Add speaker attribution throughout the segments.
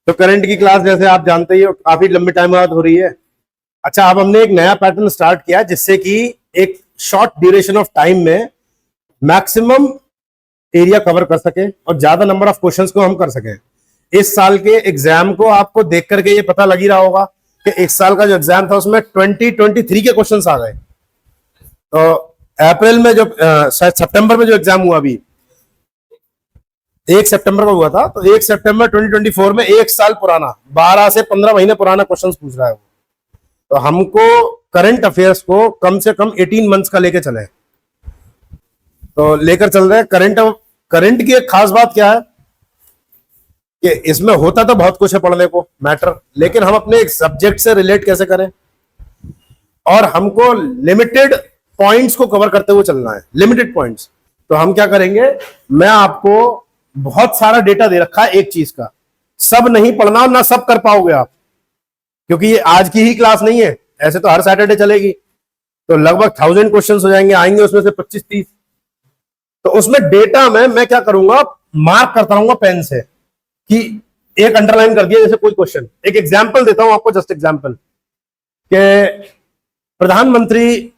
Speaker 1: तो करंट की क्लास जैसे आप जानते ही हो काफी लंबे टाइम बाद हो रही है। अच्छा, अब हमने एक नया पैटर्न स्टार्ट किया जिससे कि एक शॉर्ट ड्यूरेशन ऑफ टाइम में मैक्सिमम एरिया कवर कर सके और ज्यादा नंबर ऑफ क्वेश्चंस को हम कर सकें। इस साल के एग्जाम को आपको देख करके ये पता लग ही रहा होगा कि एक साल का जो एग्जाम था उसमें 2023 के क्वेश्चंस आ गए। तो अप्रैल में जो शायद सितंबर में जो एग्जाम हुआ अभी 1 सितंबर को हुआ था, तो 1 सितंबर 2024 में एक साल पुराना 12 से 15 महीने पुराना क्वेश्चंस पूछ रहा है वो। तो हमको करंट अफेयर्स को कम से कम 18 मंथ्स का लेके चले, तो लेकर चल रहे हैं। करंट की एक खास बात क्या है कि इसमें होता तो बहुत कुछ है पढ़ने को मैटर, लेकिन हम अपने एक सब्जेक्ट से रिलेट कैसे करें और हमको लिमिटेड पॉइंट्स को कवर करते हुए चलना है, लिमिटेड पॉइंट्स। तो हम क्या करेंगे, मैं आपको बहुत सारा डेटा दे रखा है एक चीज का, सब नहीं पढ़ना और ना सब कर पाओगे आप, क्योंकि ये आज की ही क्लास नहीं है, ऐसे तो हर सैटरडे चलेगी। तो लगभग 1000 क्वेश्चंस हो जाएंगे, आएंगे उसमें से 25-30। तो उसमें डेटा में मैं क्या करूंगा, मार्क करता रहूंगा पेन से कि एक अंडरलाइन कर दिया जैसे कोई क्वेश्चन। एक एग्जांपल देता हूं आपको, जस्ट एग्जांपल कि प्रधानमंत्री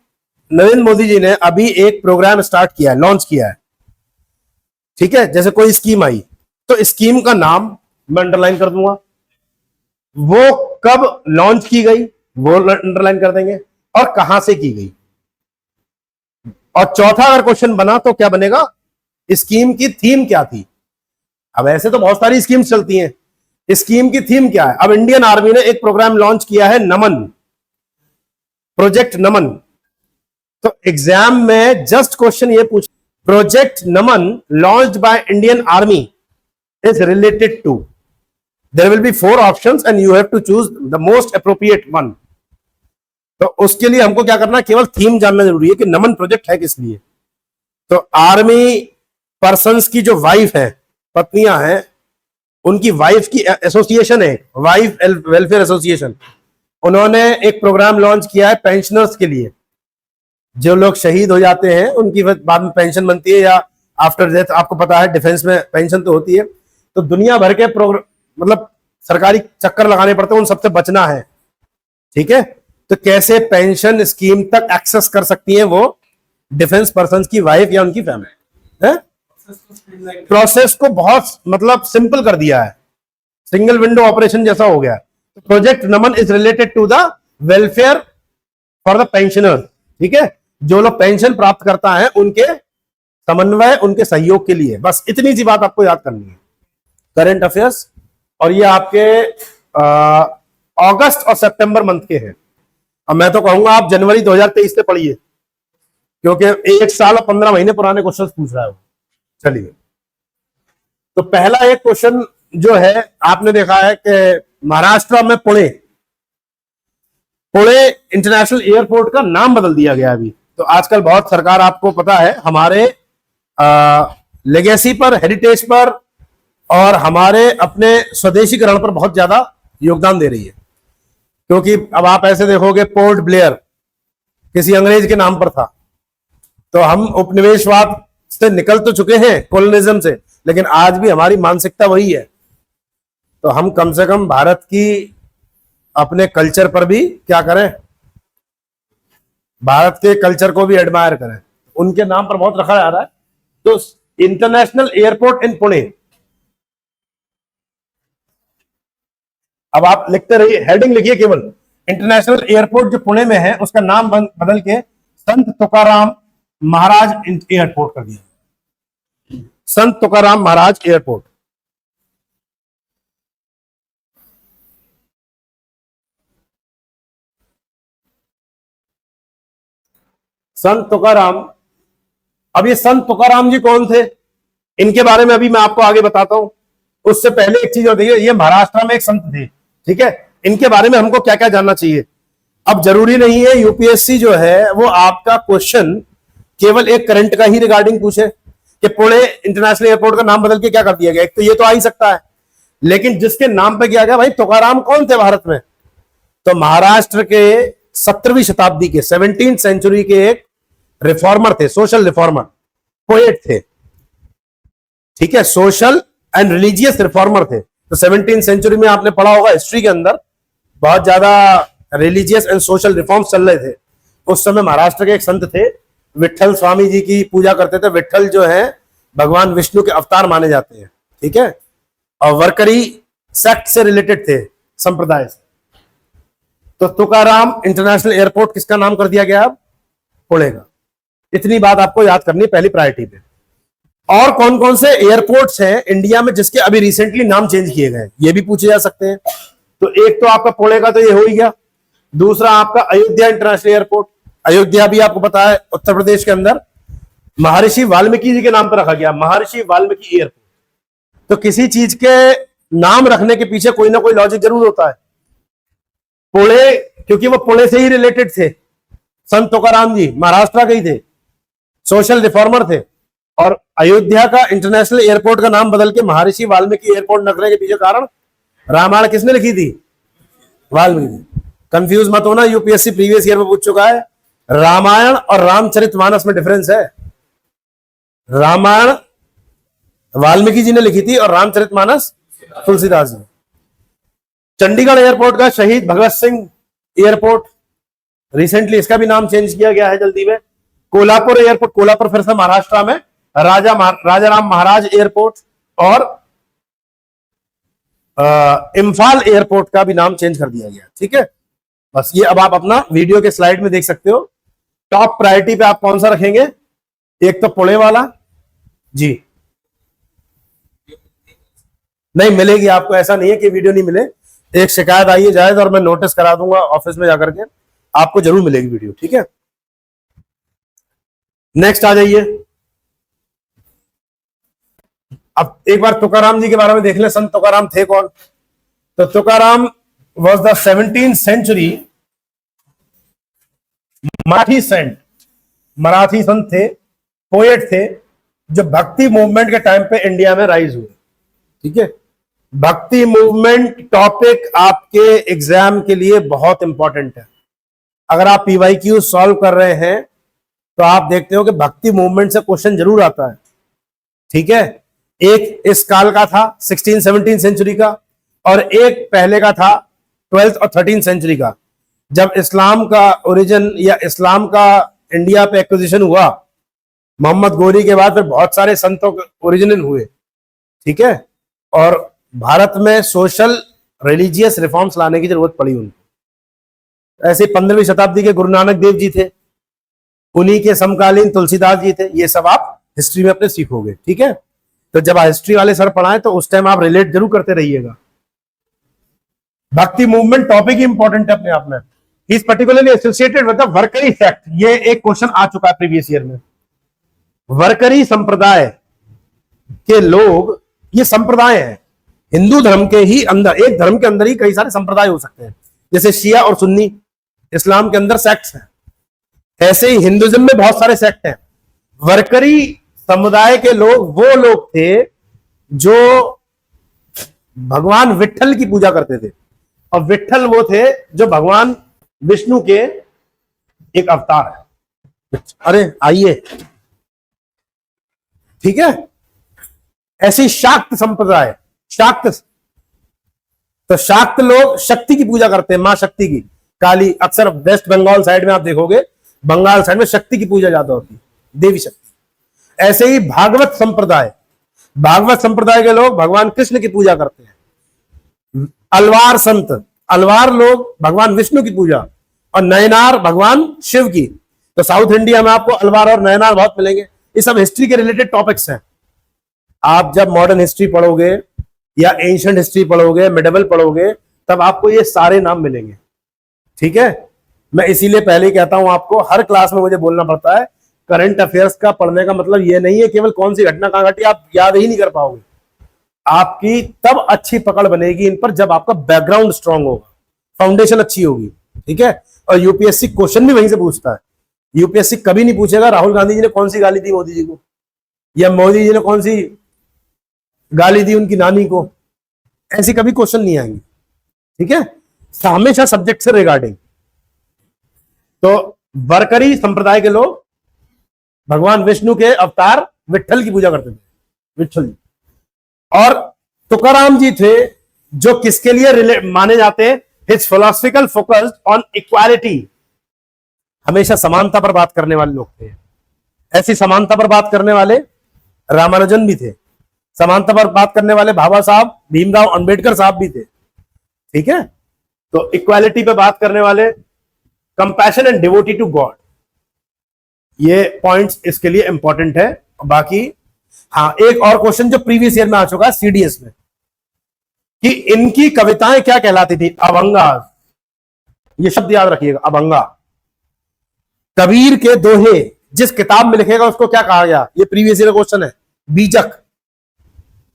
Speaker 1: नरेंद्र मोदी जी ने अभी एक प्रोग्राम स्टार्ट किया है, लॉन्च किया है, ठीक है। जैसे कोई स्कीम आई तो स्कीम का नाम मैं अंडरलाइन कर दूंगा, वो कब लॉन्च की गई वो अंडरलाइन कर देंगे, और कहां से की गई। और चौथा अगर क्वेश्चन बना तो क्या बनेगा, स्कीम की थीम क्या थी। अब ऐसे तो बहुत सारी स्कीम्स चलती हैं, स्कीम की थीम क्या है। अब इंडियन आर्मी ने एक प्रोग्राम लॉन्च किया है, नमन, प्रोजेक्ट नमन। तो एग्जाम में जस्ट क्वेश्चन ये पूछ, project Naman launched by Indian army is related to, there will be 4 options and you have to choose the most appropriate one। तो उसके लिए हमको क्या करना है, केवल थीम जानना जरूरी है कि नमन प्रोजेक्ट है किस लिए। तो आर्मी पर्सन्स की जो वाइफ है, पत्नियां हैं, उनकी वाइफ की एसोसिएशन है, वाइफ वेलफेयर एसोसिएशन, उन्होंने एक प्रोग्राम लॉन्च किया है पेंशनर्स के लिए। जो लोग शहीद हो जाते हैं उनकी बाद में पेंशन बनती है, या आफ्टर डेथ आपको पता है डिफेंस में पेंशन तो होती है। तो दुनिया भर के प्रोग्राम, मतलब सरकारी चक्कर लगाने पड़ते हैं, उन सबसे बचना है, ठीक है। तो कैसे पेंशन स्कीम तक एक्सेस कर सकती है वो डिफेंस पर्सन्स की वाइफ या उनकी फैमिली है। प्रोसेस को बहुत मतलब सिंपल कर दिया है, सिंगल विंडो ऑपरेशन जैसा हो गया। Project Naman is related to the welfare for the pensioner, ठीक है। जो लोग पेंशन प्राप्त करता है उनके समन्वय, उनके सहयोग के लिए, बस इतनी सी बात आपको याद करनी है। करंट अफेयर्स, और ये आपके अगस्त और सितंबर मंथ के हैं। अब मैं तो कहूंगा आप जनवरी 2023 से पढ़िए, क्योंकि 1 साल और 15 महीने पुराने क्वेश्चन पूछ रहा है वो। चलिए, तो पहला एक क्वेश्चन जो है आपने देखा है कि महाराष्ट्र में पुणे इंटरनेशनल एयरपोर्ट का नाम बदल दिया गया अभी। तो आजकल बहुत सरकार, आपको पता है, हमारे लेगेसी पर, हेरिटेज पर और हमारे अपने स्वदेशीकरण पर बहुत ज्यादा योगदान दे रही है। क्योंकि अब आप ऐसे देखोगे, पोर्ट ब्लेयर किसी अंग्रेज के नाम पर था, तो हम उपनिवेशवाद से निकल तो चुके हैं, कॉलोनिज्म से, लेकिन आज भी हमारी मानसिकता वही है। तो हम कम से कम भारत की अपने कल्चर पर भी क्या करें, भारत के कल्चर को भी एडमायर करें। उनके नाम पर बहुत रखा जा रहा है। तो इंटरनेशनल एयरपोर्ट इन पुणे, अब आप लिखते रहिए, हेडिंग लिखिए केवल, इंटरनेशनल एयरपोर्ट जो पुणे में है उसका नाम बदल के संत तुकाराम महाराज एयरपोर्ट कर दिया, संत तुकाराम महाराज एयरपोर्ट। संत तुकाराम, अब ये संत तुकाराम जी कौन थे, इनके बारे में अभी मैं आपको आगे बताता हूं। उससे पहले एक चीज और देखिए, ये महाराष्ट्र में एक संत थे, ठीक है। इनके बारे में हमको क्या क्या जानना चाहिए। अब जरूरी नहीं है यूपीएससी जो है वो आपका क्वेश्चन केवल एक करंट का ही रिगार्डिंग पूछे कि पुणे इंटरनेशनल एयरपोर्ट का नाम बदल के क्या कर दिया गया। एक तो ये तो आ ही सकता है, लेकिन जिसके नाम पे किया गया, भाई तुकाराम कौन थे भारत में, तो महाराष्ट्र के 17वीं शताब्दी के 17th सेंचुरी के एक रिफॉर्मर थे, सोशल रिफॉर्मर, पोएट थे, ठीक है, सोशल एंड रिलीजियस रिफॉर्मर थे। तो 17th सेंचुरी में आपने पढ़ा होगा हिस्ट्री के अंदर बहुत ज्यादा रिलीजियस एंड सोशल रिफॉर्म्स चल रहे थे। उस समय महाराष्ट्र के एक संत थे, विट्ठल स्वामी जी की पूजा करते थे। विट्ठल जो है भगवान विष्णु के अवतार माने जाते हैं, ठीक है, और वरकरी सेक्ट से रिलेटेड थे, संप्रदाय से। तो तुकाराम इंटरनेशनल एयरपोर्ट किसका नाम कर दिया गया अब? पुणे का। इतनी बात आपको याद करनी पहली प्रायोरिटी पे। और कौन कौन से एयरपोर्ट्स हैं इंडिया में जिसके अभी रिसेंटली नाम चेंज किए गए, ये भी पूछे जा सकते हैं। तो एक तो आपका पुणे का तो ये हो ही गया। दूसरा आपका अयोध्या इंटरनेशनल एयरपोर्ट। अयोध्या भी आपको पता है उत्तर प्रदेश के अंदर महर्षि वाल्मीकि जी के नाम पर रखा गया, महर्षि वाल्मीकि एयरपोर्ट। तो किसी चीज के नाम रखने के पीछे कोई ना कोई लॉजिक जरूर होता है। पुणे, क्योंकि वो पुणे से ही रिलेटेड थे। संत तुकाराम जी महाराष्ट्र के ही थे, सोशल रिफॉर्मर थे। और अयोध्या का इंटरनेशनल एयरपोर्ट का नाम बदल के महर्षि वाल्मीकि एयरपोर्ट रखने के पीछे कारण रामायण किसने लिखी थी? वाल्मीकि। कंफ्यूज मत होना, यूपीएससी प्रीवियस ईयर में पूछ चुका है। रामायण और रामचरितमानस में डिफरेंस है। रामायण वाल्मीकि जी ने लिखी थी और रामचरितमानस तुलसीदास जी। चंडीगढ़ एयरपोर्ट का शहीद भगत सिंह एयरपोर्ट, रिसेंटली इसका भी नाम चेंज किया गया है जल्दी में। कोल्हापुर एयरपोर्ट, कोल्हापुर फिर से महाराष्ट्र में, राजा राम महाराज एयरपोर्ट। और इम्फाल एयरपोर्ट का भी नाम चेंज कर दिया गया, ठीक है। बस ये अब आप अपना वीडियो के स्लाइड में देख सकते हो। टॉप प्रायोरिटी पे आप कौन सा रखेंगे? एक तो पुणे वाला जी, नहीं मिलेगी आपको, ऐसा नहीं है कि वीडियो नहीं मिले। एक शिकायत आई है जायज और मैं नोटिस करा दूंगा ऑफिस में जाकर के, आपको जरूर मिलेगी वीडियो, ठीक है। नेक्स्ट आ जाइए। अब एक बार तुकाराम जी के बारे में देख ले, संत तुकाराम थे कौन? तो Tukaram was the 17th century Marathi saint, Marathi संत थे, पोएट थे, जो भक्ति मूवमेंट के टाइम पे इंडिया में राइज हुए, ठीक है। भक्ति मूवमेंट टॉपिक आपके एग्जाम के लिए बहुत इंपॉर्टेंट है। अगर आप पीवाईक्यू सॉल्व कर रहे हैं तो आप देखते हो कि भक्ति मूवमेंट से क्वेश्चन जरूर आता है, ठीक है। एक इस काल का था 16-17 सेंचुरी का, और एक पहले का था 12th और 13th सेंचुरी का, जब इस्लाम का ओरिजिन या इस्लाम का इंडिया पे एक्विजिशन हुआ। मोहम्मद गोरी के बाद फिर बहुत सारे संतों के ओरिजिनल हुए, ठीक है। और भारत में सोशल रिलीजियस रिफॉर्म्स लाने की जरूरत पड़ी उनको। ऐसे 15वीं शताब्दी के गुरु नानक देव जी थे, उन्हीं के समकालीन तुलसीदास जी थे। ये सब आप हिस्ट्री में अपने सीखोगे, ठीक है। तो जब हिस्ट्री वाले सर पढ़ाएं तो उस टाइम आप रिलेट जरूर करते रहिएगा। भक्ति मूवमेंट टॉपिक ही इंपॉर्टेंट है अपने आप में। Is particularly associated with the Warkari sect. ये एक क्वेश्चन आ चुका है प्रीवियस ईयर में। वरकरी संप्रदाय के लोग, ये संप्रदाय है हिंदू धर्म के ही अंदर, एक धर्म के अंदर ही कई सारे संप्रदाय हो सकते हैं, जैसे शिया और सुन्नी इस्लाम के अंदर सेक्ट्स हैं, ऐसे ही हिंदुइज्म में बहुत सारे सेक्ट हैं। वरकरी समुदाय के लोग वो लोग थे जो भगवान विट्ठल की पूजा करते थे, और विट्ठल वो थे जो भगवान विष्णु के एक अवतार है। अरे आइए, ठीक है। ऐसी शाक्त संप्रदाय, शाक्त, तो शाक्त लोग शक्ति की पूजा करते हैं, मां शक्ति की, काली। अक्सर वेस्ट बंगाल साइड में आप देखोगे, बंगाल साइड में शक्ति की पूजा ज्यादा होती है, देवी शक्ति। ऐसे ही भागवत संप्रदाय, भागवत संप्रदाय के लोग भगवान कृष्ण की पूजा करते हैं। अलवार संत, अलवार लोग भगवान विष्णु की पूजा, और नयनार भगवान शिव की। तो साउथ इंडिया में आपको अलवार और नयनार बहुत मिलेंगे। ये सब हिस्ट्री के रिलेटेड टॉपिक्स हैं। आप जब मॉडर्न हिस्ट्री पढ़ोगे या एंशिएंट हिस्ट्री पढ़ोगे, मिडिवल पढ़ोगे, तब आपको ये सारे नाम मिलेंगे, ठीक है। मैं इसीलिए पहले ही कहता हूं आपको, हर क्लास में मुझे बोलना पड़ता है, करंट अफेयर्स का पढ़ने का मतलब ये नहीं है केवल कौन सी घटना कहां घटी आप याद ही नहीं कर पाओगे। आपकी तब अच्छी पकड़ बनेगी इन पर जब आपका बैकग्राउंड स्ट्रांग होगा, फाउंडेशन अच्छी होगी, ठीक है। और यूपीएससी क्वेश्चन भी वहीं से पूछता है। यूपीएससी कभी नहीं पूछेगा राहुल गांधी जी ने कौन सी गाली दी मोदी जी को, या मोदी जी ने कौन सी गाली दी उनकी नानी को। ऐसी कभी क्वेश्चन नहीं आएंगे, ठीक है। हमेशा सब्जेक्ट से रिगार्डिंग। तो वरकरी संप्रदाय के लोग भगवान विष्णु के अवतार विट्ठल की पूजा करते थे, विट्ठल जी। और तुकाराम जी थे जो किसके लिए माने जाते हैं? His philosophical focused on equality, हमेशा समानता पर बात करने वाले लोग थे। ऐसी समानता पर बात करने वाले रामानुजन भी थे, समानता पर बात करने वाले बाबा साहब भीमराव अंबेडकर साहब भी थे। ठीक है, तो इक्वालिटी पे बात करने वाले, compassion and devotee to god, ये पॉइंट्स इसके लिए इंपॉर्टेंट है। बाकी हाँ, एक और क्वेश्चन जो प्रीवियस ईयर में आ चुका है सीडीएस में, कि इनकी कविताएं क्या कहलाती थी? अभंगास। ये शब्द याद रखिएगा, अभंगा। कबीर के दोहे जिस किताब में लिखेगा उसको क्या कहा गया? ये प्रीवियस ईयर क्वेश्चन है, बीजक।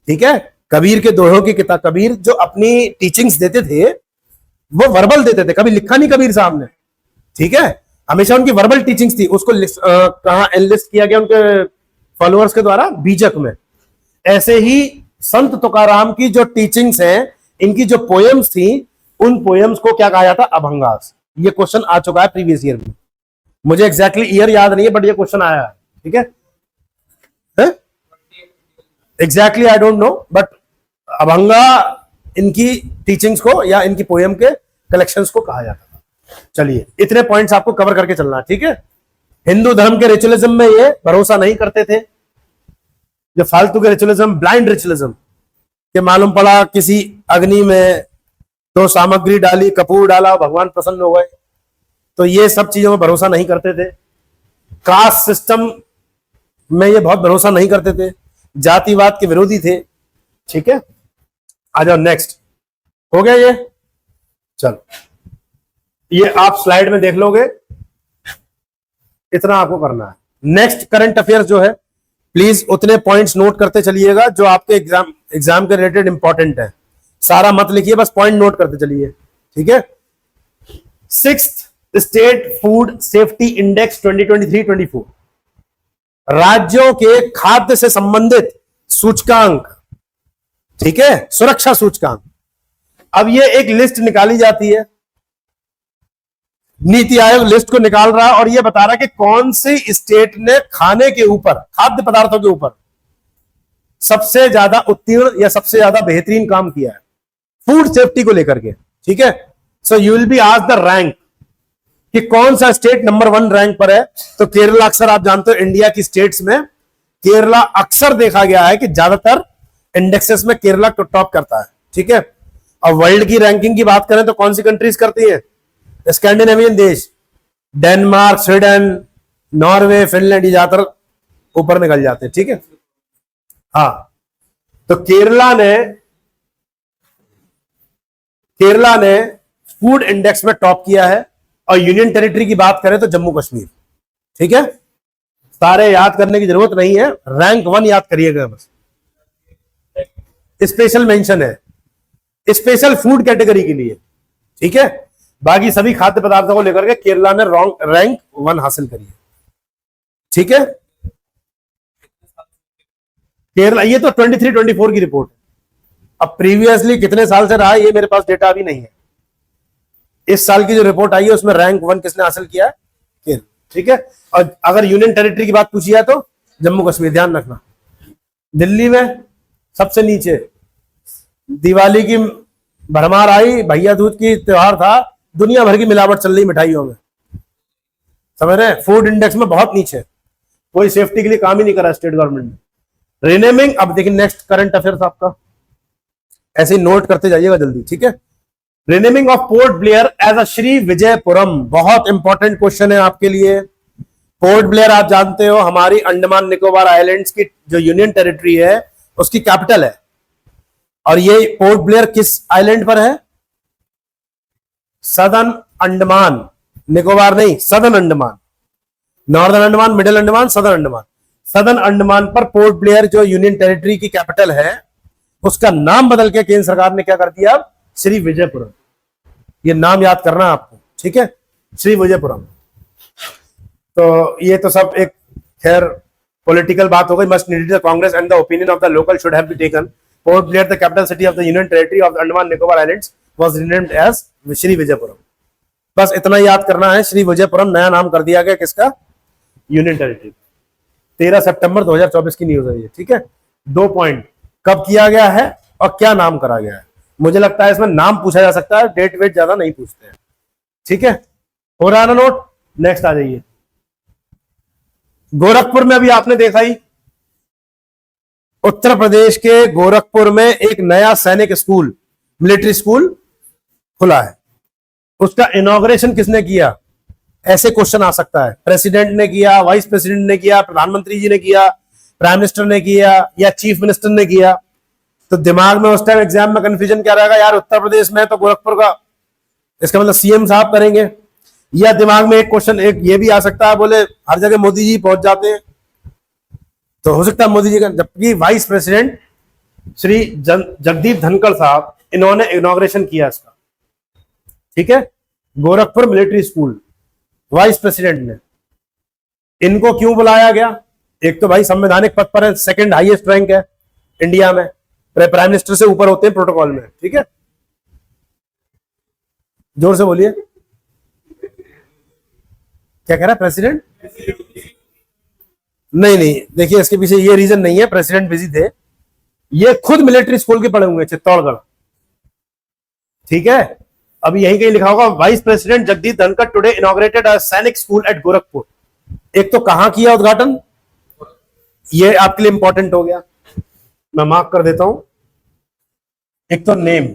Speaker 1: ठीक है, कबीर के दोहों की किताब, कबीर जो अपनी टीचिंग्स देते थे वो वर्बल देते थे, कभी लिखा नहीं कबीर साहब ने। ठीक है, हमेशा उनकी वर्बल टीचिंग्स थी, उसको कहां एनलिस्ट किया गया उनके फॉलोअर्स के द्वारा? बीजक में। ऐसे ही संत तुकाराम की जो टीचिंग्स हैं, इनकी जो पोएम्स थी, उन पोएम्स को क्या कहा जाता? अभंगास। ये क्वेश्चन आ चुका है प्रीवियस ईयर में, मुझे एग्जैक्टली ईयर याद नहीं है बट ये क्वेश्चन आया है। ठीक है, exactly I don't know, but Abhanga इनकी टीचिंग्स को या इनकी पोएम के कलेक्शंस को कहा जाता था। चलिए, इतने पॉइंट्स आपको कवर करके चलना है। ठीक है, हिंदू धर्म के रिचुअलिज्म में ये भरोसा नहीं करते थे, जो फालतू के रिचुअलिज्म, ब्लाइंड रिचुअलिज्म के मालूम पड़ा किसी अग्नि में तो सामग्री डाली, कपूर डाला, भगवान प्रसन्न हो गए, तो ये सब चीजों में भरोसा नहीं करते थे। कास्ट सिस्टम में ये बहुत भरोसा नहीं करते थे, जातिवाद के विरोधी थे। ठीक है, आ जाओ नेक्स्ट। हो गया ये? चलो, ये आप स्लाइड में देख लोगे, इतना आपको करना है। नेक्स्ट करंट अफेयर्स जो है, प्लीज उतने पॉइंट्स नोट करते चलिएगा जो आपके एग्जाम के रिलेटेड इंपॉर्टेंट है। सारा मत लिखिए, बस पॉइंट नोट करते चलिए। ठीक है, 6th state food safety index 2023-24, राज्यों के खाद्य से संबंधित सूचकांक। ठीक है, सुरक्षा सूचकांक। अब ये एक लिस्ट निकाली जाती है, नीति आयोग लिस्ट को निकाल रहा है और ये बता रहा है कि कौन सी स्टेट ने खाने के ऊपर, खाद्य पदार्थों के ऊपर सबसे ज्यादा उत्तीर्ण या सबसे ज्यादा बेहतरीन काम किया है फूड सेफ्टी को लेकर के। ठीक है, so you will be asked the rank कि कौन सा स्टेट नंबर 1 रैंक पर है। तो केरला, अक्सर आप जानते हो इंडिया की स्टेट्स में केरला अक्सर देखा गया है कि ज्यादातर इंडेक्सेस में केरला टॉप करता है। ठीक है, और वर्ल्ड की रैंकिंग की बात करें तो कौन सी कंट्रीज करती है? स्कैंडिनेवियन देश, डेनमार्क, स्वीडन, नॉर्वे, फिनलैंड, ये ज्यादातर ऊपर निकल जाते हैं। ठीक है, हाँ, तो केरला ने फूड इंडेक्स में टॉप किया है। और यूनियन टेरिटरी की बात करें तो जम्मू कश्मीर। ठीक है, सारे याद करने की जरूरत नहीं है, रैंक 1 याद करिएगा बस। स्पेशल मेंशन है स्पेशल फूड कैटेगरी के लिए। ठीक है, बाकी सभी खाद्य पदार्थों को लेकर के केरला ने रैंक 1 हासिल करी है। ठीक है, केरला, ये तो 23-24 की रिपोर्ट है। अब प्रीवियसली कितने साल से रहा है ये मेरे पास डेटा अभी नहीं है। इस साल की जो रिपोर्ट आई है उसमें रैंक 1 किसने हासिल किया है? केरला। ठीक है, और अगर यूनियन टेरिटरी की बात पूछी है तो जम्मू कश्मीर, ध्यान रखना। दिल्ली में सबसे नीचे, दिवाली की भरमार आई, भैया दूज की त्योहार था, दुनिया भर की मिलावट चल रही मिठाइयों में, समझ रहे हैं? फूड इंडेक्स में बहुत नीचे, कोई सेफ्टी के लिए काम ही नहीं करा स्टेट गवर्नमेंट ने। रिनेमिंग, अब देखिए नेक्स्ट करंट अफेयर्स आपका, ऐसे ही नोट करते जाइएगा जल्दी। ठीक है, renaming of Port Blair as a Shri Vijayapuram, बहुत इंपॉर्टेंट क्वेश्चन है आपके लिए। पोर्ट ब्लेयर आप जानते हो हमारी अंडमान निकोबार आइलैंड्स की जो यूनियन टेरिटरी है उसकी कैपिटल है। और ये पोर्ट ब्लेयर किस आइलैंड पर है? सदर्न अंडमान निकोबार नहीं, southern Andaman, northern Andaman, middle Andaman, southern Andaman. Southern Andaman पर पोर्ट ब्लेयर जो यूनियन टेरिटरी की कैपिटल है, उसका नाम बदल के केंद्र सरकार ने क्या कर दिया? श्री विजयपुरम। ये नाम याद करना आपको। ठीक है, श्री विजयपुरम। तो ये तो सब एक खैर पॉलिटिकल बात हो गई। Must needed the Congress and the opinion of the local should have been taken. Port Blair the capital city of the union territory of Andaman Nicobar islands was renamed as Shri Vijayapuram. बस इतना याद करना है, श्री विजयपुरम नया नाम कर दिया गया किसका? Union territory. 13 सितंबर 2024 की न्यूज है ये। ठीक है, 2 पॉइंट, कब किया गया है और क्या नाम करा गया है। मुझे लगता है इसमें नाम पूछा जा सकता है, डेट वेट ज्यादा नहीं पूछते हैं। ठीक है, हो रहा है ना नोट? नेक्स्ट आ जाइए। गोरखपुर में अभी आपने देखा ही, उत्तर प्रदेश के गोरखपुर में एक नया सैनिक स्कूल, मिलिट्री स्कूल खुला है। उसका इनॉग्रेशन किसने किया? ऐसे क्वेश्चन आ सकता है। प्रेसिडेंट ने किया, वाइस प्रेसिडेंट ने किया, प्रधानमंत्री जी ने किया, प्राइम मिनिस्टर ने किया, या चीफ मिनिस्टर ने किया? तो दिमाग में उस टाइम एग्जाम में कंफ्यूजन क्या रहेगा, यार उत्तर प्रदेश में तो गोरखपुर का, इसका मतलब सीएम साहब करेंगे। या दिमाग में एक क्वेश्चन एक ये भी आ सकता है, बोले हर जगह मोदी जी पहुंच जाते हैं, तो हो सकता है मोदी जी का, जबकि वाइस प्रेसिडेंट श्री जगदीप धनखड़ साहब, इन्होंने इनॉग्रेशन किया इसका। ठीक है, Gorakhpur military school, vice president ने। इनको क्यों बुलाया गया? एक तो भाई संवैधानिक पद पर है, सेकंड हाईएस्ट रैंक है इंडिया में, प्राइम मिनिस्टर से ऊपर होते हैं प्रोटोकॉल में। ठीक है, जोर से बोलिए, क्या कह रहा है प्रेसिडेंट? नहीं नहीं, देखिए इसके पीछे ये रीजन नहीं है, प्रेसिडेंट बिजी थे, ये खुद मिलिट्री स्कूल के पढ़े हुए चित्तौड़गढ़। ठीक है, अभी यही कहीं लिखा होगा, vice president Jagdeep Dhankhar today inaugurated a Sainik school eight Gorakhpur. एक तो कहां किया उद्घाटन, ये आपके लिए इंपॉर्टेंट हो गया, मैं मार्क कर देता हूं। एक तो नेम,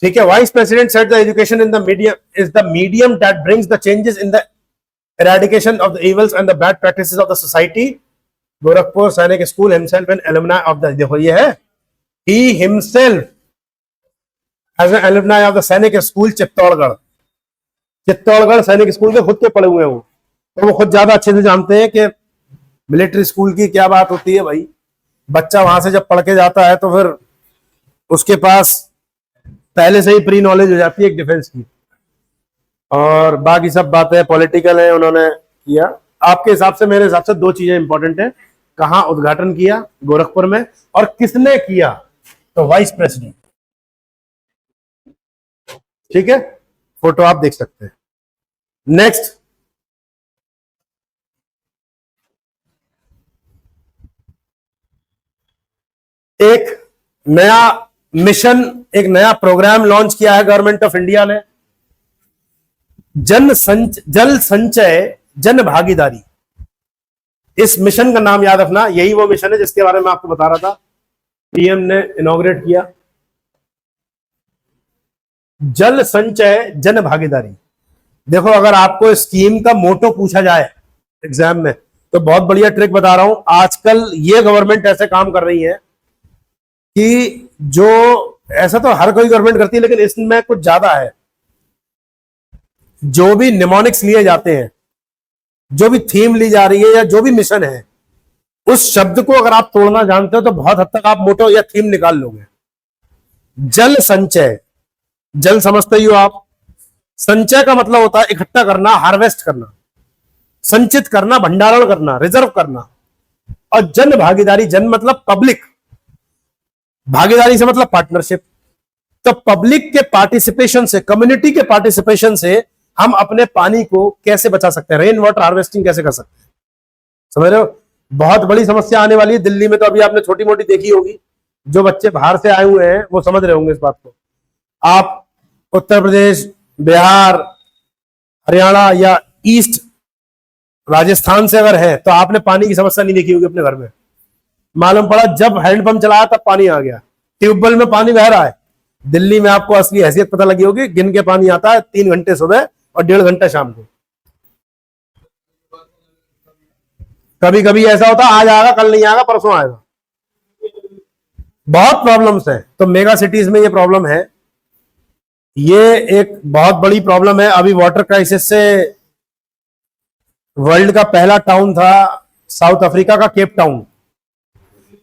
Speaker 1: ठीक है, vice president said the education in the medium is the medium that brings the changes in the eradication of the evils and the bad practices of the society. Gorakhpur सैनिक school himself an alumni of the, देखो ये है, he himself as an alumni of the सैनिक school Chittorgarh. Chittorgarh सैनिक school के खुद के पढ़े हुए हैं वो, तो वो खुद ज्यादा अच्छे से जानते हैं कि मिलिट्री स्कूल की क्या बात होती है। भाई बच्चा वहां से जब पढ़ के जाता है तो फिर उसके पास पहले से ही प्री नॉलेज हो जाती है एक डिफेंस की, और बाकी सब बातें पॉलिटिकल है उन्होंने किया। आपके हिसाब से, मेरे हिसाब से दो चीजें इंपॉर्टेंट है, कहां उद्घाटन किया गोरखपुर में, और किसने किया, तो वाइस प्रेसिडेंट। ठीक है, फोटो आप देख सकते हैं। नेक्स्ट, एक नया मिशन, एक नया प्रोग्राम लॉन्च किया है गवर्नमेंट ऑफ इंडिया ने, जल संचय जन भागीदारी। इस मिशन का नाम याद रखना, यही वो मिशन है जिसके बारे में आपको बता रहा था, पीएम ने इनॉग्रेट किया। जल संचय जन भागीदारी। देखो अगर आपको स्कीम का मोटो पूछा जाए एग्जाम में, तो बहुत बढ़िया ट्रिक बता रहा हूं। आजकल ये गवर्नमेंट ऐसे काम कर रही है कि जो, ऐसा तो हर कोई गवर्नमेंट करती है, लेकिन इसमें कुछ ज्यादा है। जो भी निमोनिक्स लिए जाते हैं, जो भी थीम ली जा रही है, या जो भी मिशन है, उस शब्द को अगर आप तोड़ना जानते हो तो बहुत हद तक आप मोटो या थीम निकाल लोगे। जल संचय, जल समझते ही हो आप, संचय का मतलब होता है इकट्ठा करना, हार्वेस्ट करना, संचित करना, भंडारण करना, रिजर्व करना। और जन भागीदारी, जन मतलब पब्लिक, भागीदारी से मतलब पार्टनरशिप। तो पब्लिक के पार्टिसिपेशन से, कम्युनिटी के पार्टिसिपेशन से हम अपने पानी को कैसे बचा सकते हैं, रेन वाटर हार्वेस्टिंग कैसे कर सकते हैं, समझ रहे हो? बहुत बड़ी समस्या आने वाली है दिल्ली में, तो अभी आपने छोटी मोटी देखी होगी, जो बच्चे बाहर से आए हुए हैं वो समझ रहे होंगे इस बात को। आप उत्तर प्रदेश, बिहार, हरियाणा या ईस्ट राजस्थान से अगर है, तो आपने पानी की समस्या नहीं देखी होगी अपने घर में। मालूम पड़ा जब हैंडपंप चलाया तब पानी आ गया, ट्यूबवेल में पानी बह रहा है। दिल्ली में आपको असली हैसियत पता लगी होगी, गिन के पानी आता है 3 घंटे सुबह और 1.5 घंटा शाम को। कभी कभी ऐसा होता है आज आएगा, कल नहीं आएगा, परसों आएगा। बहुत प्रॉब्लम्स है। तो मेगा सिटीज में ये प्रॉब्लम है, ये एक बहुत बड़ी प्रॉब्लम है। अभी वाटर क्राइसिस से, वर्ल्ड का पहला टाउन था साउथ अफ्रीका का केप टाउन।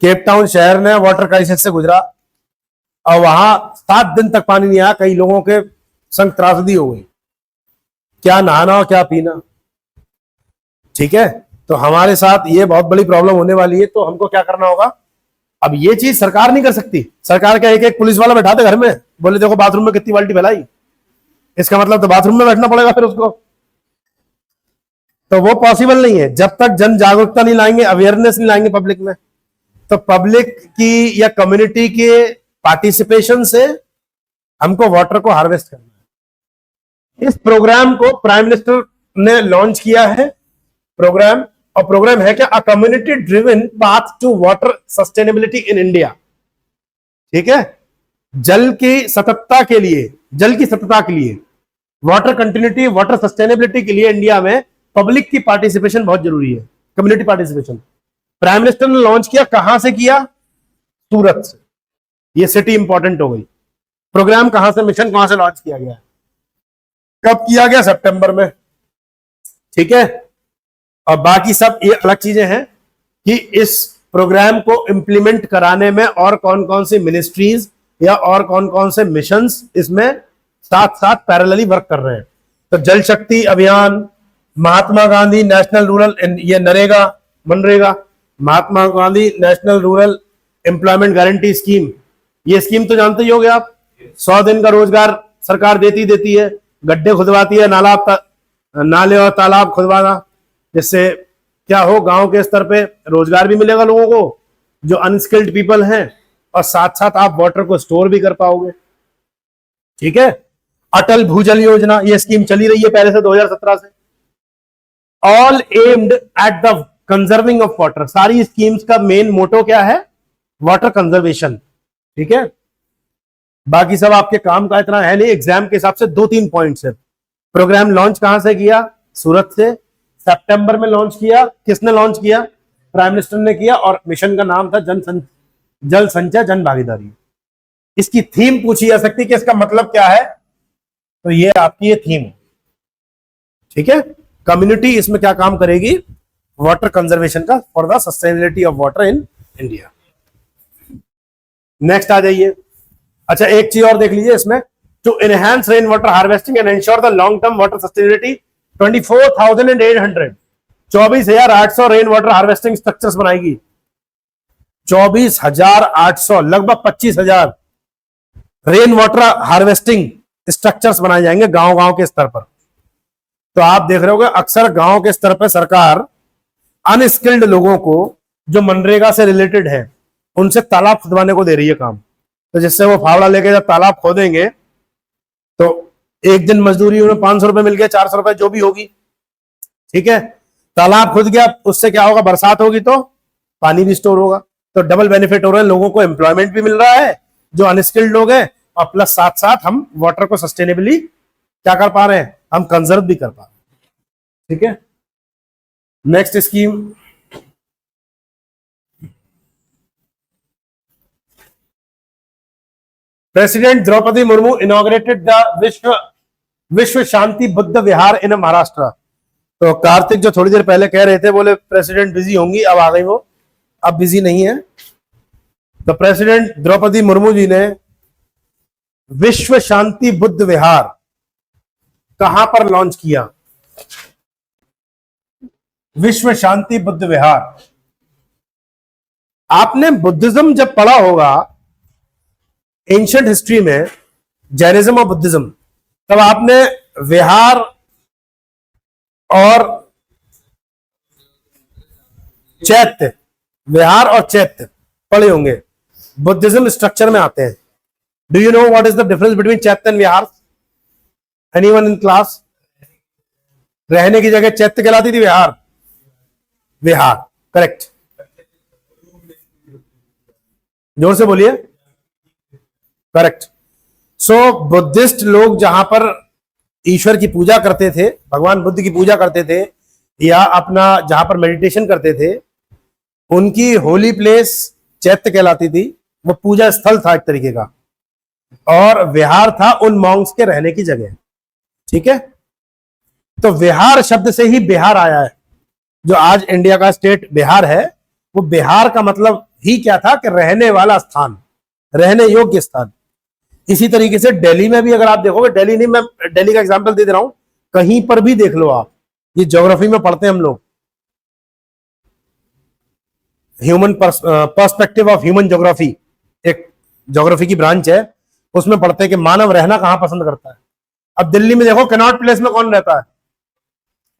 Speaker 1: केप टाउन शहर ने वाटर क्राइसिस से गुजरा, और वहां 7 दिन तक पानी नहीं आया, कई लोगों के संग त्रासदी हो गई, क्या नहाना और क्या पीना। ठीक है, तो हमारे साथ ये बहुत बड़ी प्रॉब्लम होने वाली है। तो हमको क्या करना होगा? अब ये चीज सरकार नहीं कर सकती। सरकार क्या एक एक पुलिस वाला बैठा दे घर में, बोले देखो बाथरूम में कितनी बाल्टी फैलाई, इसका मतलब तो बाथरूम में बैठना पड़ेगा फिर उसको। तो वो पॉसिबल नहीं है जब तक जन जागरूकता नहीं लाएंगे, अवेयरनेस नहीं लाएंगे पब्लिक में। तो पब्लिक की या कम्युनिटी के पार्टिसिपेशन से हमको वाटर को हार्वेस्ट करना है। इस प्रोग्राम को प्राइम मिनिस्टर ने लॉन्च किया है प्रोग्राम, और प्रोग्राम है क्या, a community driven path to water sustainability in India. ठीक है, जल की सततता के लिए, वाटर कंटिन्यूटी, वाटर सस्टेनेबिलिटी के लिए इंडिया में पब्लिक की पार्टिसिपेशन बहुत जरूरी है, कम्युनिटी पार्टिसिपेशन। प्राइम मिनिस्टर ने लॉन्च किया, कहां से किया, सूरत से। ये सिटी इंपॉर्टेंट हो गई। प्रोग्राम कहां से, मिशन कहां से लॉन्च किया गया, कब किया गया, सितंबर में। ठीक है, और बाकी सब ये अलग चीजें हैं कि इस प्रोग्राम को इंप्लीमेंट कराने में और कौन कौन सी मिनिस्ट्रीज या और कौन कौन से मिशंस इसमें साथ साथ पैरेलली वर्क कर रहे हैं। तो जल शक्ति अभियान, महात्मा गांधी नेशनल रूरल, ये NREGA, MNREGA, Mahatma Gandhi national rural employment guarantee scheme, ये स्कीम तो जानते ही होंगे आप। 100 दिन का रोजगार सरकार देती है, गड्ढे खुदवाती है, नाले और तालाब खुदवाना, जिससे क्या हो, गांव के स्तर पे रोजगार भी मिलेगा लोगों को जो अनस्किल्ड पीपल हैं, और साथ साथ आप वाटर को स्टोर भी कर पाओगे। ठीक है, अटल भूजल योजना, ये स्कीम चली रही है पहले से 2017 से। All aimed at the conserving of water, सारी स्कीम्स का मेन मोटो क्या है, वाटर कंजर्वेशन। ठीक है, बाकी सब आपके काम का इतना है नहीं, एग्जाम के हिसाब से 2-3 पॉइंट्स है। प्रोग्राम लॉन्च कहां से किया, सूरत से, सितंबर में लॉन्च किया। किसने लॉन्च किया, प्राइम मिनिस्टर ने किया, और मिशन का नाम था जल संचय जन भागीदारी। इसकी थीम पूछी जा सकती है कि इसका मतलब क्या है, तो ये आपकी ये थीम। ठीक है, कम्युनिटी इसमें क्या काम करेगी, वाटर कंजर्वेशन का, for the sustainability of water in India. Next आ जाइए। अच्छा, एक चीज और देख लीजिए इसमें, to enhance rain water harvesting and ensure the long term water sustainability 24,800 24,800 rain water harvesting structures बनाएगी। 24,800, लगभग 25,000 रेन वाटर हार्वेस्टिंग स्ट्रक्चर्स बनाए जाएंगे गांव गांव के स्तर पर। तो आप देख रहे होगे अक्सर गांव के स्तर पर सरकार अनस्किल्ड लोगों को जो मनरेगा से रिलेटेड है उनसे तालाब खुदवाने को दे रही है काम। तो जिससे वो फावड़ा लेके जब तालाब खोदेंगे तो एक दिन मजदूरी उन्हें 500 रुपए मिल गया, 400 रुपए जो भी होगी। ठीक है, तालाब खुद गया, उससे क्या होगा, बरसात होगी तो पानी भी स्टोर होगा, तो डबल बेनिफिट हो रहा है, लोगों को एम्प्लॉयमेंट भी मिल रहा है जो अनस्किल्ड लोग हैं, और प्लस साथ साथ हम वाटर को सस्टेनेबली क्या कर पा रहे हैं, हम कंजर्व भी कर पा रहे हैं। ठीक है, next scheme, president Droupadi Murmu inaugurated the Vishwa Shanti Buddha विहार इन महाराष्ट्र। तो कार्तिक जो थोड़ी देर पहले कह रहे थे, बोले प्रेसिडेंट बिजी होंगी, अब आ गई वो, अब बिजी नहीं है। तो प्रेसिडेंट द्रौपदी मुर्मू जी ने विश्व शांति बुद्ध विहार कहां पर लॉन्च किया, विश्व शांति बुद्ध विहार। आपने बुद्धिज्म जब पढ़ा होगा एंशिएंट हिस्ट्री में, जैनिज्म और बुद्धिज्म, तब आपने विहार और चैत्य, विहार और चैत्य पढ़े होंगे, बुद्धिज्म स्ट्रक्चर में आते हैं। Do you know what is the difference between chaitya and vihara, anyone in class? रहने की जगह चैत्य कहलाती थी, विहार, विहार करेक्ट, जोर से बोलिए, करेक्ट। सो बुद्धिस्ट लोग जहां पर ईश्वर की पूजा करते थे, भगवान बुद्ध की पूजा करते थे, या अपना जहां पर मेडिटेशन करते थे, उनकी होली प्लेस चैत्य कहलाती थी, वो पूजा स्थल था एक तरीके का, और विहार था उन मॉन्क्स के रहने की जगह। ठीक है, तो विहार शब्द से ही बिहार आया है। जो आज इंडिया का स्टेट बिहार है, वो बिहार का मतलब ही क्या था कि रहने वाला स्थान, रहने योग्य स्थान। इसी तरीके से दिल्ली में भी अगर आप देखोगे, दिल्ली नहीं, मैं दिल्ली का एग्जांपल दे रहा हूं, कहीं पर भी देख लो आप, ये ज्योग्राफी में पढ़ते हैं हम लोग, human perspective of human geography, एक ज्योग्राफी की ब्रांच है, उसमें पढ़ते हैं कि मानव रहना कहां पसंद करता है। अब दिल्ली में देखो कनॉट प्लेस में कौन रहता है,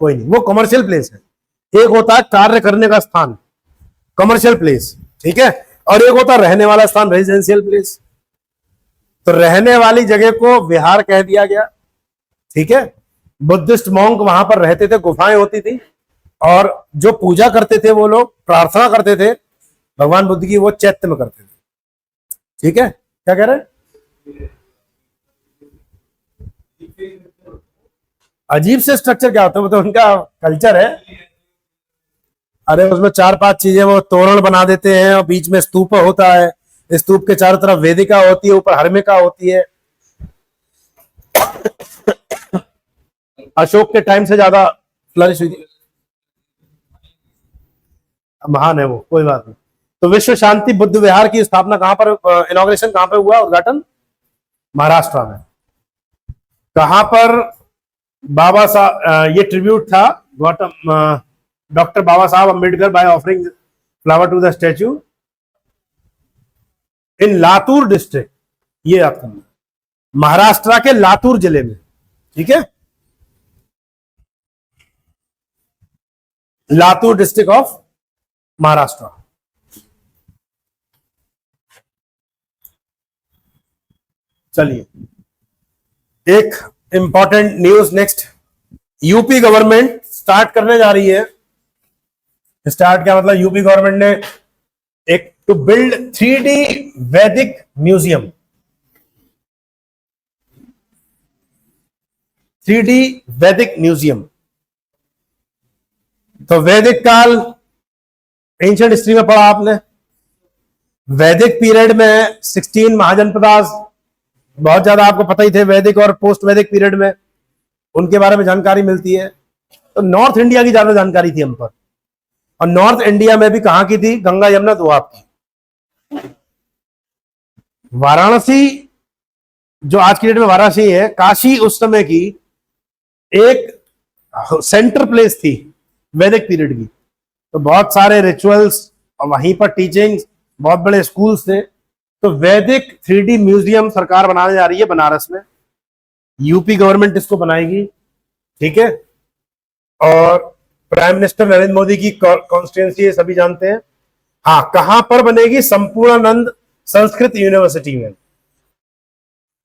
Speaker 1: कोई नहीं, वो कमर्शियल प्लेस है। एक होता है कार्य करने का स्थान, कमर्शियल प्लेस, ठीक है, और एक होता है रहने वाला स्थान, रेजिडेंशियल प्लेस। तो रहने वाली जगह को विहार कह दिया गया, ठीक है। बुद्धिस्ट मॉन्क वहां पर रहते थे, गुफाएं होती थी, और जो पूजा करते थे वो लोग, प्रार्थना करते थे भगवान बुद्ध की, वो चैत्य में करते थे, ठीक है। क्या कह रहे हैं? अजीब से स्ट्रक्चर क्या होता है, वो तो उनका कल्चर है। अरे उसमें 4-5 चीजें, वो तोरण बना देते हैं और बीच में स्तूप होता है, स्तूप के चारों तरफ वेदिका होती है, ऊपर हर्मिका होती है। अशोक के टाइम से ज्यादा फ्लरिश हुई थी, महान है वो, कोई बात नहीं। तो विश्व शांति बुद्ध विहार की स्थापना कहां पर, इनॉग्रेशन कहां पर हुआ, उद्घाटन महाराष्ट्र में। कहां पर बाबा साहब, ये ट्रिब्यूट था Gautam doctor Baba Saheb Ambedkar by offering flower to the statue in Latur district, ये याद करना, महाराष्ट्र के लातूर जिले में, ठीक है, लातूर डिस्ट्रिक्ट ऑफ महाराष्ट्र। चलिए एक important news next, UP government start करने जा रही है। स्टार्ट क्या मतलब, यूपी गवर्नमेंट ने एक टू बिल्ड 3D वैदिक म्यूजियम, 3D वैदिक म्यूजियम। तो वैदिक काल, एंशिएंट हिस्ट्री में पढ़ा आपने, वैदिक पीरियड में 16 महाजनपदास बहुत ज्यादा आपको पता ही थे, वैदिक और पोस्ट वैदिक पीरियड में उनके बारे में जानकारी मिलती है। तो नॉर्थ इंडिया की ज्यादा जानकारी थी हम पर, और नॉर्थ इंडिया में भी कहां की थी, गंगा यमुना दोआब की। वाराणसी, जो आज की डेट में वाराणसी है, काशी उस समय की एक सेंटर प्लेस थी वैदिक पीरियड की। तो बहुत सारे रिचुअल्स और वहीं पर टीचिंग्स, बहुत बड़े स्कूल्स थे। तो वैदिक 3D म्यूजियम सरकार बनाने जा रही है बनारस में, यूपी गवर्नमेंट इसको बनाएगी, ठीक है। और प्राइम मिनिस्टर नरेंद्र मोदी की कॉन्स्टिट्यूंसी है, सभी जानते हैं। हाँ, कहां पर बनेगी, संपूर्णानंद संस्कृत यूनिवर्सिटी में।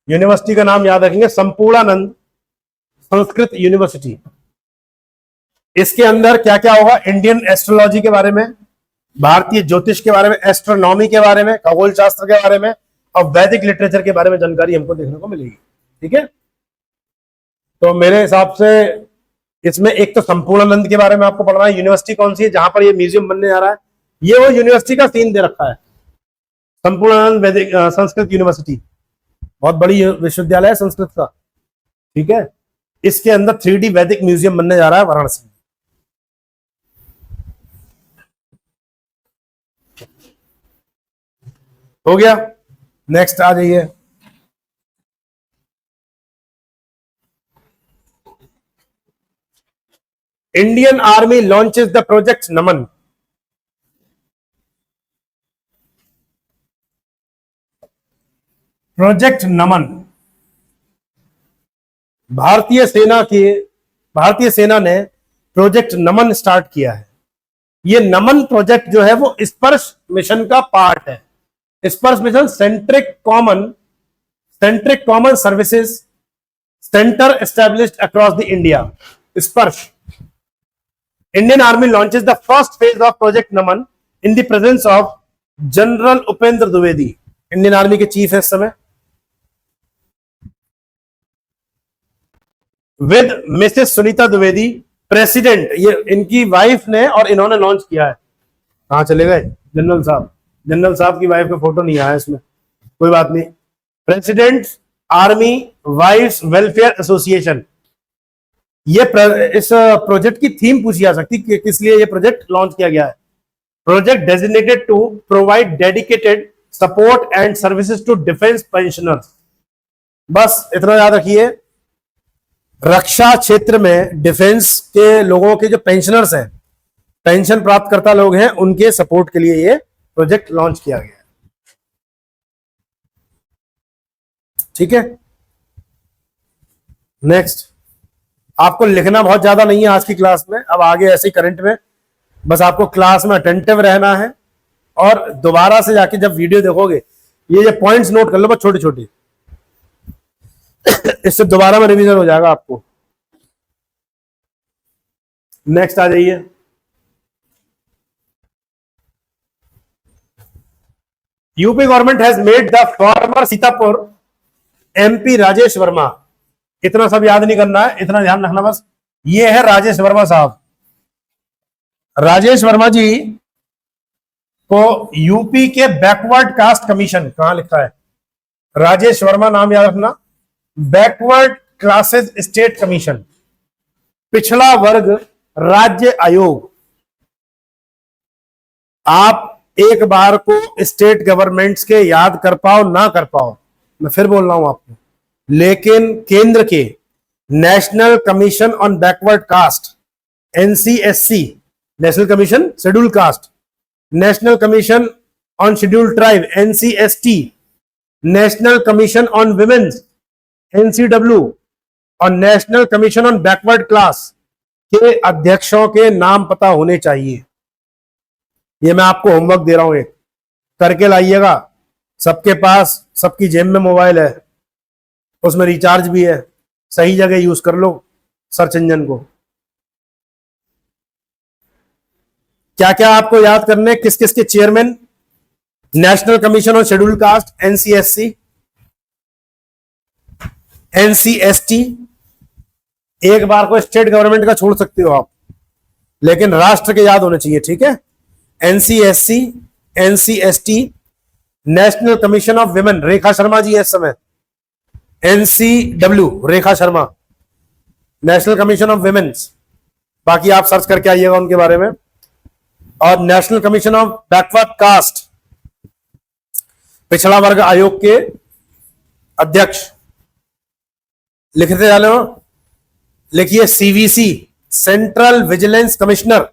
Speaker 1: यूनिवर्सिटी का नाम याद रखेंगे, संपूर्णानंद संस्कृत यूनिवर्सिटी। इसके अंदर क्या क्या होगा, इंडियन एस्ट्रोलॉजी के बारे में, भारतीय ज्योतिष के बारे में, एस्ट्रोनॉमी के बारे में, खगोल शास्त्र के बारे में, और वैदिक लिटरेचर के बारे में जानकारी हमको देखने को मिलेगी, ठीक है। तो मेरे हिसाब से इसमें एक तो संपूर्णानंद के बारे में आपको पढ़ना है, यूनिवर्सिटी कौन सी है जहां पर ये म्यूजियम बनने जा रहा है, ये वो यूनिवर्सिटी का सीन दे रखा है, संपूर्णानंद वैदिक संस्कृत यूनिवर्सिटी, बहुत बड़ी विश्वविद्यालय है संस्कृत का, ठीक है। इसके अंदर 3D वैदिक म्यूजियम बनने जा रहा है वाराणसी में। हो गया, नेक्स्ट आ जाइए। Indian army launches the project Naman. Project Naman भारतीय सेना ने प्रोजेक्ट नमन स्टार्ट किया है। ये नमन प्रोजेक्ट जो है वो स्पर्श मिशन का पार्ट है। Sparsh mission centric common services centre established across the India. Sparsh, Indian army launches the first phase of project Naman in the presence of general Upendra Dwivedi. Indian army के चीफ है इस समय, with Mrs Sunita Dwivedi president. ये इनकी वाइफ ने और इन्होंने लॉन्च किया है। कहां चले गए जनरल साहब? जनरल साहब की वाइफ का फोटो नहीं आया इसमें, कोई बात नहीं। President army wives welfare association, ये इस प्रोजेक्ट की थीम पूछी जा सकती कि किस लिए ये प्रोजेक्ट लॉन्च किया गया है। Project designated to provide dedicated support and services to defence pensioners. बस इतना याद रखिए, रक्षा क्षेत्र में डिफेंस के लोगों के जो पेंशनर्स हैं, पेंशन प्राप्तकर्ता लोग हैं, उनके सपोर्ट के लिए ये प्रोजेक्ट लॉन्च किया गया है, ठीक है। नेक्स्ट, आपको लिखना बहुत ज्यादा नहीं है आज की क्लास में, अब आगे ऐसे ही करंट में बस आपको क्लास में अटेंटिव रहना है, और दोबारा से जाके जब वीडियो देखोगे ये पॉइंट्स नोट कर लो बस, छोटे छोटे, इससे दोबारा में रिवीजन हो जाएगा आपको। नेक्स्ट आ जाइए। UP government has made the former Sitapur MP Rajesh Verma, इतना सब याद नहीं करना है, इतना ध्यान रखना बस। ये है राजेश वर्मा साहब। राजेश वर्मा जी को यूपी के बैकवर्ड कास्ट कमीशन, कहां लिखा है, राजेश वर्मा नाम याद रखना, बैकवर्ड क्लासेस स्टेट कमीशन, पिछड़ा वर्ग राज्य आयोग। आप एक बार को स्टेट गवर्नमेंट्स के याद कर पाओ ना कर पाओ, मैं फिर बोल रहा हूं आपको, लेकिन केंद्र के national commission on backward caste NCSC, national commission schedule caste, national commission on schedule tribe NCST, national commission on women's NCW और national commission on backward class के अध्यक्षों के नाम पता होने चाहिए। ये मैं आपको होमवर्क दे रहा हूं, एक करके लाइएगा। सबके पास, सबकी जेब में मोबाइल है, उसमें रिचार्ज भी है, सही जगह यूज कर लो सर्च इंजन को। क्या क्या आपको याद करने, किस किस के chairman, national commission on schedule caste NCSC, ancestry, एक बार को स्टेट गवर्नमेंट का छोड़ सकते हो आप, लेकिन राष्ट्र के याद होने चाहिए, ठीक है। NCSC, NCST, national commission of women, Rekha Sharma ji है इस समय, NCW Rekha Sharma, national commission of women's, बाकी आप सर्च करके आइएगा उनके बारे में। और national commission of backward caste, पिछड़ा वर्ग आयोग के अध्यक्ष लिखते जाने हो, लिखिए CVC, central vigilance commissioner,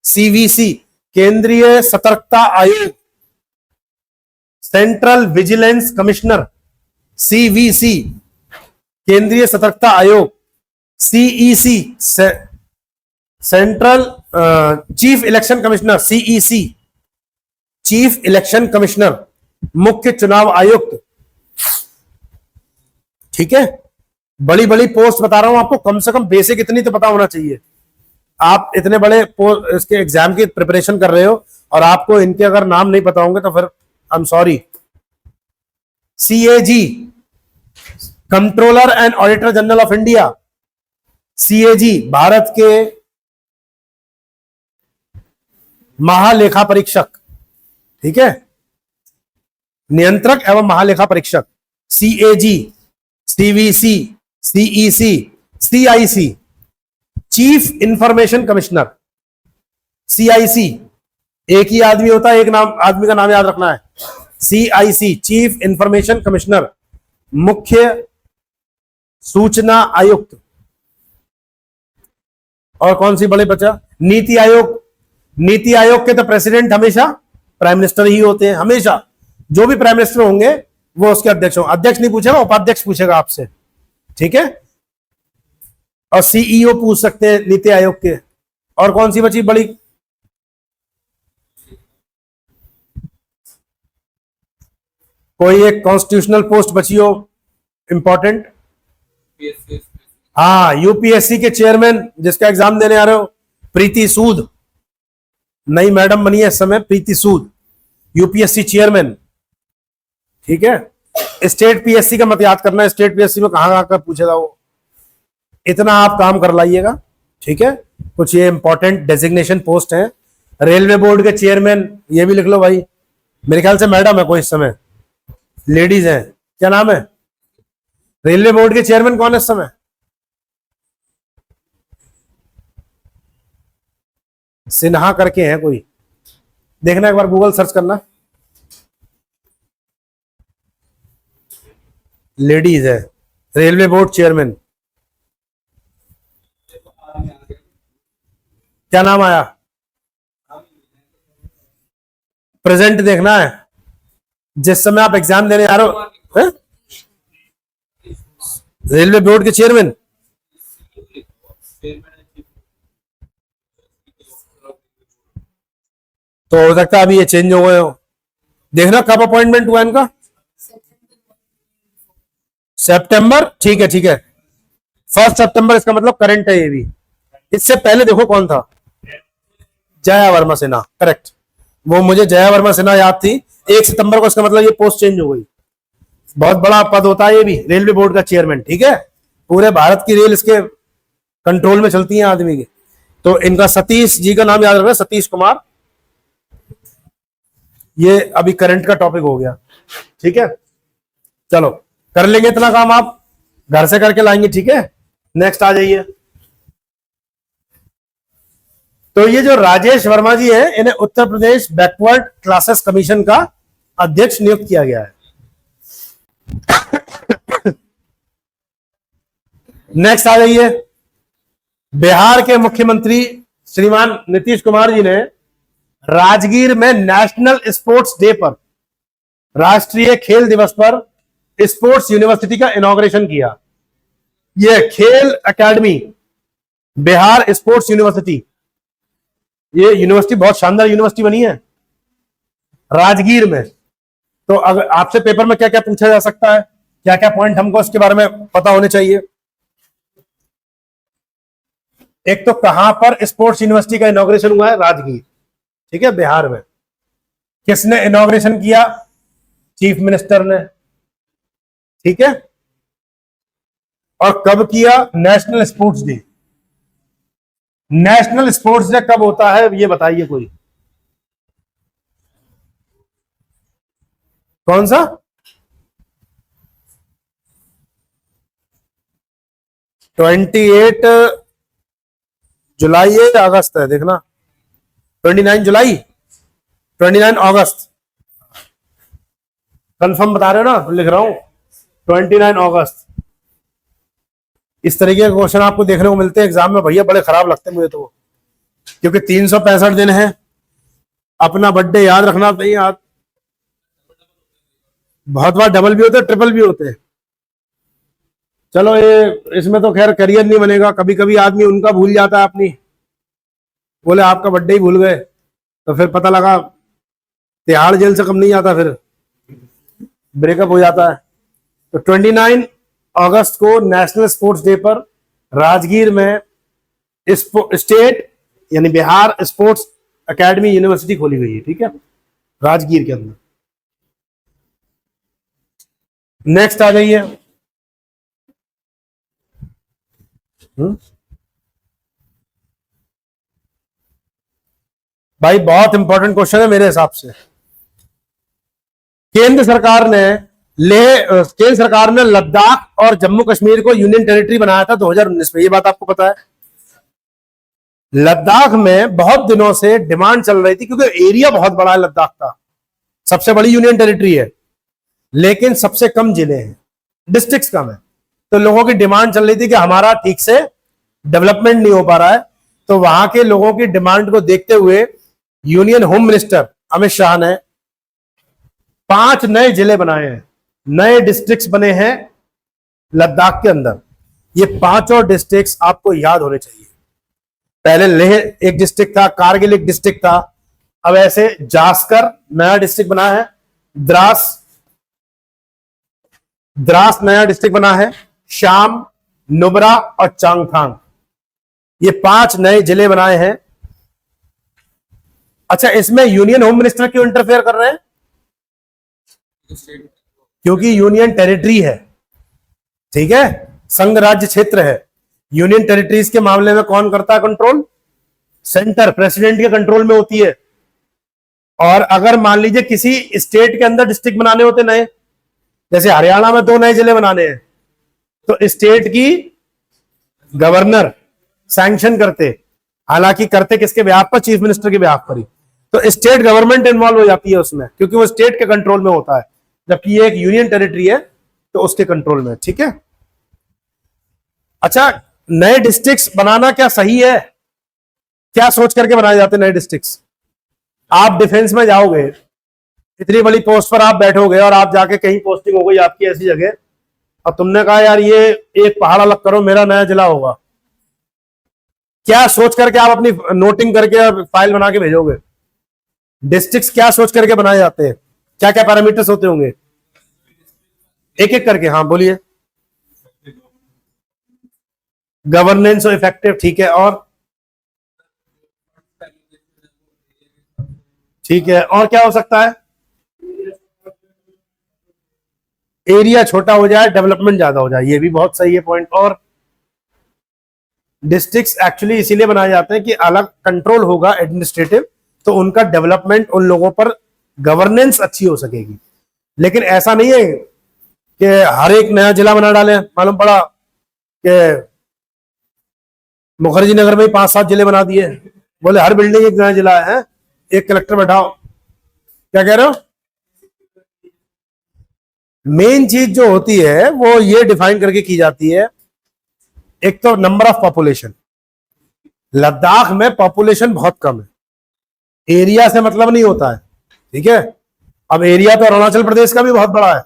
Speaker 1: CVC केंद्रीय सतर्कता आयोग, सेंट्रल विजिलेंस कमिश्नर सीवीसी केंद्रीय सतर्कता आयोग, CEC central chief election commissioner, CEC chief election commissioner, मुख्य चुनाव आयुक्त, ठीक है। बड़ी बड़ी पोस्ट बता रहा हूं आपको, कम से कम बेसिक इतनी तो पता होना चाहिए। आप इतने बड़े इसके एग्जाम की प्रिपरेशन कर रहे हो और आपको इनके अगर नाम नहीं पता होंगे तो फिर I am sorry. CAG controller and auditor general of India, CAG Bharat के महालेखा परीक्षक, ठीक है, नियंत्रक एवं महालेखा परीक्षक, CAG, CVC, CEC, CIC chief information commissioner, CIC एक ही आदमी होता है, एक नाम आदमी का नाम याद रखना है, सीआईसी चीफ इंफॉर्मेशन कमिश्नर, मुख्य सूचना आयुक्त। और कौन सी बड़े बचा, नीति आयोग, नीति आयोग के तो प्रेसिडेंट हमेशा प्राइम मिनिस्टर ही होते हैं, हमेशा जो भी प्राइम मिनिस्टर होंगे वो उसके अध्यक्ष होंगे, अध्यक्ष नहीं पूछेगा, उपाध्यक्ष पूछेगा आपसे, ठीक है। और सीईओ पूछ सकते हैं नीति आयोग के। और कौन सी बची बड़ी, कोई एक कॉन्स्टिट्यूशनल पोस्ट बची हो इंपॉर्टेंट, हाँ यूपीएससी के चेयरमैन जिसका एग्जाम देने आ रहे हो, प्रीति सूद, नई मैडम बनी है इस समय प्रीति सूद, यूपीएससी चेयरमैन, ठीक है। स्टेट पीएससी का मत याद करना, स्टेट पीएससी में कहां आकर पूछेगा वो, इतना आप काम कर लाइएगा, ठीक है। कुछ ये इंपॉर्टेंट डेजिग्नेशन पोस्ट है। रेलवे बोर्ड के चेयरमैन, ये भी लिख लो भाई, मेरे ख्याल से मैडम है कोई इस समय, लेडीज है, क्या नाम है, रेलवे बोर्ड के चेयरमैन कौन है इस समय, सिन्हा करके हैं कोई, देखना एक बार गूगल सर्च करना, लेडीज है रेलवे बोर्ड चेयरमैन, क्या नाम आया, प्रेजेंट देखना है जिस समय आप एग्जाम देने आ रहे हो, रेलवे बोर्ड के चेयरमैन, तो हो सकता है अभी ये चेंज हो गए हो, देखना कब अपॉइंटमेंट हुआ इनका, सितंबर, ठीक है ठीक है, 1 सितंबर, इसका मतलब करंट है ये भी। इससे पहले देखो कौन था, जया वर्मा सिन्हा, करेक्ट। वो मुझे जया वर्मा सिन्हा याद थी। 1 सितंबर को, इसका मतलब ये पोस्ट चेंज हो गई। बहुत बड़ा पद होता है ये भी, रेलवे बोर्ड का चेयरमैन, ठीक है। पूरे भारत की रेल इसके कंट्रोल में चलती है आदमी के। तो इनका सतीश जी का नाम याद रखना, सतीश कुमार। ये अभी करंट का टॉपिक हो गया, ठीक है। चलो कर लेंगे इतना काम, आप घर से करके लाएंगे, ठीक है। नेक्स्ट आ जाइए। तो ये जो राजेश वर्मा जी है, इन्हें Uttar Pradesh backward classes commission का अध्यक्ष नियुक्त किया गया है। नेक्स्ट आ जाइए। बिहार के मुख्यमंत्री श्रीमान नीतीश कुमार जी ने राजगीर में नेशनल स्पोर्ट्स डे पर, राष्ट्रीय खेल दिवस पर, स्पोर्ट्स यूनिवर्सिटी का इनॉग्रेशन किया। यह खेल एकेडमी बिहार स्पोर्ट्स यूनिवर्सिटी, ये यूनिवर्सिटी बहुत शानदार यूनिवर्सिटी बनी है राजगीर में। तो अगर आपसे पेपर में क्या क्या पूछा जा सकता है, क्या क्या पॉइंट हमको इसके बारे में पता होने चाहिए। एक तो कहां पर स्पोर्ट्स यूनिवर्सिटी का इनॉग्रेशन हुआ है, राजगीर, ठीक है, बिहार में। किसने इनॉग्रेशन किया, चीफ मिनिस्टर ने, ठीक है। और कब किया, national sports day. National sports day कब होता है ये बताइए कोई, कौन सा। 28 जुलाई है या अगस्त है, देखना। 29 जुलाई, 29 अगस्त, कंफर्म बता रहे हो ना, लिख रहा हूं 29 अगस्त। इस तरीके के क्वेश्चन आपको देखने को मिलते हैं एग्जाम में भैया, बड़े खराब लगते हैं मुझे तो, क्योंकि 365 दिन है। अपना बर्थडे याद रखना नहीं याद, बहुत बार डबल भी होते हैं, ट्रिपल भी होते हैं। चलो ये इसमें तो खैर करियर नहीं बनेगा, कभी कभी आदमी उनका भूल जाता है अपनी, बोले आपका बर्थडे ही भूल गए, तो फिर पता लगा तिहाड़ जेल से कम नहीं आता, फिर ब्रेकअप हो जाता है। तो 29 अगस्त को नेशनल स्पोर्ट्स डे पर राजगीर में स्टेट यानी बिहार स्पोर्ट्स एकेडमी यूनिवर्सिटी खोली गई है, ठीक है, राजगीर के अंदर। नेक्स्ट आ जाइए। भाई बहुत इंपॉर्टेंट क्वेश्चन है मेरे हिसाब से। केंद्र सरकार ने लद्दाख और जम्मू कश्मीर को यूनियन टेरिटरी बनाया था 2019 में, ये बात आपको पता है। लद्दाख में बहुत दिनों से डिमांड चल रही थी, क्योंकि एरिया बहुत बड़ा है लद्दाख का, सबसे बड़ी यूनियन टेरिटरी है, लेकिन सबसे कम जिले हैं, डिस्ट्रिक्ट्स कम है। तो लोगों की डिमांड चल रही थी कि हमारा ठीक से डेवलपमेंट नहीं हो पा रहा है। तो वहां के लोगों की डिमांड को देखते हुए union home minister Amit Shah ने 5 नए जिले बनाए हैं, नए डिस्ट्रिक्ट्स बने हैं लद्दाख के अंदर। ये 5 डिस्ट्रिक्ट्स आपको याद होने चाहिए। पहले लेह एक डिस्ट्रिक्ट था, कारगिल एक डिस्ट्रिक्ट था, अब ऐसे जास्कर नया डिस्ट्रिक्ट बना है, द्रास नया डिस्ट्रिक्ट बना है, शाम, नुब्रा और चांगथांग, ये 5 नए जिले बनाए हैं। अच्छा, इसमें यूनियन होम मिनिस्टर क्यों इंटरफेयर कर रहे हैं, क्योंकि यूनियन टेरिटरी है, ठीक है, संघ राज्य क्षेत्र है। यूनियन टेरिटरीज के मामले में कौन करता है कंट्रोल, सेंटर, प्रेसिडेंट के कंट्रोल में होती है। और अगर मान लीजिए किसी स्टेट के अंदर डिस्ट्रिक्ट बनाने होते नए, जैसे हरियाणा में 2 नए जिले बनाने हैं, तो स्टेट की गवर्नर सैंक्शन करते, हालांकि करते किसके बिहाफ पर, चीफ मिनिस्टर के बिहाफ पर ही। तो स्टेट गवर्नमेंट इन्वॉल्व हो जाती है उसमें, क्योंकि वो स्टेट के कंट्रोल में होता है, जबकि ये एक यूनियन टेरिटरी है तो उसके कंट्रोल में, ठीक है। अच्छा, नए डिस्ट्रिक्ट्स बनाना क्या सही है, क्या सोच करके बनाए जाते नए डिस्ट्रिक्ट्स। आप डिफेंस में जाओगे, इतनी बड़ी पोस्ट पर आप बैठोगे और आप जाके कहीं पोस्टिंग हो गई आपकी ऐसी जगह, और तुमने कहा यार ये एक पहाड़ अलग करो, मेरा नया जिला होगा, क्या सोच करके आप अपनी नोटिंग करके फाइल बना के भेजोगे। डिस्ट्रिक्ट्स क्या सोच करके बनाए जाते हैं, क्या क्या पैरामीटर्स होते होंगे, एक एक करके, हाँ बोलिए। गवर्नेंस और इफेक्टिव, ठीक है, और ठीक है, और क्या हो सकता है? एरिया छोटा हो जाए, डेवलपमेंट ज्यादा हो जाए, ये भी बहुत सही है पॉइंट। और डिस्ट्रिक्ट्स एक्चुअली इसीलिए बनाए जाते हैं कि अलग कंट्रोल होगा एडमिनिस्ट्रेटिव, तो उनका डेवलपमेंट, उन लोगों पर गवर्नेंस अच्छी हो सकेगी। लेकिन ऐसा नहीं है कि हर एक नया जिला बना डाले। मालूम पड़ा कि मुखर्जी नगर में ही 5-7 जिले बना दिए, बोले हर बिल्डिंग एक नया जिला है, एक कलेक्टर बैठाओ। क्या कह रहे हो? मेन चीज जो होती है वो ये डिफाइन करके की जाती है, एक तो नंबर ऑफ पॉपुलेशन। लद्दाख में पॉपुलेशन बहुत कम है, एरिया से मतलब नहीं होता है, ठीक है। अब एरिया तो अरुणाचल प्रदेश का भी बहुत बड़ा है,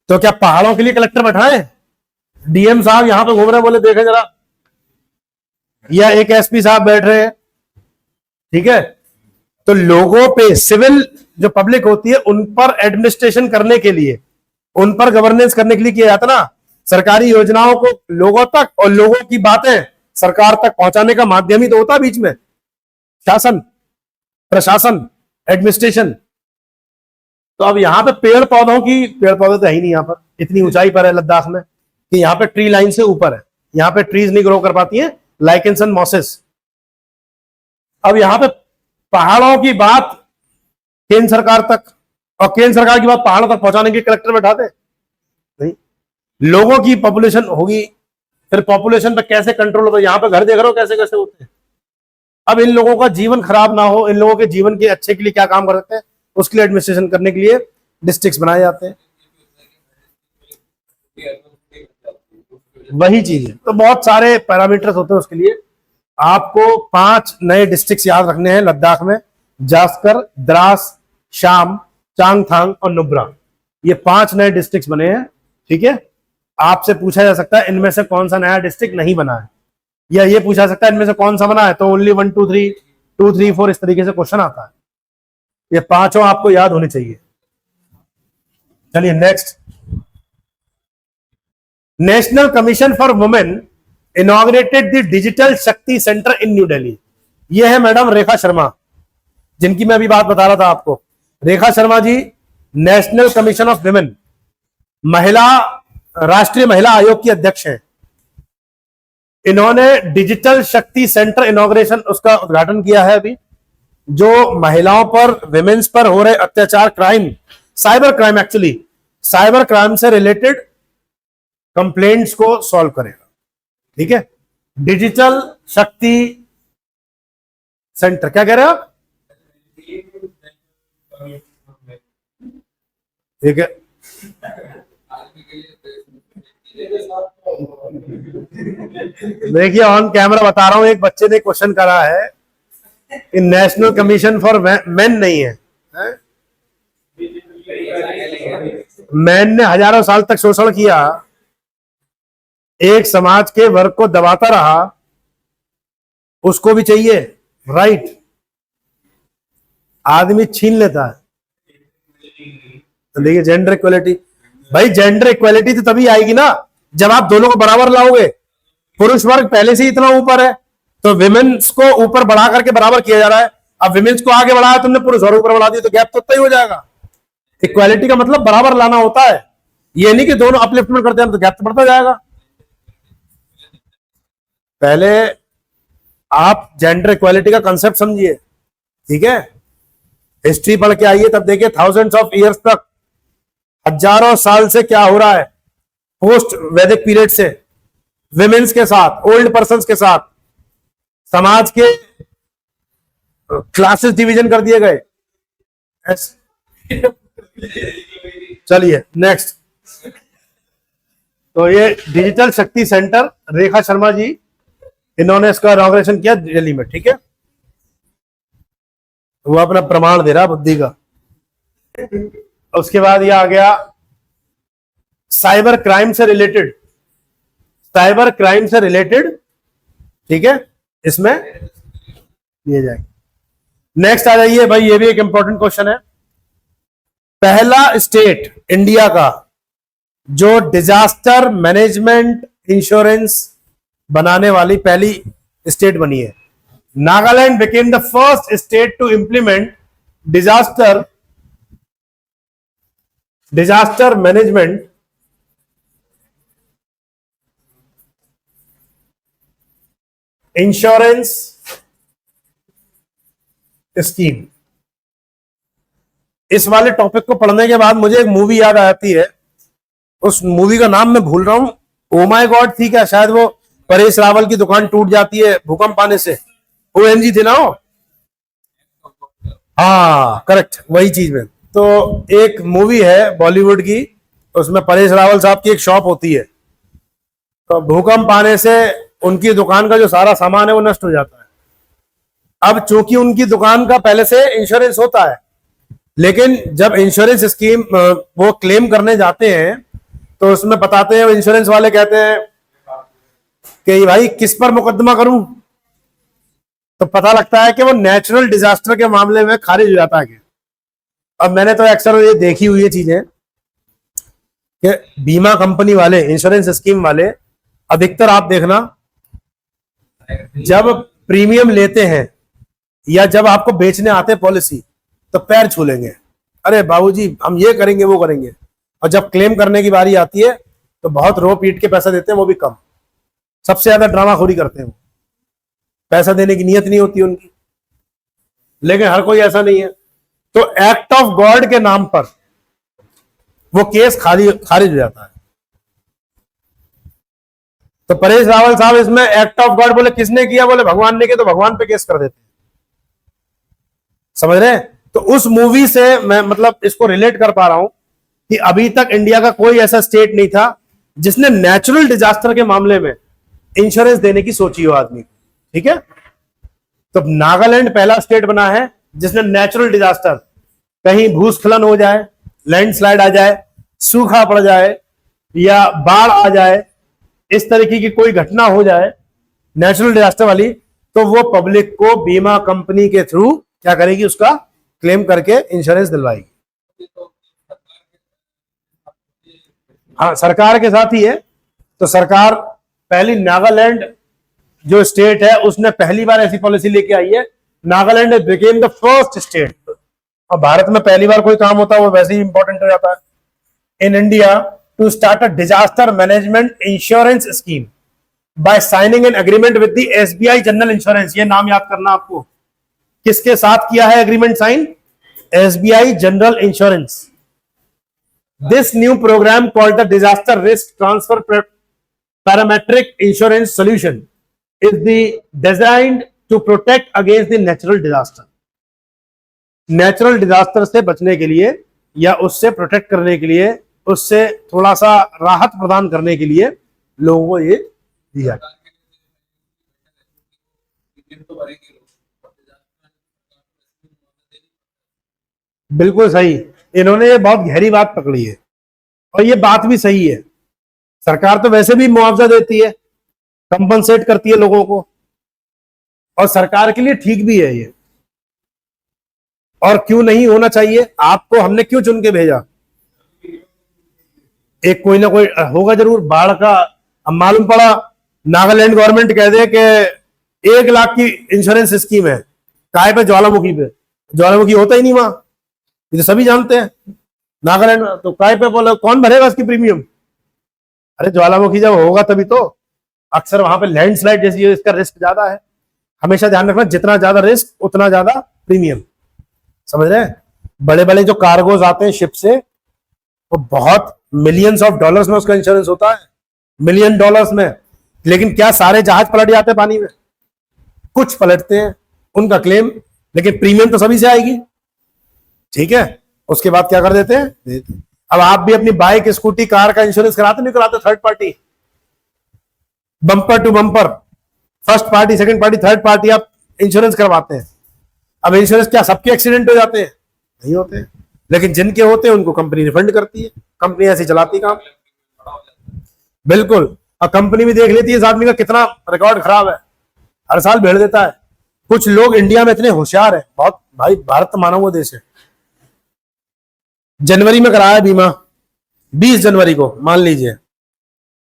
Speaker 1: तो क्या पहाड़ों के लिए कलेक्टर बैठाए? डीएम साहब यहां पे घूम रहे, बोले देखे जरा, या एक एसपी साहब बैठ रहे हैं, ठीक है। तो लोगों पे, सिविल जो पब्लिक होती है उन पर एडमिनिस्ट्रेशन करने के लिए, उन पर गवर्नेंस करने के लिए किया जाता ना। सरकारी योजनाओं को लोगों तक और लोगों की बातें सरकार तक पहुंचाने का माध्यम ही तो होता है बीच में, शासन, प्रशासन, एडमिनिस्ट्रेशन। तो अब यहां पे पेड़ पौधे तो है ही नहीं, यहां पर इतनी ऊंचाई पर है लद्दाख में कि यहां पे ट्री लाइन से ऊपर है, यहां पे ट्रीज नहीं ग्रो कर पाती हैं, लाइकेंस एंड मॉसेस। अब यहां पे पहाड़ों की बात केंद्र सरकार तक, और केंद्र सरकार की बात पहाड़ों तक पहुंचाने के कलेक्टर बैठाते नहीं। लोगों की पॉपुलेशन होगी, फिर पॉपुलेशन पे कैसे कंट्रोल होता है? यहां पे घर देख रहे हो कैसे कैसे होते हैं। अब इन लोगों का जीवन खराब ना हो, इन लोगों के जीवन के अच्छे के लिए क्या काम कर सकते हैं, उसके लिए एडमिनिस्ट्रेशन करने के लिए डिस्ट्रिक्ट्स बनाए जाते हैं। वही चीज है, तो बहुत सारे पैरामीटर्स होते हैं उसके लिए। आपको 5 नए डिस्ट्रिक्ट्स याद रखने हैं लद्दाख में, जास्कर, द्रास, शाम, चांगथांग और नुब्रा। ये 5 नए डिस्ट्रिक्ट्स बने हैं, ठीक है। आपसे पूछा जा सकता है इनमें से कौन सा नया डिस्ट्रिक्ट नहीं बना है, या ये पूछा सकता है इनमें से कौन सा बना है, तो ओनली 1 2 3 2 3 4 इस तरीके से क्वेश्चन आता है। ये 5 आपको याद होने चाहिए। चलिए next, national commission for women inaugurated the digital शक्ति सेंटर इन न्यू दिल्ली। ये है मैडम रेखा शर्मा, जिनकी मैं अभी बात बता रहा था आपको। रेखा शर्मा जी नेशनल कमीशन ऑफ वुमेन, महिला, राष्ट्रीय महिला आयोग की अध्यक्ष हैं। इन्होंने डिजिटल शक्ति सेंटर इनॉग्रेशन, उसका उद्घाटन किया है अभी, जो महिलाओं पर, विमेन्स पर हो रहे अत्याचार, crime, cyber crime, actually cyber crime से रिलेटेड कंप्लेंट्स को सॉल्व करेगा, ठीक है। डिजिटल शक्ति सेंटर, क्या कह रहे हो आप? ठीक है, देखिए ऑन कैमरा बता रहा हूं, एक बच्चे ने क्वेश्चन करा है कि नेशनल कमीशन फॉर मेन नहीं है, मैन ने हजारों साल तक शोषण किया, एक समाज के वर्ग को दबाता रहा, उसको भी चाहिए राइट, आदमी छीन लेता है। तो देखिए जेंडर इक्वलिटी, भाई जेंडर इक्वलिटी तो तभी आएगी ना जब आप दोनों को बराबर लाओगे। पुरुष वर्ग पहले से ही इतना ऊपर है, तो विमेन्स को ऊपर बढ़ा करके बराबर किया जा रहा है। अब विमेन्स को आगे बढ़ाया तुमने, पुरुष और ऊपर बढ़ा दिया, तो गैप तो तय हो जाएगा। इक्वालिटी का मतलब बराबर लाना होता है, ये नहीं कि दोनों अपलिफ्टमेंट करते हैं तो गैप तो बढ़ता जाएगा। पहले आप जेंडर इक्वालिटी का कंसेप्ट समझिए, ठीक है। हिस्ट्री पढ़ के आइए, तब देखिए थाउजेंड्स ऑफ ईयर्स तक, हजारों साल से क्या हो रहा है पोस्ट वैदिक पीरियड से, विमेन्स के साथ, ओल्ड पर्संस के साथ, समाज के क्लासेस डिवीजन कर दिए गए। चलिए नेक्स्ट, तो ये डिजिटल शक्ति सेंटर रेखा शर्मा जी, इन्होंने इसका इनॉग्रेशन किया दिल्ली में, ठीक है। वो अपना प्रमाण दे रहा बुद्धि का। उसके बाद ये आ गया साइबर क्राइम से रिलेटेड, साइबर क्राइम से रिलेटेड, ठीक है, इसमें दिए जाएंगे। नेक्स्ट आ जाइए भाई, ये भी एक इंपॉर्टेंट क्वेश्चन है। पहला स्टेट इंडिया का जो डिजास्टर मैनेजमेंट इंश्योरेंस बनाने वाली पहली स्टेट बनी है। Nagaland became the first state to implement disaster management insurance scheme. इस वाले टॉपिक को पढ़ने के बाद मुझे एक मूवी याद आती है, उस मूवी का नाम मैं भूल रहा हूं, ओ माय गॉड थी क्या शायद, वो परेश रावल की दुकान टूट जाती है भूकंप आने से, ओएनजी थी ना वो, हाँ करेक्ट वही चीज में। तो एक मूवी है बॉलीवुड की, उसमें परेश रावल साहब की एक शॉप होती है, तो भूकंप आने से उनकी दुकान का जो सारा सामान है वो नष्ट हो जाता है। अब चूंकि उनकी दुकान का पहले से इंश्योरेंस होता है, लेकिन जब इंश्योरेंस स्कीम वो क्लेम करने जाते हैं तो उसमें बताते हैं, इंश्योरेंस वाले कहते हैं कि भाई किस पर मुकदमा करूं, तो पता लगता है कि वो नेचुरल डिजास्टर के मामले में खारिज हो जाता है। अब मैंने तो अक्सर ये देखी हुई है चीजें कि बीमा कंपनी वाले, इंश्योरेंस स्कीम वाले, अधिकतर आप देखना जब प्रीमियम लेते हैं या जब आपको बेचने आते हैं पॉलिसी, तो पैर छू लेंगे, अरे बाबूजी हम ये करेंगे वो करेंगे, और जब क्लेम करने की बारी आती है तो बहुत रो पीट के पैसा देते हैं, वो भी कम, सबसे ज्यादा ड्रामाखोरी करते हैं, वो पैसा देने की नीयत नहीं होती उनकी। लेकिन हर कोई ऐसा नहीं है, तो एक्ट ऑफ गॉड के नाम पर वो केस खारिज हो जाता है। तो परेश रावल साहब इसमें एक्ट ऑफ गॉड बोले, किसने किया, बोले भगवान ने किया, तो भगवान पे केस कर देते हैं, समझ रहे हैं। तो उस मूवी से मैं मतलब इसको रिलेट कर पा रहा हूं कि अभी तक इंडिया का कोई ऐसा स्टेट नहीं था जिसने नेचुरल डिजास्टर के मामले में इंश्योरेंस देने की सोची हो आदमी को, ठीक है। तो नागालैंड पहला स्टेट बना है जिसने नेचुरल डिजास्टर, कहीं भूस्खलन हो जाए, लैंडस्लाइड आ जाए, सूखा पड़ जाए या बाढ़ आ जाए, इस तरीके की कोई घटना हो जाए नेचुरल डिजास्टर वाली, तो वो पब्लिक को बीमा कंपनी के थ्रू क्या करेगी, उसका क्लेम करके इंश्योरेंस दिलवाएगी। हाँ सरकार के साथ ही है। तो सरकार पहली, नागालैंड जो स्टेट है उसने पहली बार ऐसी पॉलिसी लेके आई है। Nagaland became the first state. और भारत में पहली बार कोई काम होता है वो वैसे ही इंपॉर्टेंट हो जाता है। In India to start a disaster management insurance scheme by signing an agreement with the SBI general insurance. ये नाम याद करना आपको, किसके साथ किया है agreement sign, SBI general insurance. This new programme called the disaster risk transfer parametric insurance solution is designed to protect against the natural disaster। Natural disaster से बचने के लिए या उससे प्रोटेक्ट करने के लिए, उससे थोड़ा सा राहत प्रदान करने के लिए लोगों को ये दिया। बिल्कुल सही, इन्होंने ये बहुत गहरी बात पकड़ी है और ये बात भी सही है। सरकार तो वैसे भी मुआवजा देती है, कंपनसेट करती है लोगों को, और सरकार के लिए ठीक भी है ये। और क्यों नहीं होना चाहिए, आपको हमने क्यों चुन के भेजा, एक कोई ना कोई होगा जरूर बाढ़ का। अब मालूम पड़ा नागालैंड गवर्नमेंट कह दे कि 1 लाख की इंश्योरेंस स्कीम है, काय पे, ज्वालामुखी पे। ज्वालामुखी होता ही नहीं वहां, ये तो सभी जानते हैं नागालैंड में, तो काय पे बोले कौन भरेगा उसकी प्रीमियम। अरे ज्वालामुखी जब होगा तभी तो, अक्सर वहां पे लैंडस्लाइड जैसी इसका रिस्क ज्यादा है। हमेशा ध्यान रखना, जितना ज्यादा रिस्क उतना ज्यादा प्रीमियम, समझ रहे हैं। बड़े बड़े जो कार्गोज आते हैं शिप से, वो बहुत मिलियंस ऑफ डॉलर्स में उसका इंश्योरेंस होता है, $1 मिलियन में। लेकिन क्या सारे जहाज पलट जाते हैं पानी में, कुछ पलटते हैं, उनका क्लेम, लेकिन प्रीमियम तो सभी से आएगी, ठीक है। उसके बाद क्या कर देते हैं, अब आप भी अपनी बाइक, स्कूटी, कार का इंश्योरेंस कराते नहीं कराते, third party, bumper to bumper, first party, second party, third party आप इंश्योरेंस करवाते हैं। अब इंश्योरेंस क्या सबके एक्सीडेंट हो जाते हैं, नहीं होते हैं, लेकिन जिनके होते हैं उनको कंपनी रिफंड करती है। कंपनी ऐसी चलाती काम, बिल्कुल। और कंपनी भी देख लेती है इस आदमी का कितना रिकॉर्ड खराब है, हर साल भेड़ देता है। कुछ लोग इंडिया में इतने होशियार है बहुत, भाई भारत तो मानव देश है। जनवरी में कराया बीमा, 20 जनवरी को मान लीजिए,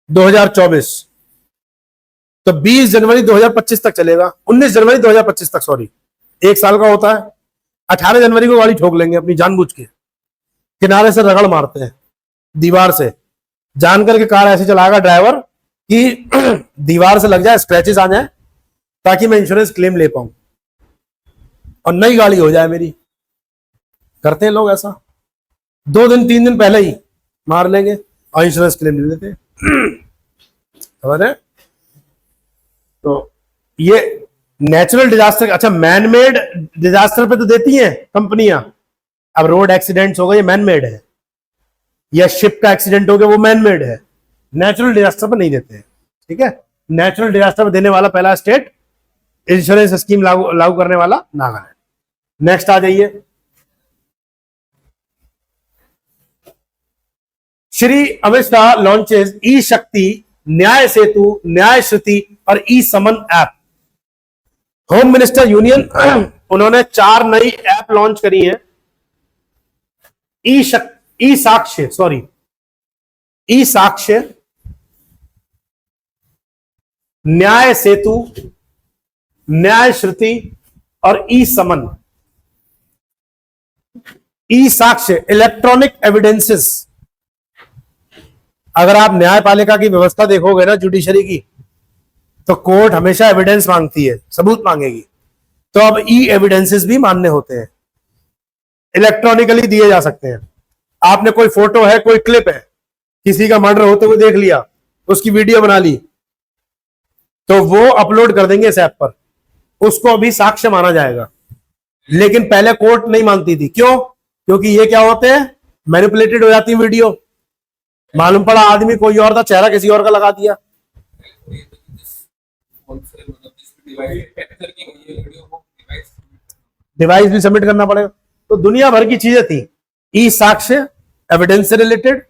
Speaker 1: 2024, तो 20 जनवरी 2025 तक चलेगा, 19 जनवरी 2025 तक, सॉरी, एक साल का होता है। 18 जनवरी को गाड़ी ठोक लेंगे अपनी जानबूझ के, किनारे से रगड़ मारते हैं दीवार से, जान करके कार ऐसे चलाएगा ड्राइवर कि दीवार से लग जाए, स्क्रैचेस आ जाए, ताकि मैं इंश्योरेंस क्लेम ले पाऊं और नई गाड़ी हो जाए मेरी। करते हैं लोग ऐसा, 2 दिन 3 दिन पहले ही मार लेंगे और इंश्योरेंस क्लेम ले लेते हैं। समझ रहे? तो ये नेचुरल डिजास्टर, अच्छा मैन मेड डिजास्टर पे तो देती हैं कंपनियां। अब रोड एक्सीडेंट्स हो गए, ये मैन मेड है, या शिप का एक्सीडेंट हो गया, वो मैन मेड है। नेचुरल डिजास्टर पर नहीं देते हैं, ठीक है। नेचुरल डिजास्टर पर देने वाला पहला स्टेट, इंश्योरेंस स्कीम लागू करने वाला नागालैंड। नेक्स्ट आ जाइए, श्री अमित शाह लॉन्चेस ई शक्ति, न्याय सेतु, न्याय श्रुति और ई समन ऐप। होम मिनिस्टर यूनियन उन्होंने 4 नई ऐप लॉन्च करी है। ई साक्ष्य, सॉरी, ई साक्ष्य, न्याय सेतु, न्याय श्रुति और ई समन। ई साक्ष्य इलेक्ट्रॉनिक एविडेंसेस। अगर आप न्यायपालिका की व्यवस्था देखोगे ना, जुडिशरी की, तो कोर्ट हमेशा एविडेंस मांगती है, सबूत मांगेगी। तो अब ई एविडेंसेस भी मान्य होते हैं, इलेक्ट्रॉनिकली दिए जा सकते हैं। आपने कोई फोटो है, कोई क्लिप है, किसी का मर्डर होते हुए देख लिया, उसकी वीडियो बना ली, तो वो अपलोड कर देंगे इस ऐप पर, उसको अभी साक्ष्य माना जाएगा। लेकिन पहले कोर्ट नहीं मानती थी। क्यों? क्योंकि ये क्या होते हैं, मैनिपुलेटेड हो जाती है वीडियो। मालूम पड़ा आदमी कोई और था, चेहरा किसी और का लगा दिया। डिवाइस भी सबमिट करना पड़ेगा। तो दुनिया भर की चीजें थी। ई साक्ष्य एविडेंस से रिलेटेड,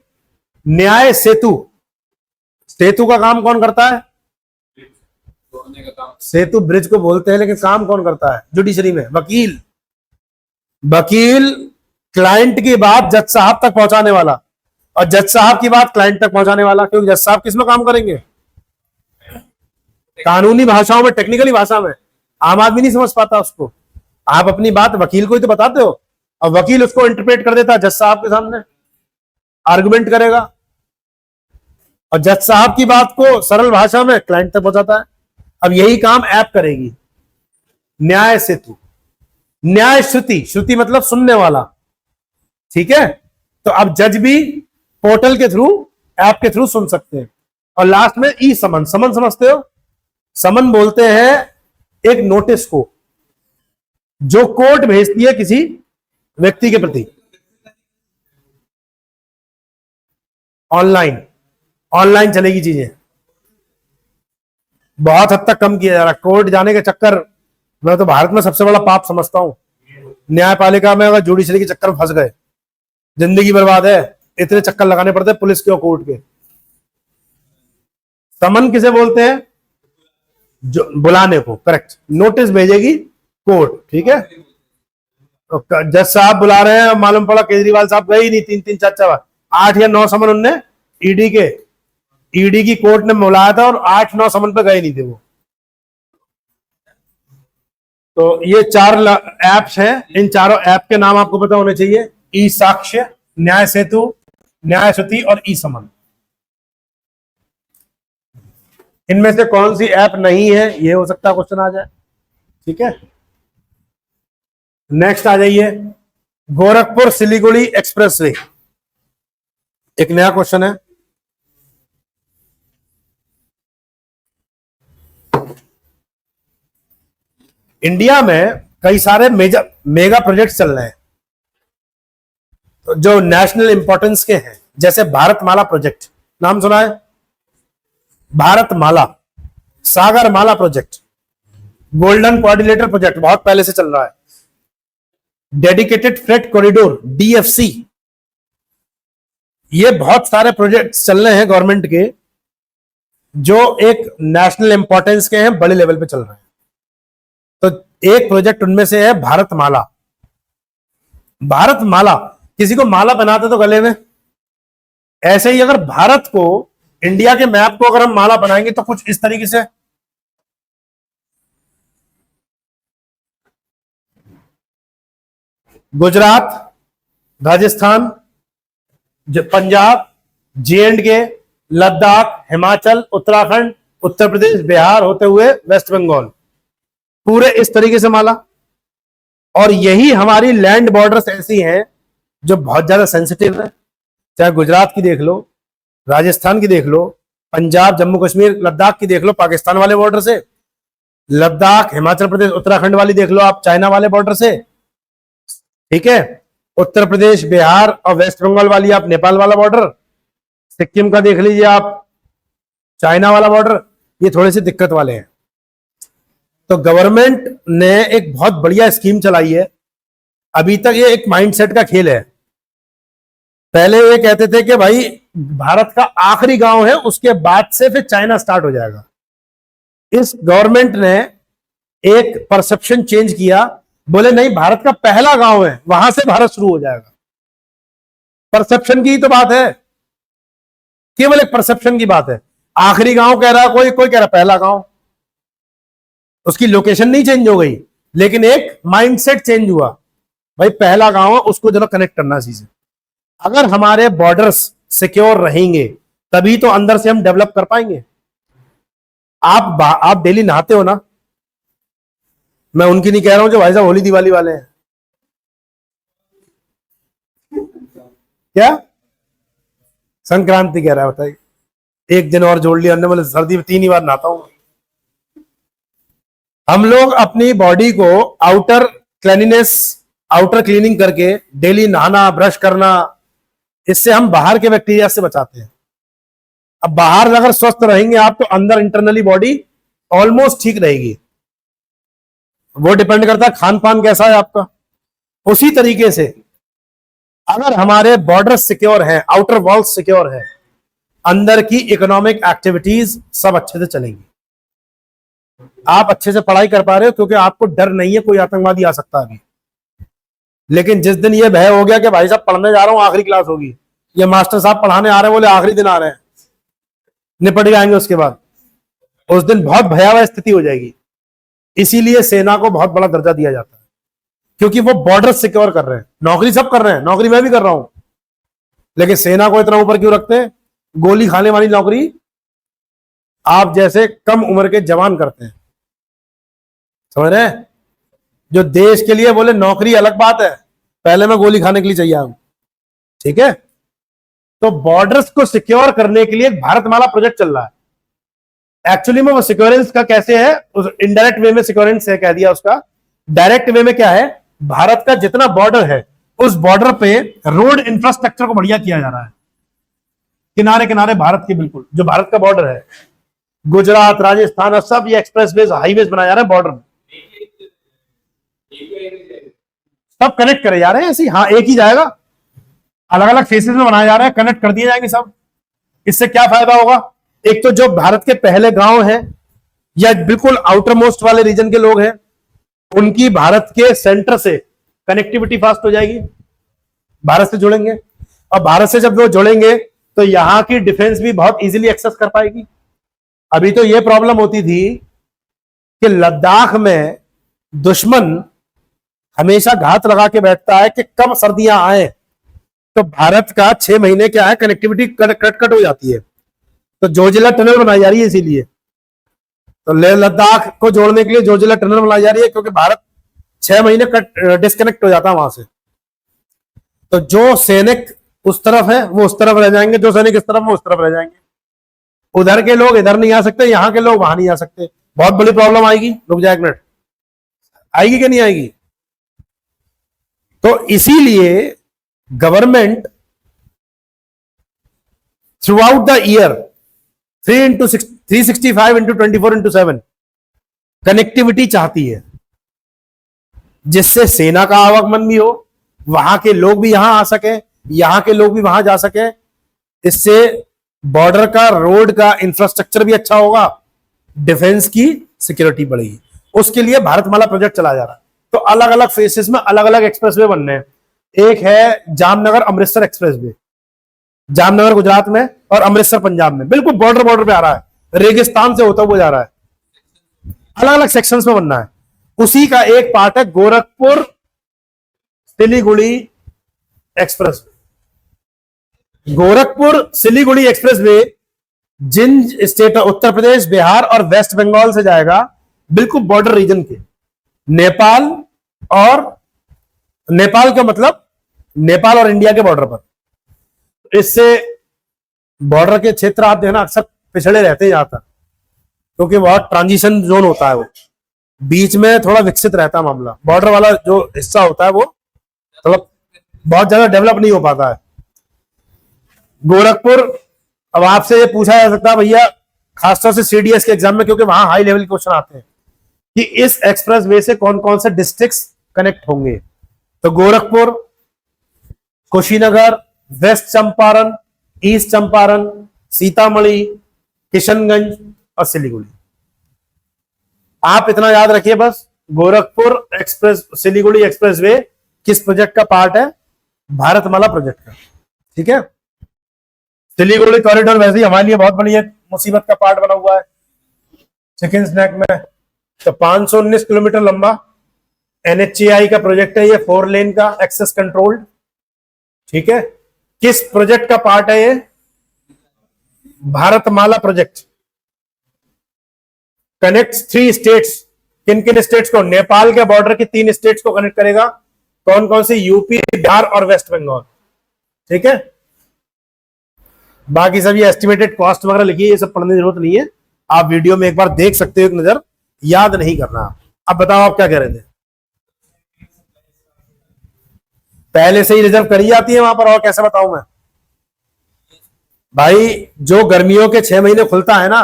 Speaker 1: न्याय सेतु, सेतु का काम कौन करता है? सेतु ब्रिज को बोलते हैं, लेकिन काम कौन करता है जुडिशरी में? वकील। वकील क्लाइंट की बात जज साहब तक पहुंचाने वाला, और जज साहब की बात क्लाइंट तक पहुंचाने वाला। क्योंकि जज साहब किसमें काम करेंगे? कानूनी भाषाओं में, टेक्निकली भाषा में। आम आदमी नहीं समझ पाता उसको। आप अपनी बात वकील को ही तो बताते हो, और वकील उसको इंटरप्रेट कर देता है जज साहब के सामने, आर्गुमेंट करेगा, और जज साहब की बात को सरल भाषा में क्लाइंट तक पहुंचाता है। अब यही काम ऐप करेगी। न्याय सेतु, न्याय श्रुति, श्रुति मतलब सुनने वाला, ठीक है। तो अब जज भी पोर्टल के थ्रू, ऐप के थ्रू सुन सकते हैं। और लास्ट में ई समन। समन समझते हो? समन बोलते हैं एक नोटिस को जो कोर्ट भेजती है किसी व्यक्ति के प्रति। ऑनलाइन चलेगी चीजें, बहुत हद तक कम किया जा रहा है। कोर्ट जाने के चक्कर, मैं तो भारत में सबसे बड़ा पाप समझता हूं। न्यायपालिका में अगर जुडिशरी के चक्कर में फंस गए, जिंदगी बर्बाद है। इतने चक्कर लगाने पड़ते हैं पुलिस के और कोर्ट के। समन किसे बोलते हैं? जो बुलाने को, करेक्ट। नोटिस भेजेगी कोर्ट, ठीक है। तो जज साहब बुला रहे हैं, मालूम पड़ा केजरीवाल साहब गए ही नहीं, 3-3 4-4 8 या 9 समन उनने ईडी की कोर्ट ने बुलाया था, और 8-9 समन पे गए नहीं थे वो। तो ये 4 ऐप्स हैं। इन चारों ऐप के नाम आपको पता होने चाहिए। ई साक्ष्य, न्याय सेतु, न्याय श्रुति और ई समन। इनमें से कौन सी ऐप नहीं है, ये हो सकता है क्वेश्चन आ जाए, ठीक है। नेक्स्ट आ जाइए, गोरखपुर सिलीगुड़ी एक्सप्रेसवे। एक नया क्वेश्चन है। इंडिया में कई सारे मेगा प्रोजेक्ट्स चल रहे हैं जो नेशनल इंपॉर्टेंस के हैं, जैसे भारतमाला प्रोजेक्ट, नाम सुना है? Bharatmala, Sagarmala project, golden coordinator project बहुत पहले से चल रहा है, डेडिकेटेड फ्रेट कॉरिडोर डीएफसी। ये बहुत सारे प्रोजेक्ट्स चल रहे हैं गवर्नमेंट के, जो एक नेशनल इंपॉर्टेंस के हैं, बड़े लेवल पे चल रहे हैं। तो एक प्रोजेक्ट उनमें से है भारतमाला। भारतमाला, किसी को माला बनाते तो गले में, ऐसे ही अगर भारत को इंडिया के मैप को अगर हम माला बनाएंगे तो कुछ इस तरीके से, गुजरात, राजस्थान, पंजाब, जे&के, लद्दाख, हिमाचल, उत्तराखंड, उत्तर प्रदेश, बिहार होते हुए वेस्ट बंगाल, पूरे इस तरीके से माला। और यही हमारी लैंड बॉर्डर्स ऐसी हैं जो बहुत ज्यादा सेंसिटिव है, चाहे गुजरात की देख लो, राजस्थान की देख लो, पंजाब, जम्मू कश्मीर, लद्दाख की देख लो पाकिस्तान वाले बॉर्डर से, लद्दाख, हिमाचल प्रदेश, उत्तराखंड वाली देख लो आप चाइना वाले बॉर्डर से, ठीक है, उत्तर प्रदेश, बिहार और वेस्ट बंगाल वाली आप नेपाल वाला बॉर्डर, सिक्किम का देख लीजिए आप चाइना वाला बॉर्डर, ये थोड़े से दिक्कत वाले हैं। तो गवर्नमेंट ने एक बहुत बढ़िया स्कीम चलाई है। अभी तक ये एक माइंडसेट का खेल है। पहले ये कहते थे कि भाई भारत का आखिरी गांव है, उसके बाद से फिर चाइना स्टार्ट हो जाएगा। इस गवर्नमेंट ने एक परसेप्शन चेंज किया, बोले नहीं भारत का पहला गांव है, वहां से भारत शुरू हो जाएगा। परसेप्शन की ही तो बात है, केवल एक परसेप्शन की बात है। आखिरी गांव कह रहा कोई, कोई कह रहा पहला गांव, उसकी लोकेशन नहीं चेंज हो गई, लेकिन एक माइंडसेट चेंज हुआ, भाई पहला गांव है उसको जरा कनेक्ट करना चीजें। अगर हमारे बॉर्डर्स सिक्योर रहेंगे तभी तो अंदर से हम डेवलप कर पाएंगे। आप डेली नहाते हो ना, मैं उनकी नहीं कह रहा हूं जो भाई साहब होली दिवाली वाले हैं। क्या संक्रांति कह रहा है बताइए, एक दिन और जोड़ लिया हमने, बोले सर्दी में 3 ही बार नहाता हूं। हम लोग अपनी बॉडी को आउटर क्लीनिनेस, आउटर क्लीनिंग करके डेली नहाना, ब्रश करना, इससे हम बाहर के बैक्टीरिया से बचाते हैं। अब बाहर अगर स्वस्थ रहेंगे आप तो अंदर इंटरनली बॉडी ऑलमोस्ट ठीक रहेगी। वो डिपेंड करता है खान पान कैसा है आपका। उसी तरीके से अगर हमारे बॉर्डर सिक्योर है, आउटर वॉल्स सिक्योर है, अंदर की इकोनॉमिक एक्टिविटीज सब अच्छे से चलेंगी। आप अच्छे से पढ़ाई कर पा रहे हो क्योंकि आपको डर नहीं है कोई आतंकवादी आ सकता है अभी। लेकिन जिस दिन ये भय हो गया कि भाई साहब पढ़ने जा रहा हूं, आखिरी क्लास होगी, ये मास्टर साहब पढ़ाने आ रहे हैं, बोले आखिरी दिन आ रहे हैं, निपट जाएंगे उसके बाद, उस दिन बहुत भयावह स्थिति हो जाएगी। इसीलिए सेना को बहुत बड़ा दर्जा दिया जाता है, क्योंकि वो बॉर्डर सिक्योर कर रहे हैं। नौकरी सब कर रहे हैं, नौकरी मैं भी कर रहा हूं, लेकिन सेना को इतना ऊपर क्यों रखते हैं? गोली खाने वाली नौकरी आप जैसे कम उम्र के जवान करते हैं, समझ रहे हैं? जो देश के लिए बोले नौकरी अलग बात है, पहले मैं गोली खाने के लिए चाहिए हूं, ठीक है? तो बॉर्डर्स को सिक्योर करने के लिए भारतमाला प्रोजेक्ट चल रहा है। एक्चुअली में वो सिक्योरेंस का कैसे है, इनडायरेक्ट वे में सिक्योरेंस है कह दिया उसका। डायरेक्ट वे में क्या है, भारत का जितना बॉर्डर है उस बॉर्डर पे रोड इंफ्रास्ट्रक्चर को बढ़िया किया जा रहा है, किनारे किनारे भारत के, बिल्कुल जो भारत का बॉर्डर है, गुजरात, राजस्थान, सब ये एक्सप्रेसवेज, हाईवेज बनाया जा रहा है बॉर्डर में, सब कनेक्ट करे जा रहे हैं ऐसी। हाँ, एक ही जाएगा, अलग अलग फेसेस में बनाया जा रहा है, कनेक्ट कर दिए जाएंगे सब। इससे क्या फायदा होगा? एक तो जो भारत के पहले गांव हैं या बिल्कुल आउटर मोस्ट वाले रीजन के लोग हैं, उनकी भारत के सेंटर से कनेक्टिविटी फास्ट हो जाएगी, भारत से जुड़ेंगे। और भारत से जब वो जुड़ेंगे तो यहां की डिफेंस भी बहुत इजीली एक्सेस कर पाएगी। अभी तो ये प्रॉब्लम होती थी कि लद्दाख में दुश्मन हमेशा घात लगा के बैठता है कि कब सर्दियां आए, तो भारत का 6 महीने क्या है, कनेक्टिविटी कट हो जाती है। तो जोजिला टनल बनाई जा रही है, इसीलिए तो लेह लद्दाख को जोड़ने के लिए जोजिला टनल बनाई जा रही है, क्योंकि भारत 6 महीने डिस्कनेक्ट हो जाता है वहां से। तो जो सैनिक उस तरफ है वो उस तरफ रह जाएंगे, जो सैनिक इस तरफ वो उस तरफ रह जाएंगे। उधर के लोग इधर नहीं आ सकते, यहां के लोग वहां नहीं आ सकते। बहुत बड़ी प्रॉब्लम आएगी। रुक जाए एक मिनट, आएगी कि नहीं आएगी? तो इसीलिए government through out the year 365x24x7 connectivity चाहती है, जिससे सेना का आवागमन भी हो, वहां के लोग भी यहां आ सके, यहां के लोग भी वहां जा सके। इससे बॉर्डर का, रोड का इंफ्रास्ट्रक्चर भी अच्छा होगा, डिफेंस की सिक्योरिटी बढ़ेगी। उसके लिए भारतमाला प्रोजेक्ट चला जा रहा है। तो अलग अलग फेसेस में अलग अलग एक्सप्रेसवे बनने हैं। एक है जामनगर अमृतसर एक्सप्रेसवे, जामनगर गुजरात में और अमृतसर पंजाब में, बिल्कुल बॉर्डर पे आ रहा है, रेगिस्तान से होता हुआ जा रहा है, अलग अलग सेक्शंस में बनना है। उसी का एक पार्ट है Gorakhpur Siliguri express. Gorakhpur Siliguri expressway जिन स्टेट, उत्तर प्रदेश, बिहार और वेस्ट बंगाल से जाएगा, बिल्कुल बॉर्डर रीजन के, नेपाल और नेपाल का मतलब नेपाल और इंडिया के बॉर्डर पर। इससे बॉर्डर के क्षेत्र आप देखना अक्सर पिछड़े रहते हैं ज्यादातर, क्योंकि बहुत ट्रांजिशन जोन होता है, वो बीच में थोड़ा विकसित रहता है मामला। बॉर्डर वाला जो हिस्सा होता है वो थोड़ा बहुत ज्यादा डेवलप नहीं हो पाता है। गोरखपुर, अब आपसे ये पूछा जा सकता है भैया, खासतौर से सीडीएस के एग्जाम में, क्योंकि वहां हाई लेवल के क्वेश्चन आते हैं कि इस एक्सप्रेस वे से कौन कौन से डिस्ट्रिक्ट्स कनेक्ट होंगे। तो गोरखपुर, कुशीनगर, वेस्ट चंपारण, ईस्ट चंपारण, सीतामढ़ी, किशनगंज और सिलीगुड़ी। आप इतना याद रखिए बस, Gorakhpur express Siliguri express way किस प्रोजेक्ट का पार्ट है? भारतमाला प्रोजेक्ट का। ठीक है, सिलीगुड़ी कॉरिडोर वैसे ही हमारे लिए बहुत बड़ी मुसीबत का पार्ट बना हुआ है चिकन स्नैक में। तो 519 किलोमीटर लंबा एनएचएआई का प्रोजेक्ट है ये, 4 लेन का एक्सेस कंट्रोल्ड। ठीक है, किस प्रोजेक्ट का पार्ट है ये? भारतमाला प्रोजेक्ट। Connects 3 states. किन किन स्टेट्स को? नेपाल के बॉर्डर की 3 स्टेट्स को कनेक्ट करेगा। कौन कौन सी? यूपी, बिहार और वेस्ट बंगाल। ठीक है, बाकी सभी एस्टिमेटेड कॉस्ट वगैरह लिखिए, ये सब पढ़ने की जरूरत नहीं है, आप वीडियो में एक बार देख सकते हो, एक नजर, याद नहीं करना। अब बताओ आप क्या कह रहे थे? पहले से ही रिजर्व करी जाती है वहां पर, और कैसे बताऊं मैं भाई? जो गर्मियों के 6 महीने खुलता है ना,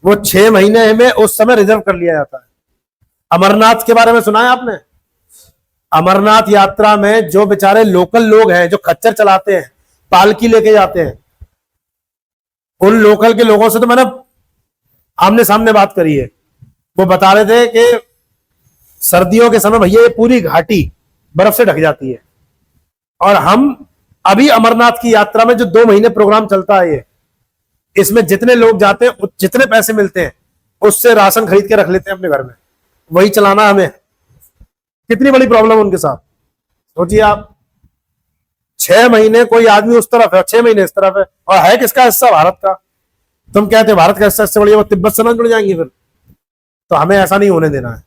Speaker 1: वो 6 महीने में उस समय रिजर्व कर लिया जाता है। अमरनाथ के बारे में सुना है आपने? अमरनाथ यात्रा में जो बेचारे लोकल लोग हैं, जो खच्चर चलाते हैं, पालकी लेके जाते हैं, उन लोकल के लोगों से तो मैंने आमने सामने बात करी है। वो बता रहे थे कि सर्दियों के समय भैया ये पूरी घाटी बर्फ से ढक जाती है, और हम अभी अमरनाथ की यात्रा में जो 2 महीने प्रोग्राम चलता है, ये इसमें जितने लोग जाते हैं, जितने पैसे मिलते हैं, उससे राशन खरीद के रख लेते हैं अपने घर में, वही चलाना हमें। कितनी बड़ी प्रॉब्लम उनके साथ, सोचिए आप। 6 महीने कोई आदमी उस तरफ है, 6 महीने इस तरफ है, और है किसका हिस्सा? भारत का। तुम कहते भारत का हिस्सा इससे बढ़िया वो तिब्बत से ना जुड़ जाएंगे फिर? तो हमें ऐसा नहीं होने देना है।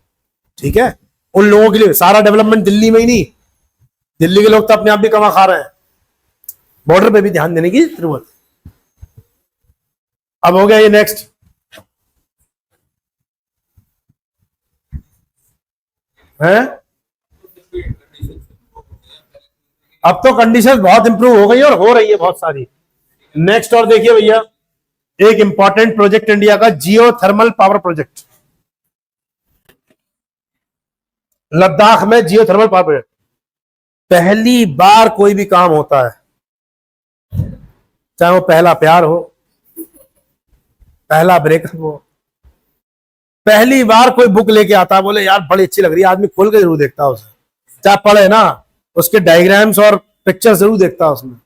Speaker 1: ठीक है, उन लोगों के लिए सारा डेवलपमेंट दिल्ली में ही नहीं, दिल्ली के लोग तो अपने आप भी कमा खा रहे हैं, बॉर्डर पे भी ध्यान देने की जरूरत। अब हो गया ये नेक्स्ट, है अब तो कंडीशन बहुत इंप्रूव हो गई है और हो रही है बहुत सारी। नेक्स्ट और देखिए भैया, एक इंपॉर्टेंट प्रोजेक्ट इंडिया का, जियो थर्मल पावर प्रोजेक्ट। लद्दाख में जियो थर्मल पावर प्रोजेक्ट, पहली बार कोई भी काम होता है, चाहे वो पहला प्यार हो, पहला ब्रेकअप हो, पहली बार कोई बुक लेके आता है, बोले यार बड़ी अच्छी लग रही है, आदमी खोल के जरूर देखता है उसे, चाहे पढ़े ना, उसके डायग्राम्स और पिक्चर जरूर देखता है उसमें,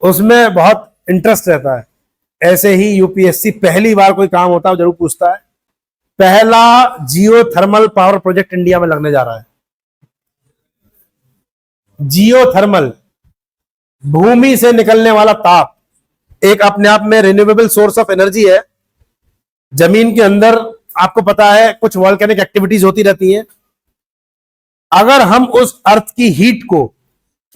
Speaker 1: उसमें बहुत इंटरेस्ट रहता है। ऐसे ही यूपीएससी पहली बार कोई काम होता है जरूर पूछता है, पहला जियो थर्मल पावर प्रोजेक्ट इंडिया में लगने जा रहा है। जियो थर्मल, भूमि से निकलने वाला ताप, एक अपने आप में रिन्यूएबल सोर्स ऑफ एनर्जी है। जमीन के अंदर आपको पता है कुछ वॉल्केनिक एक्टिविटीज होती रहती हैं। अगर हम उस अर्थ की हीट को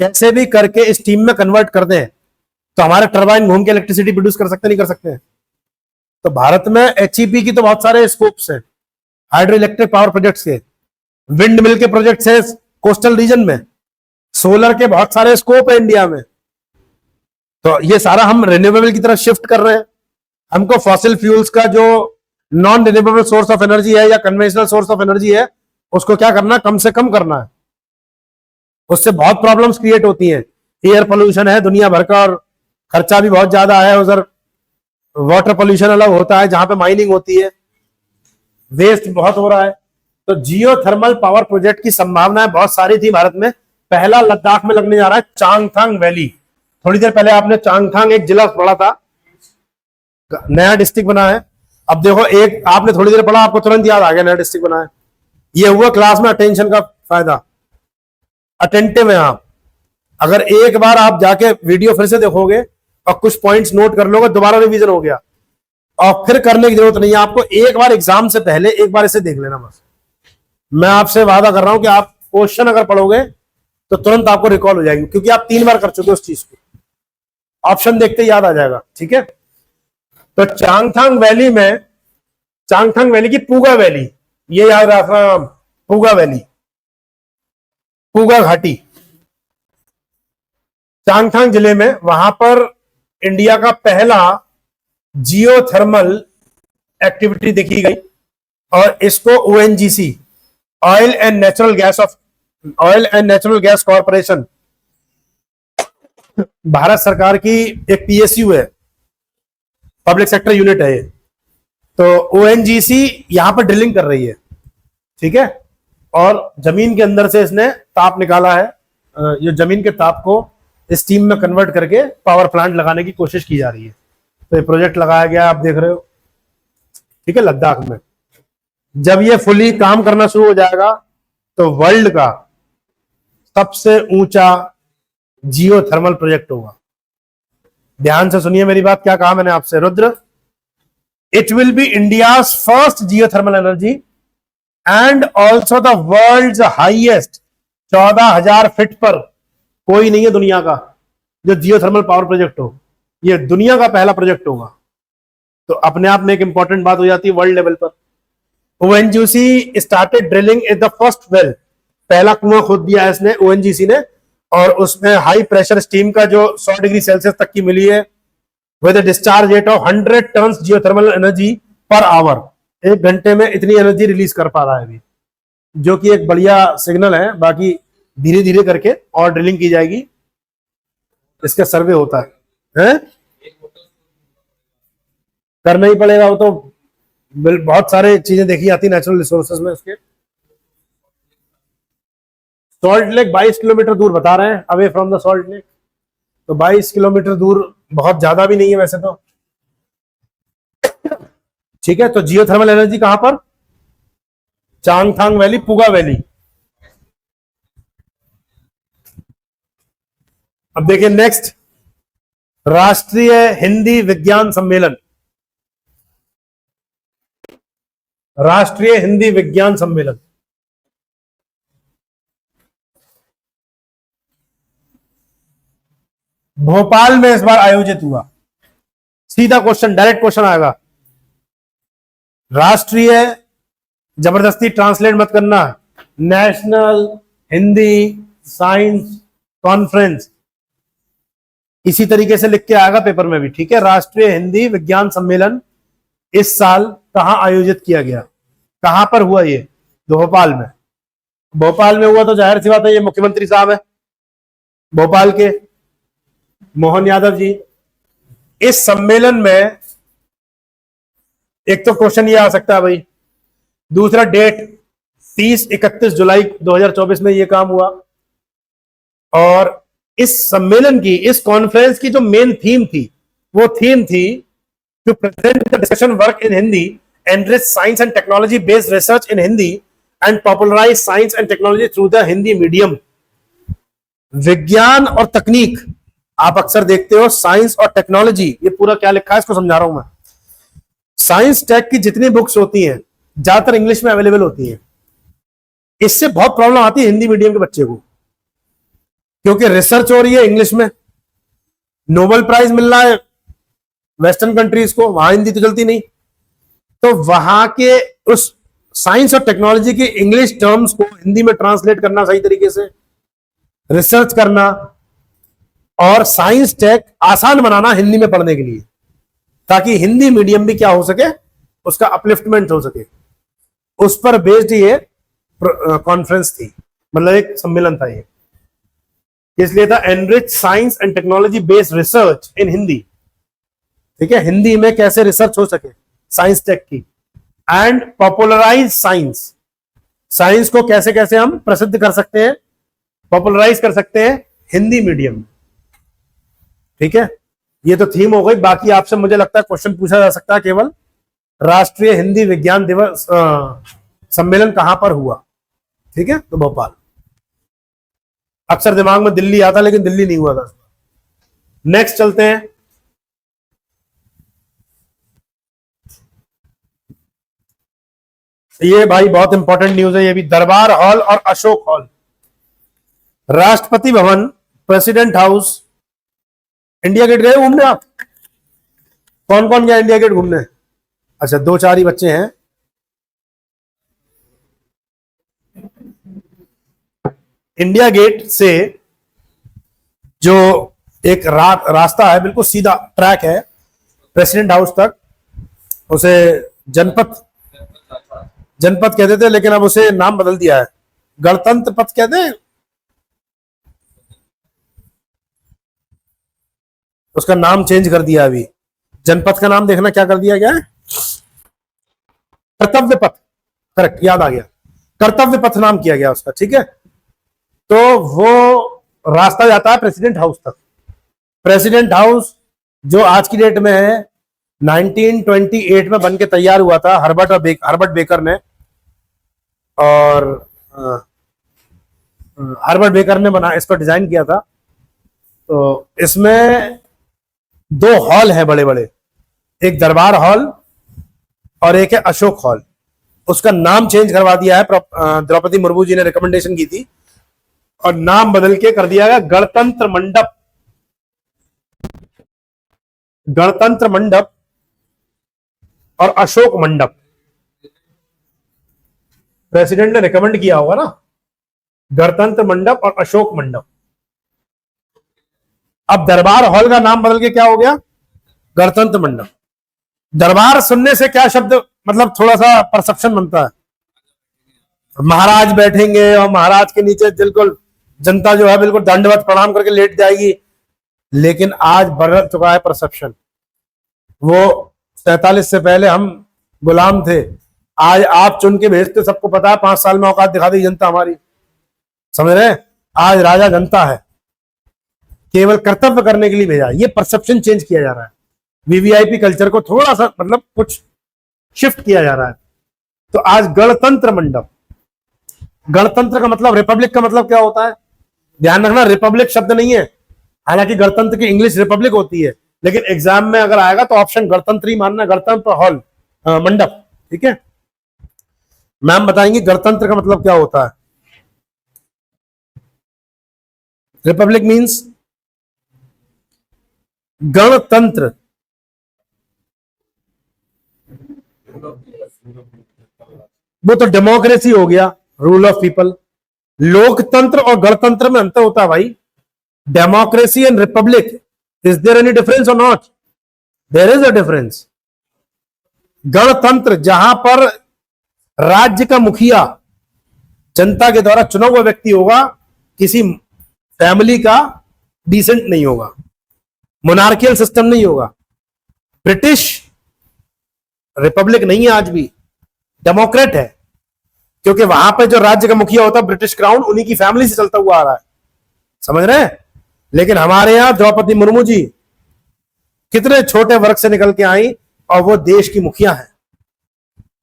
Speaker 1: कैसे भी करके स्टीम में कन्वर्ट कर दें, तो हमारे टरबाइन घूम के इलेक्ट्रिसिटी प्रोड्यूस कर सकते नहीं कर सकते? तो भारत में एचईपी की तो बहुत सारे स्कोप्स हैं, हाइड्रो इलेक्ट्रिक पावर प्रोजेक्ट्स के, विंड मिल के प्रोजेक्ट्स हैं कोस्टल रीजन में, सोलर के बहुत सारे स्कोप है इंडिया में। तो ये सारा हम रिन्यूएबल की तरफ शिफ्ट कर रहे हैं। हमको फॉसिल फ्यूल्स का जो non renewable source of energy है या कन्वेंशनल सोर्स ऑफ एनर्जी है, उसको क्या करना, कम से कम करना है। उससे बहुत प्रॉब्लम्स क्रिएट होती हैं, एयर पोल्यूशन है दुनिया भर का, और खर्चा भी बहुत ज्यादा है। उधर वाटर पोल्यूशन अलग होता है जहां पे माइनिंग होती है, वेस्ट बहुत हो रहा है। तो जियो थर्मल पावर प्रोजेक्ट की संभावनाएं बहुत सारी थी भारत में। पहला लद्दाख में लगने जा रहा है, चांगथांग वैली, थोड़ी देर पहले आपने चांगथांग एक जिला पढ़ा था, नया डिस्ट्रिक्ट बना है। अब देखो, एक आपने थोड़ी देर पढ़ा, आपको तुरंत याद आ गया नया डिस्ट्रिक्ट बना है। ये हुआ क्लास में अटेंशन का फायदा, अटेंटिव है आप। अगर एक बार आप जाके वीडियो फिर से देखोगे और कुछ पॉइंट्स नोट कर लोगे, दोबारा रिवीजन हो गया और फिर करने की जरूरत नहीं है आपको। एक बार एग्जाम से पहले एक बार इसे देख लेना बस। मैं आपसे वादा कर रहा हूं कि आप क्वेश्चन अगर पढ़ोगे तो तुरंत आपको रिकॉल हो जाएगी, क्योंकि आप 3 बार कर चुके हो उस चीज को। ऑप्शन देखते ही याद आ जाएगा, ठीक है। तो चांगथांग वैली में, चांगथांग वैली की पूगा वैली, ये याद रखना, पूगा वैली, पूगा घाटी, चांगथांग जिले में, वहां पर इंडिया का पहला जियोथर्मल एक्टिविटी देखी गई और इसको ONGC, oil and natural gas corporation, Bharat सरकार की एक पीएसयू है, पब्लिक सेक्टर यूनिट है ये। तो ओएनजीसी यहां पर ड्रिलिंग कर रही है, ठीक है। और जमीन के अंदर से इसने ताप निकाला है, ये जमीन के ताप को स्टीम में कन्वर्ट करके पावर प्लांट लगाने की कोशिश की जा रही है। तो ये प्रोजेक्ट लगाया गया, आप देख रहे हो, ठीक है, लद्दाख में। जब ये फुली काम करना शुरू हो जाएगा तो वर्ल्ड का सबसे ऊंचा जियोथर्मल प्रोजेक्ट होगा। ध्यान से सुनिए मेरी बात, क्या कहा मैंने आपसे Rudra. It will be India's first geothermal energy and also the world's highest, 14,000 feet पर कोई नहीं है दुनिया का जो जियोथर्मल पावर प्रोजेक्ट हो। ये दुनिया का पहला प्रोजेक्ट होगा। तो अपने आप में एक इंपॉर्टेंट बात हो जाती है वर्ल्ड लेवल पर। ONGC started drilling is the first well, पहला कुआं खोद दिया इसने ओएनजीसी ने, और उसमें हाई प्रेशर स्टीम का जो 100 डिग्री सेल्सियस तक की मिली है, with discharge rate of 100 ton geothermal energy per hour. 1 घंटे में इतनी एनर्जी रिलीज कर पा रहा है अभी, जो कि एक बढ़िया सिग्नल है। बाकी धीरे धीरे करके और ड्रिलिंग की जाएगी, इसका सर्वे होता है? करना ही पड़ेगा, वो तो बहुत सारे चीजें देखी जाती नेचुरल रिसोर्सेज में उसके। सॉल्ट लेक 22 किलोमीटर दूर बता रहे हैं away from the salt lake. तो 22 किलोमीटर दूर बहुत ज्यादा भी नहीं है वैसे तो, ठीक है। तो जियोथर्मल एनर्जी कहां पर? Changthang valley, Puga valley. अब देखिए नेक्स्ट, राष्ट्रीय हिंदी विज्ञान सम्मेलन, राष्ट्रीय हिंदी विज्ञान सम्मेलन भोपाल में इस बार आयोजित हुआ। सीधा क्वेश्चन, डायरेक्ट क्वेश्चन आएगा। राष्ट्रीय, जबरदस्ती ट्रांसलेट मत करना, नेशनल हिंदी साइंस कॉन्फ्रेंस, इसी तरीके से लिख के आएगा पेपर में भी, ठीक है। राष्ट्रीय हिंदी विज्ञान सम्मेलन इस साल कहां आयोजित किया गया, कहां पर हुआ? ये भोपाल में। भोपाल में हुआ तो जाहिर सी बात है ये मुख्यमंत्री साहब है भोपाल के, मोहन यादव जी। इस सम्मेलन में एक तो क्वेश्चन ये आ सकता है भाई, दूसरा डेट 30-31 जुलाई 2024 में ये काम हुआ। और इस सम्मेलन की, इस कॉन्फ्रेंस की जो मेन थीम थी, वो थीम थी to present the discussion work in Hindi, enrich science and technology based research in Hindi and popularise science and technology through the Hindi medium. विज्ञान और तकनीक, आप अक्सर देखते हो साइंस और टेक्नोलॉजी, ये पूरा क्या लिखा है इसको समझा रहा हूं मैं। साइंस टेक की जितनी बुक्स होती हैं ज्यादातर इंग्लिश में अवेलेबल होती हैं। इससे बहुत प्रॉब्लम आती है हिंदी मीडियम के बच्चे को, क्योंकि रिसर्च हो रही है इंग्लिश में, नोबेल प्राइज मिल रहा है वेस्टर्न कंट्रीज को, वहां हिंदी तो चलती नहीं। तो वहां के उस साइंस और टेक्नोलॉजी के इंग्लिश टर्म्स को हिंदी में ट्रांसलेट करना सही तरीके से, रिसर्च करना और साइंस टेक आसान बनाना हिंदी में पढ़ने के लिए, ताकि हिंदी मीडियम भी क्या हो सके, उसका अपलिफ्टमेंट हो सके। उस पर बेस्ड ये कॉन्फ्रेंस थी, मतलब एक सम्मेलन था ये। इसलिए था enrich science and technology based research in Hindi, ठीक है। हिंदी में कैसे रिसर्च हो सके साइंस टेक की, एंड पॉपुलराइज साइंस, साइंस को कैसे कैसे हम प्रसिद्ध कर सकते हैं, पॉपुलराइज कर सकते हैं हिंदी मीडियम। ठीक है, ये तो थीम हो गई। बाकी आपसे मुझे लगता है क्वेश्चन पूछा जा सकता है केवल राष्ट्रीय हिंदी विज्ञान दिवस सम्मेलन कहां पर हुआ। ठीक है, तो भोपाल। अक्सर दिमाग में दिल्ली आता लेकिन दिल्ली नहीं हुआ था। नेक्स्ट चलते हैं। ये भाई बहुत इंपॉर्टेंट न्यूज है ये भी। दरबार हॉल और Ashok hall, Rashtrapati Bhavan, president house, India gate गए घूमने आप? कौन कौन गया इंडिया गेट घूमने? अच्छा, 2-4 ही बच्चे हैं। इंडिया गेट से जो एक रास्ता है, बिल्कुल सीधा ट्रैक है प्रेसिडेंट हाउस तक, उसे जनपथ कहते थे, लेकिन अब उसे नाम बदल दिया है, गणतंत्र पथ कहते हैं। उसका नाम चेंज कर दिया अभी। जनपथ का नाम देखना क्या कर दिया गया है, कर्तव्य पथ। करेक्ट, याद आ गया, कर्तव्य पथ नाम किया गया उसका। ठीक है, तो वो रास्ता जाता है प्रेसिडेंट हाउस तक। प्रेसिडेंट हाउस जो आज की डेट में है 1928 में बन के तैयार हुआ था हर्बर्ट बेकर ने, और हर्बर्ट बेकर ने बना इसको डिजाइन किया था। तो इसमें 2 हॉल है बड़े बड़े, एक दरबार हॉल और एक है अशोक हॉल। उसका नाम चेंज करवा दिया है, द्रौपदी मुर्मू जी ने रिकमेंडेशन की थी और नाम बदल के कर दिया गया गणतंत्र मंडप। गणतंत्र मंडप और अशोक मंडप, प्रेसिडेंट ने रिकमेंड किया होगा ना, गणतंत्र मंडप और अशोक मंडप। अब दरबार हॉल का नाम बदल के क्या हो गया, गणतंत्र मंडप। दरबार सुनने से क्या शब्द मतलब थोड़ा सा परसेप्शन बनता है, महाराज बैठेंगे और महाराज के नीचे बिल्कुल जनता जो है बिल्कुल दंडवत प्रणाम करके लेट जाएगी। लेकिन आज बदल चुका है परसेप्शन। वो 47 से पहले हम गुलाम थे, आज आप चुन के भेजते, सबको पता है 5 साल में औकात दिखा दी जनता हमारी, समझ रहे हैं? आज राजा जनता है, केवल कर्तव्य करने के लिए भेजा। ये परसेप्शन चेंज किया जा रहा है, वीवीआईपी कल्चर को थोड़ा सा मतलब कुछ शिफ्ट किया जा रहा है। तो आज गणतंत्र मंडप, गणतंत्र का मतलब, रिपब्लिक का मतलब क्या होता है, ध्यान रखना, रिपब्लिक शब्द नहीं है। हालांकि गणतंत्र की इंग्लिश रिपब्लिक होती है, लेकिन एग्जाम में अगर आएगा तो ऑप्शन गणतंत्र ही मानना, गणतंत्र हॉल मंडप। ठीक है, मैम बताएंगे गणतंत्र का मतलब क्या होता है। रिपब्लिक मींस गणतंत्र, वो तो डेमोक्रेसी हो गया, रूल ऑफ पीपल। लोकतंत्र और गणतंत्र में अंतर होता है भाई। Democracy and republic, is there any difference or not? There is a difference. गणतंत्र जहां पर राज्य का मुखिया जनता के द्वारा चुना हुआ व्यक्ति होगा, किसी फैमिली का डिसेंट नहीं होगा, मोनार्कियल सिस्टम नहीं होगा। ब्रिटिश रिपब्लिक नहीं है, आज भी डेमोक्रेट है, क्योंकि वहां पे जो राज्य का मुखिया होता है, ब्रिटिश क्राउन, उन्हीं की फैमिली से चलता हुआ आ रहा है, समझ रहे हैं? लेकिन हमारे यहां द्रौपदी मुर्मू जी कितने छोटे वर्ग से निकल के आई और वो देश की मुखिया है,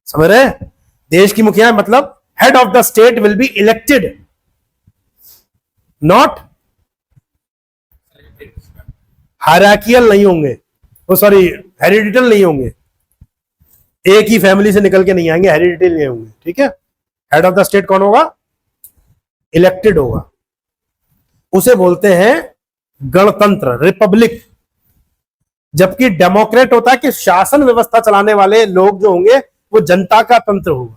Speaker 1: समझ रहे हैं? देश की मुखिया है मतलब head of the state will be elected, not hierarchical नहीं होंगे, वो सॉरी हेरिडिटल नहीं होंगे, एक ही फैमिली से निकल के नहीं आएंगे, हेरिडिटल नहीं होंगे। ठीक है, हेड ऑफ द स्टेट कौन होगा, इलेक्टेड होगा, उसे बोलते हैं गणतंत्र, रिपब्लिक। जबकि डेमोक्रेट होता है कि शासन व्यवस्था चलाने वाले लोग जो होंगे वो जनता का तंत्र होगा,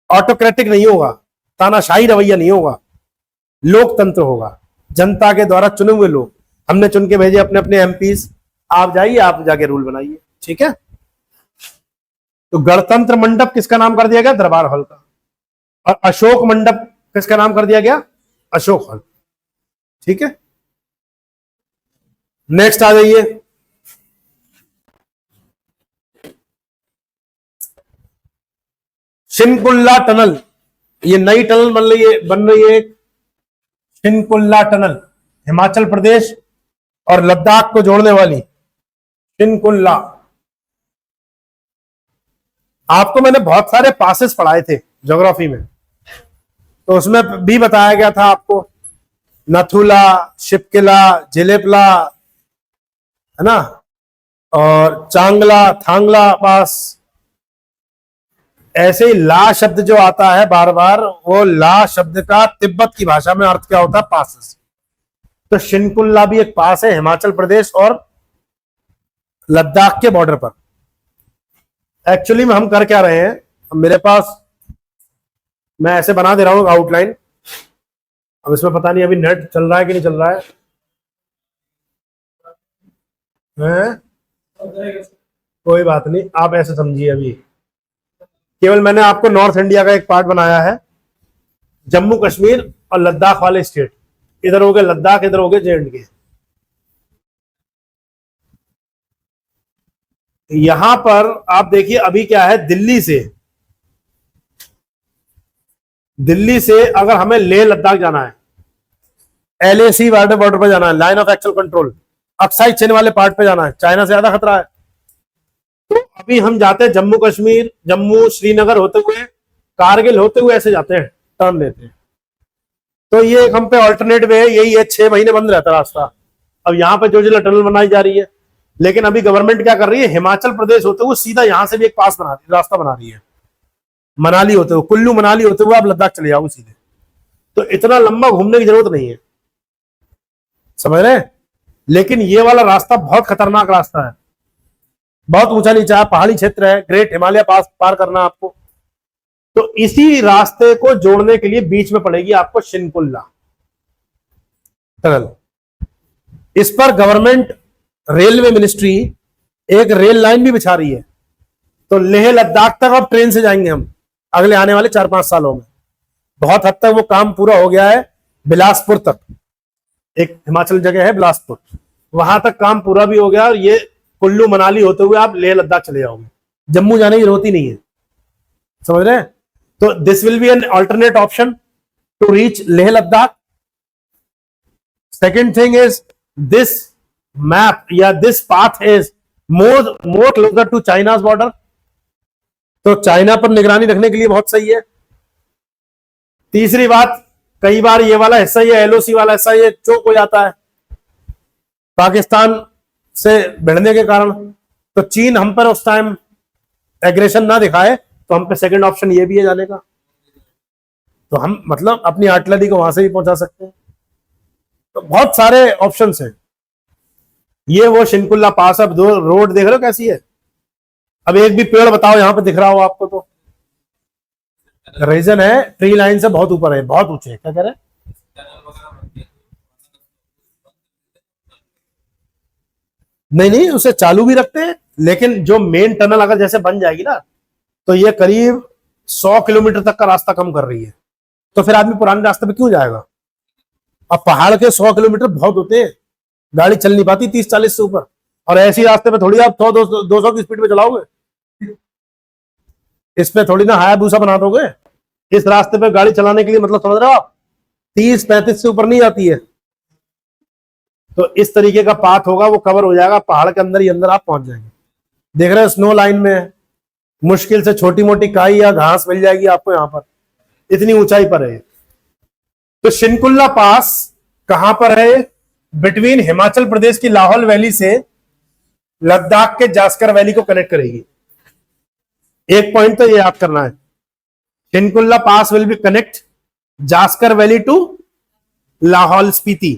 Speaker 1: ऑटोक्रेटिक नहीं होगा, तानाशाही रवैया नहीं होगा, लोकतंत्र होगा, जनता के द्वारा चुने हुए लोग। हमने चुन के भेजे अपने अपने एमपीज, आप जाइए, आप जाके रूल बनाइए। ठीक है, तो गणतंत्र मंडप किसका नाम कर दिया गया, दरबार हॉल का, और अशोक मंडप किसका नाम कर दिया गया, अशोक हॉल। ठीक है, नेक्स्ट आ जाइए। शिनकुल्ला टनल, ये नई टनल बन रही है, शिनकुल्ला टनल, हिमाचल प्रदेश और लद्दाख को जोड़ने वाली शिनकुल्ला। आपको मैंने बहुत सारे पासेस पढ़ाए थे ज्योग्राफी में, तो उसमें भी बताया गया था आपको नथुला, शिपकिला, जिलेपला, है ना, और चांगला, थांगला पास। ऐसे ही ला शब्द जो आता है बार बार, वो ला शब्द का तिब्बत की भाषा में अर्थ क्या होता है? पास। तो शिनकुल्ला भी एक पास है हिमाचल प्रदेश और लद्दाख के बॉर्डर पर। एक्चुअली में हम कर क्या रहे हैं, मेरे पास मैं ऐसे बना दे रहा हूं आउटलाइन। अब इसमें पता नहीं अभी नेट चल रहा है कि नहीं चल रहा है, कोई बात नहीं, आप ऐसे समझिए। अभी केवल मैंने आपको नॉर्थ इंडिया का एक पार्ट बनाया है, जम्मू कश्मीर और लद्दाख वाले स्टेट। इधर हो गए लद्दाख, इधर हो गए J&K। यहां पर आप देखिए अभी क्या है, दिल्ली से अगर हमें लेह लद्दाख जाना है, LAC बॉर्डर पर जाना है, line of actual control, Aksai चीन वाले पार्ट पे जाना है, चाइना से ज्यादा खतरा है। तो अभी हम जाते हैं जम्मू कश्मीर, जम्मू श्रीनगर होते हुए, कारगिल होते हुए ऐसे जाते हैं, टर्न लेते हैं। तो ये एक हम पे ऑल्टरनेट वे है, यही है, 6 महीने बंद रहता रास्ता। अब यहाँ पे जोजिला टनल बनाई जा रही है, लेकिन अभी गवर्नमेंट क्या कर रही है, हिमाचल प्रदेश होते हुए सीधा यहां से भी एक पास बना रही है, रास्ता बना रही है, मनाली होते हुए, कुल्लू मनाली होते हुए आप लद्दाख चले जाओगे सीधे। तो इतना लंबा घूमने की जरूरत नहीं है, समझ रहे हैं। लेकिन ये वाला रास्ता बहुत खतरनाक रास्ता है, बहुत ऊंचा नीचा है, पहाड़ी क्षेत्र है, ग्रेट हिमालय पास पार करना आपको। तो इसी रास्ते को जोड़ने के लिए बीच में पड़ेगी आपको शिनकुल्ला टनल। इस पर गवर्नमेंट रेलवे मिनिस्ट्री एक रेल लाइन भी बिछा रही है। तो लेह लद्दाख तक अब ट्रेन से जाएंगे हम अगले आने वाले 4-5 सालों में। बहुत हद तक वो काम पूरा हो गया है, बिलासपुर तक एक हिमाचल जगह है बिलासपुर, वहां तक काम पूरा भी हो गया, और ये कुल्लू मनाली होते हुए आप लेह लद्दाख चले जाओगे, जम्मू जाने की जरूरत ही नहीं है, समझ रहे हैं। तो this will be an alternate option to reach Leh Ladakh. Second thing is this map या this path is more closer to China's border, तो चाइना पर निगरानी रखने के लिए बहुत सही है। तीसरी बात, कई बार ये वाला हिस्सा, ये LOC वाला हिस्सा, ये चोक हो जाता है पाकिस्तान से भिड़ने के कारण। तो चीन हम पर उस टाइम एग्रेशन ना दिखाए, तो हम पे सेकंड ऑप्शन ये भी है जाने का। तो हम मतलब अपनी आर्टिलरी को वहां से भी पहुंचा सकते हैं। तो बहुत सारे ऑप्शंस हैं। ये वो शिनकुल्ला पास, अब दो रोड देख रहे हो कैसी है। अब एक भी पेड़ बताओ यहां पे दिख रहा हो आपको, तो रीजन है ट्री लाइन से बहुत ऊपर है, बहुत ऊंचे। क्या कह रहे हैं? नहीं नहीं, उसे चालू भी रखते हैं, लेकिन जो मेन टनल अगर जैसे बन जाएगी ना, तो ये करीब 100 किलोमीटर तक का रास्ता कम कर रही है। तो फिर आदमी पुराने रास्ते पे क्यों जाएगा? अब पहाड़ के 100 किलोमीटर बहुत होते हैं, गाड़ी चल नहीं पाती 30-40 से ऊपर। और ऐसी रास्ते पे थोड़ी आप 100-200 की स्पीड में चलाओगे, इस पे थोड़ी ना हायाबुसा बना दोगे। इस रास्ते पे गाड़ी चलाने के लिए मतलब समझ रहे हो आप, 30-35 से ऊपर नहीं आती है। तो इस तरीके का पाथ होगा, वो कवर हो जाएगा, पहाड़ के अंदर ही अंदर आप पहुंच जाएंगे। देख रहे हो स्नो लाइन में मुश्किल से छोटी मोटी काई या घास मिल जाएगी आपको, यहां पर इतनी ऊंचाई पर है। तो शिनकुल्ला पास कहां पर है? बिटवीन हिमाचल प्रदेश की लाहौल वैली से लद्दाख के जास्कर वैली को कनेक्ट करेगी। एक पॉइंट तो ये याद करना है, Shinkula pass will be connect Zanskar valley to Lahaul Spiti.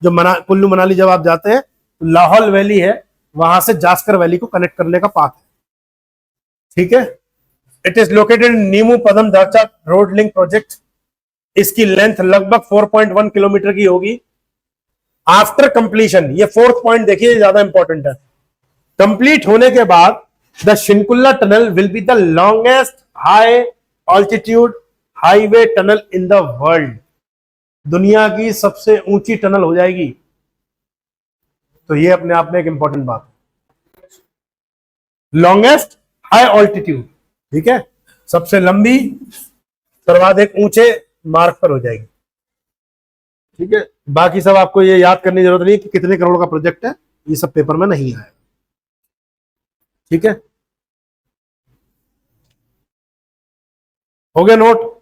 Speaker 1: जो कुल्लू मनाली जब आप जाते हैं, तो लाहौल वैली है, वहां से जास्कर वैली को कनेक्ट करने का पाथ है, ठीक है। It is located in Nimmu Padam Darcha road link project. इसकी लेंथ लगभग 4.1 किलोमीटर की होगी। आफ्टर कंप्लीशन, ये फोर्थ पॉइंट देखिए, ज्यादा इंपॉर्टेंट है, कंप्लीट होने के बाद the Shinkula tunnel will be the longest high altitude highway tunnel in the world. दुनिया की सबसे ऊंची टनल हो जाएगी। तो ये अपने आप में एक इंपॉर्टेंट बात है, लॉन्गेस्ट हाई ऑल्टीट्यूड, ठीक है, सबसे लंबी, सर्वाधिक ऊंचे मार्ग पर हो जाएगी। ठीक है, बाकी सब आपको ये याद करने की जरूरत नहीं कि कितने करोड़ का प्रोजेक्ट है, ये सब पेपर में नहीं आया। ठीक है, हो गया नोट।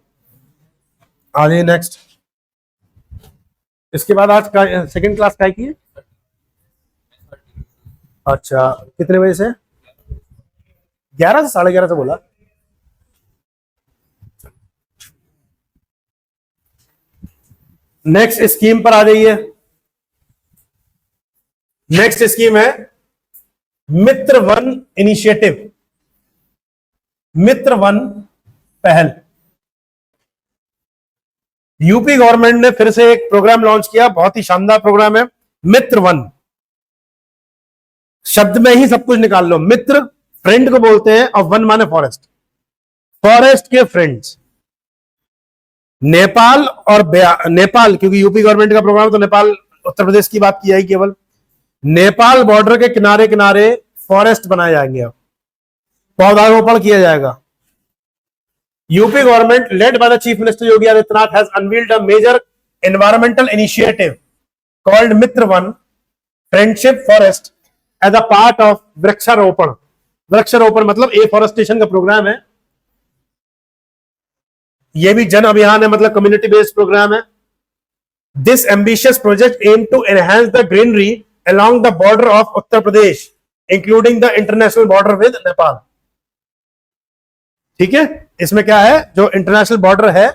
Speaker 1: आ जाइए नेक्स्ट। इसके बाद आज का सेकंड क्लास काय की है? अच्छा, कितने बजे से? 11 से 11:30 से बोला। नेक्स्ट स्कीम पर आ जाइए। नेक्स्ट स्कीम है मित्र वन इनिशिएटिव, मित्र वन पहल। यूपी गवर्नमेंट ने फिर से एक प्रोग्राम लॉन्च किया, बहुत ही शानदार प्रोग्राम है मित्र वन। शब्द में ही सब कुछ निकाल लो। मित्र फ्रेंड को बोलते हैं और वन माने फॉरेस्ट, फॉरेस्ट के फ्रेंड्स। नेपाल और नेपाल, क्योंकि यूपी गवर्नमेंट का प्रोग्राम तो नेपाल उत्तर प्रदेश की बात की जाएगी केवल। नेपाल बॉर्डर के किनारे किनारे फॉरेस्ट बनाए जाएंगे, अब पौधारोपण किया जाएगा। UP government led by the chief minister Yogi Adityanath has unveiled a major environmental initiative called Mitra Van friendship forest as a part of वृक्षारोपण। वृक्षारोपण मतलब एफॉरेस्टेशन का प्रोग्राम है। यह भी जन अभियान है, मतलब कम्युनिटी बेस्ड प्रोग्राम है। This ambitious project aim to enhance the greenery along the border of Uttar Pradesh, including the international border with Nepal। ठीक है, इसमें क्या है, जो इंटरनेशनल बॉर्डर है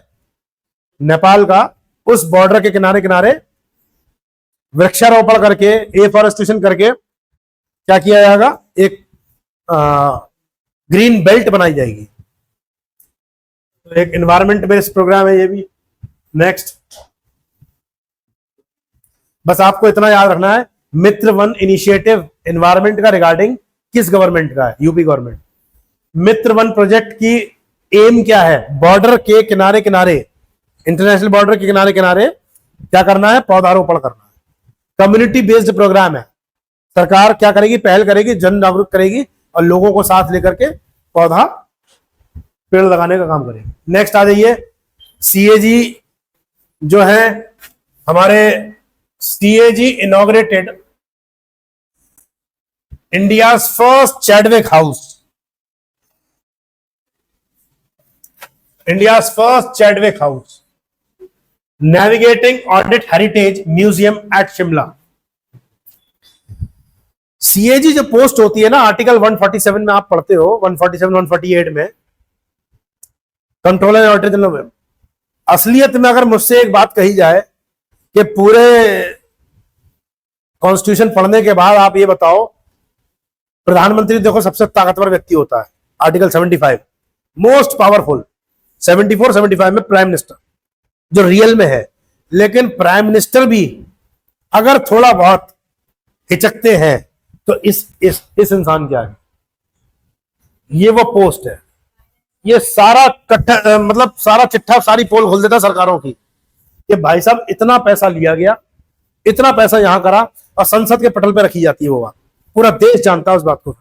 Speaker 1: नेपाल का, उस बॉर्डर के किनारे किनारे वृक्षारोपण करके, एफॉरेस्टेशन करके क्या किया जाएगा, एक ग्रीन बेल्ट बनाई जाएगी। तो एक एनवायरमेंट बेस्ड प्रोग्राम है ये भी। नेक्स्ट, बस आपको इतना याद रखना है, मित्र वन इनिशिएटिव एनवायरमेंट का रिगार्डिंग किस गवर्नमेंट का है? UP government. Mitra Van project की एम क्या है? बॉर्डर के किनारे किनारे, इंटरनेशनल बॉर्डर के किनारे किनारे क्या करना है? पौधारोपण करना है। कम्युनिटी बेस्ड प्रोग्राम है। सरकार क्या करेगी? पहल करेगी, जन जागरूक करेगी और लोगों को साथ लेकर के पौधा पेड़ लगाने का काम करेगी। नेक्स्ट आ जाइए, सीएजी जो है हमारे, CAG inaugurated India's first Chadwick house, India's first Chadwick house, navigating audit heritage museum at Shimla. CAG जो पोस्ट होती है ना, आर्टिकल 147 में आप पढ़ते हो, 147 148 में, कंट्रोलर ऑडिटर जनरल में। असलियत में अगर मुझसे एक बात कही जाए कि पूरे कॉन्स्टिट्यूशन पढ़ने के बाद आप ये बताओ, प्रधानमंत्री देखो सबसे ताकतवर व्यक्ति होता है, आर्टिकल 75 मोस्ट पावरफुल, 74 75 में प्राइम मिनिस्टर जो रियल में है। लेकिन प्राइम मिनिस्टर भी अगर थोड़ा बहुत हिचकते हैं तो इस इंसान के आगे ये वो पोस्ट है, ये सारा कट्ठा, मतलब सारा चिट्ठा, सारी पोल खोल देता सरकारों की कि भाई साहब इतना पैसा लिया गया, इतना पैसा यहां करा, और संसद के पटल पे रखी जाती है वो बात, पूरा देश जानता है उस बात को।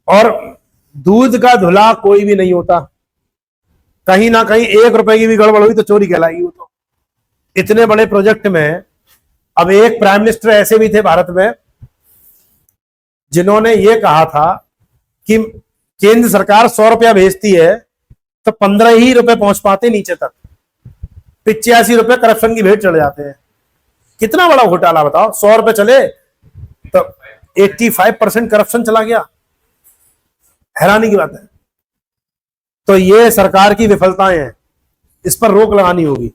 Speaker 1: और दूध का धुला कोई भी नहीं होता, कहीं ना कहीं 1 रुपए की भी गड़बड़ हुई तो चोरी कहलाएगी वो तो। इतने बड़े प्रोजेक्ट में अब एक प्राइम मिनिस्टर ऐसे भी थे भारत में जिन्होंने ये कहा था कि केंद्र सरकार 100 रुपया भेजती है तो 15 ही रुपए पहुंच पाते नीचे तक, 85 रुपए करप्शन की भेंट चढ़ जाते हैं। कितना बड़ा घोटाला बताओ, 100 रुपए चले तो 85% करप्शन चला गया, हैरानी की बात है। तो ये सरकार की विफलताएं हैं, इस पर रोक लगानी होगी,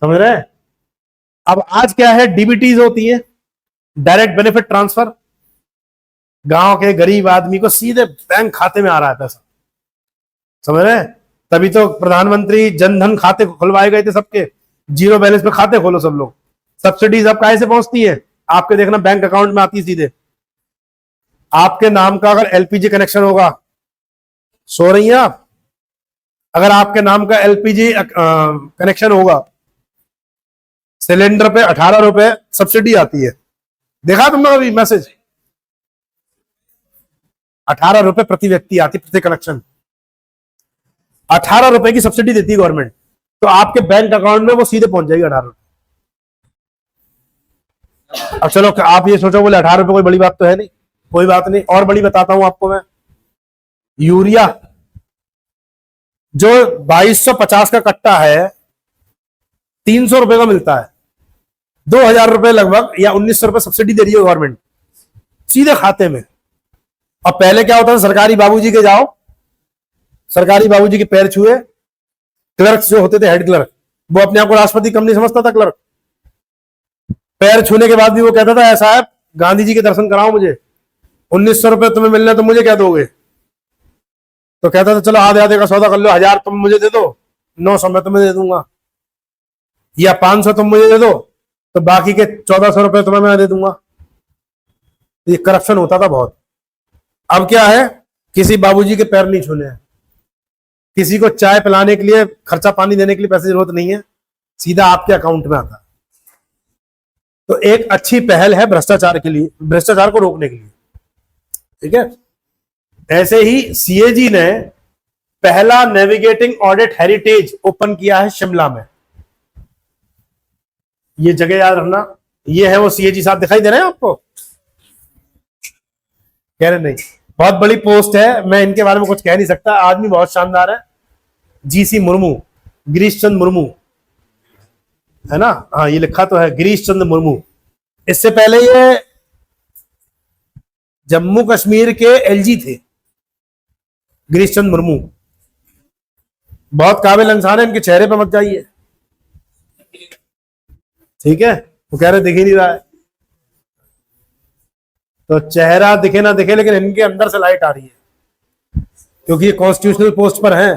Speaker 1: समझ रहे हैं। अब आज क्या है, डीबीटीज होती है, डायरेक्ट बेनिफिट ट्रांसफर, गांव के गरीब आदमी को सीधे बैंक खाते में आ रहा है पैसा, समझ रहे हैं। तभी तो प्रधानमंत्री जनधन खाते खुलवाए गए थे सबके, जीरो बैलेंस पे खाते खोलो सब लोग। सब्सिडीज अब काहे से पहुंचती है? आपके देखना बैंक अकाउंट में आती सीधे। आपके नाम का अगर एलपीजी कनेक्शन होगा, सो रही हैं आप, अगर आपके नाम का एलपीजी कनेक्शन होगा, सिलेंडर पे 18 रुपए सब्सिडी आती है। देखा तुमने अभी मैसेज? 18 रुपए प्रति व्यक्ति आती, प्रति कनेक्शन 18 रुपए की सब्सिडी देती है गवर्नमेंट। तो आपके बैंक अकाउंट में वो सीधे पहुंच जाएगी 18 रुपए। अब चलो आप ये सोचो बोले 18 रुपए कोई बड़ी बात तो है नहीं, कोई बात नहीं, और बड़ी बताता हूं आपको मैं। यूरिया जो 2250 का कट्टा है 300 रुपए का मिलता है, 2000 रुपए लगभग या 1900 रुपए सब्सिडी दे रही है गवर्नमेंट सीधे खाते में। अब पहले क्या होता था, सरकारी बाबूजी के जाओ, सरकारी बाबूजी के पैर छुए, क्लर्क जो होते थे हेड क्लर्क, वो अपने आप को राष्ट्रपति कम नहीं समझता था क्लर्क, पैर छूने के बाद भी वो कहता था ऐसा है गांधी जी के दर्शन कराओ मुझे, 1900 रुपए तुम्हें मिलने तो मुझे क्या दोगे? तो कहता था चलो आधे आधे का सौदा कर लो, 1000 तुम मुझे दे दो, 900 मैं तुम्हें दे दूंगा, या 500 तुम मुझे दे दो तो बाकी के 1400 रुपए तुम्हें मैं दे दूंगा। ये करप्शन होता था बहुत। अब क्या है, किसी बाबूजी के पैर नहीं छूने हैं, किसी को चाय पिलाने के लिए खर्चा पानी देने के लिए पैसे की जरूरत नहीं है, सीधा आपके अकाउंट में आता है। तो एक अच्छी पहल है भ्रष्टाचार के लिए, भ्रष्टाचार को रोकने के लिए, ठीक है। ऐसे ही सीएजी ने पहला नेविगेटिंग ऑडिट हेरिटेज ओपन किया है शिमला में। ये जगह याद रखना, ये है वो सीएजी साहब, दिखाई दे रहे हैं आपको? कह रहे नहीं, बहुत बड़ी पोस्ट है, मैं इनके बारे में कुछ कह नहीं सकता, आदमी बहुत शानदार है। जीसी मुर्मू, गिरीश चंद्र मुर्मू है ना, हाँ ये लिखा तो है गिरीश चंद्र मुर्मू। इससे पहले ये जम्मू कश्मीर के एलजी थे, गिरीश चंद्र मुर्मू। बहुत काबिल इंसान है, इनके चेहरे पे मत जाइए, ठीक है, वो कह रहे दिख ही नहीं रहा है, तो चेहरा दिखे ना दिखे लेकिन इनके अंदर से लाइट आ रही है, क्योंकि ये कॉन्स्टिट्यूशनल पोस्ट पर हैं,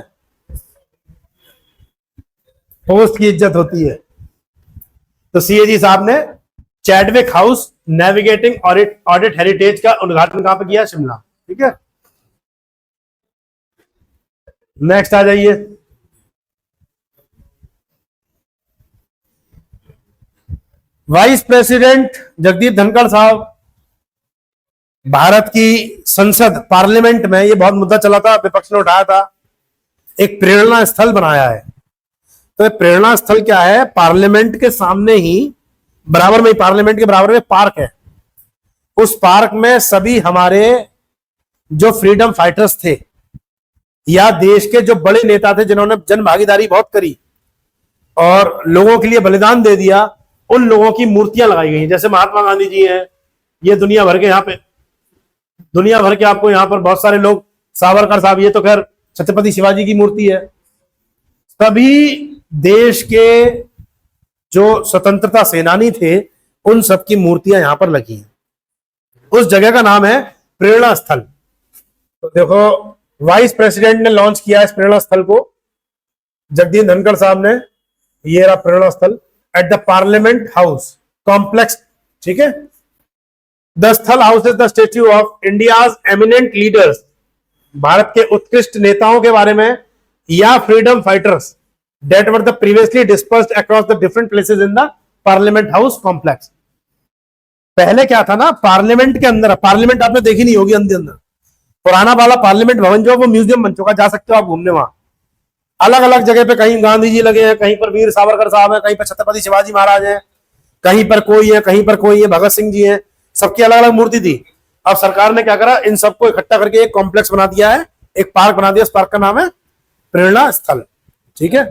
Speaker 1: पोस्ट की इज्जत होती है। तो सीएजी साहब ने Chadwick house navigating audit heritage का उद्घाटन कहां पर किया? शिमला, ठीक है। नेक्स्ट आ जाइए, वाइस प्रेसिडेंट जगदीप धनखड़ साहब, भारत की संसद पार्लियामेंट में ये बहुत मुद्दा चला था, विपक्ष ने उठाया था, एक प्रेरणा स्थल बनाया है। तो प्रेरणा स्थल क्या है? पार्लियामेंट के सामने ही बराबर में, पार्लियामेंट के बराबर में पार्क है, उस पार्क में सभी हमारे जो फ्रीडम फाइटर्स थे या देश के जो बड़े नेता थे जिन्होंने जन भागीदारी बहुत करी और लोगों के लिए बलिदान दे दिया, उन लोगों की मूर्तियां लगाई गई। जैसे महात्मा गांधी जी हैं, ये दुनिया भर के यहाँ पे, दुनिया भर के आपको यहाँ पर बहुत सारे लोग, सावरकर साहब, ये तो खैर छत्रपति शिवाजी की मूर्ति है। सभी देश के जो स्वतंत्रता सेनानी थे उन सबकी मूर्तियां यहां पर लगी हैं। उस जगह का नाम है प्रेरणा स्थल। तो देखो वाइस प्रेसिडेंट ने लॉन्च किया इस प्रेरणा स्थल को, जगदीप धनखड़ साहब ने। ये रहा प्रेरणा स्थल at the parliament house complex, ठीक है। द स्थल house is the statue of India's eminent leaders, Bharat के उत्कृष्ट नेताओं के बारे में या freedom fighters that were the previously dispersed across the different places in the parliament house complex। पहले क्या था ना, पार्लियामेंट के अंदर, पार्लियामेंट आपने देखी नहीं होगी अंदर, पुराना वाला पार्लियामेंट भवन जो है वो म्यूजियम बन चुका, जा सकते हो आप घूमने वहां। अलग अलग जगह पे कहीं गांधी जी लगे हैं, कहीं पर वीर सावरकर साहब है, कहीं पर छत्रपति शिवाजी महाराज है, कहीं पर कोई है, कहीं पर कोई है, भगत सिंह जी है, सबकी अलग अलग मूर्ति थी। अब सरकार ने क्या करा, इन सबको इकट्ठा करके एक कॉम्प्लेक्स बना दिया है, एक पार्क बना दिया, उस पार्क का नाम है प्रेरणा स्थल, ठीक है।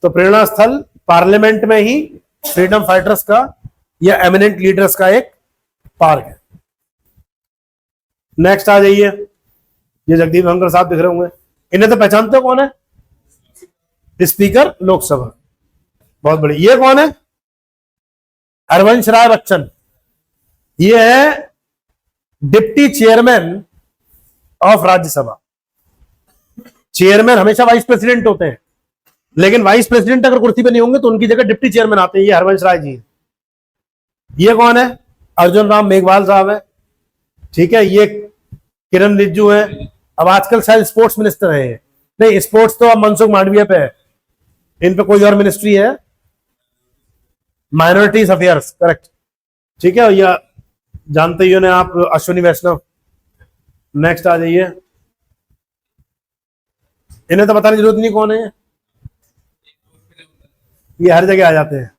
Speaker 1: तो प्रेरणा स्थल पार्लियामेंट में ही फ्रीडम फाइटर्स का या एमिनेंट लीडर्स का एक पार्क है। नेक्स्ट आ जाइए, ये जगदीप धनखड़ साहब दिख रहे होंगे, इन्हें तो पहचानते हो, कौन है? स्पीकर लोकसभा, बहुत बड़ी। ये कौन है? हरवंश राय बच्चन, ये है deputy chairman of Rajya Sabha. Chairman हमेशा वाइस प्रेसिडेंट होते हैं, लेकिन वाइस प्रेसिडेंट अगर कुर्सी पे नहीं होंगे तो उनकी जगह डिप्टी चेयरमैन आते हैं। ये हरवंश राय जी। ये कौन है? अर्जुन राम मेघवाल साहब है, ठीक है। ये किरण रिजिजू है, अब आजकल शायद स्पोर्ट्स मिनिस्टर है। नहीं, स्पोर्ट्स तो अब मनसुख मांडविया पे है, इन पे कोई और मिनिस्ट्री है, माइनॉरिटीज अफेयर्स, करेक्ट, ठीक है। या जानते ही हो आप अश्विनी वैष्णव। नेक्स्ट आ जाइए, इन्हें तो बताने की जरूरत नहीं कौन है, ये हर जगह आ जाते हैं।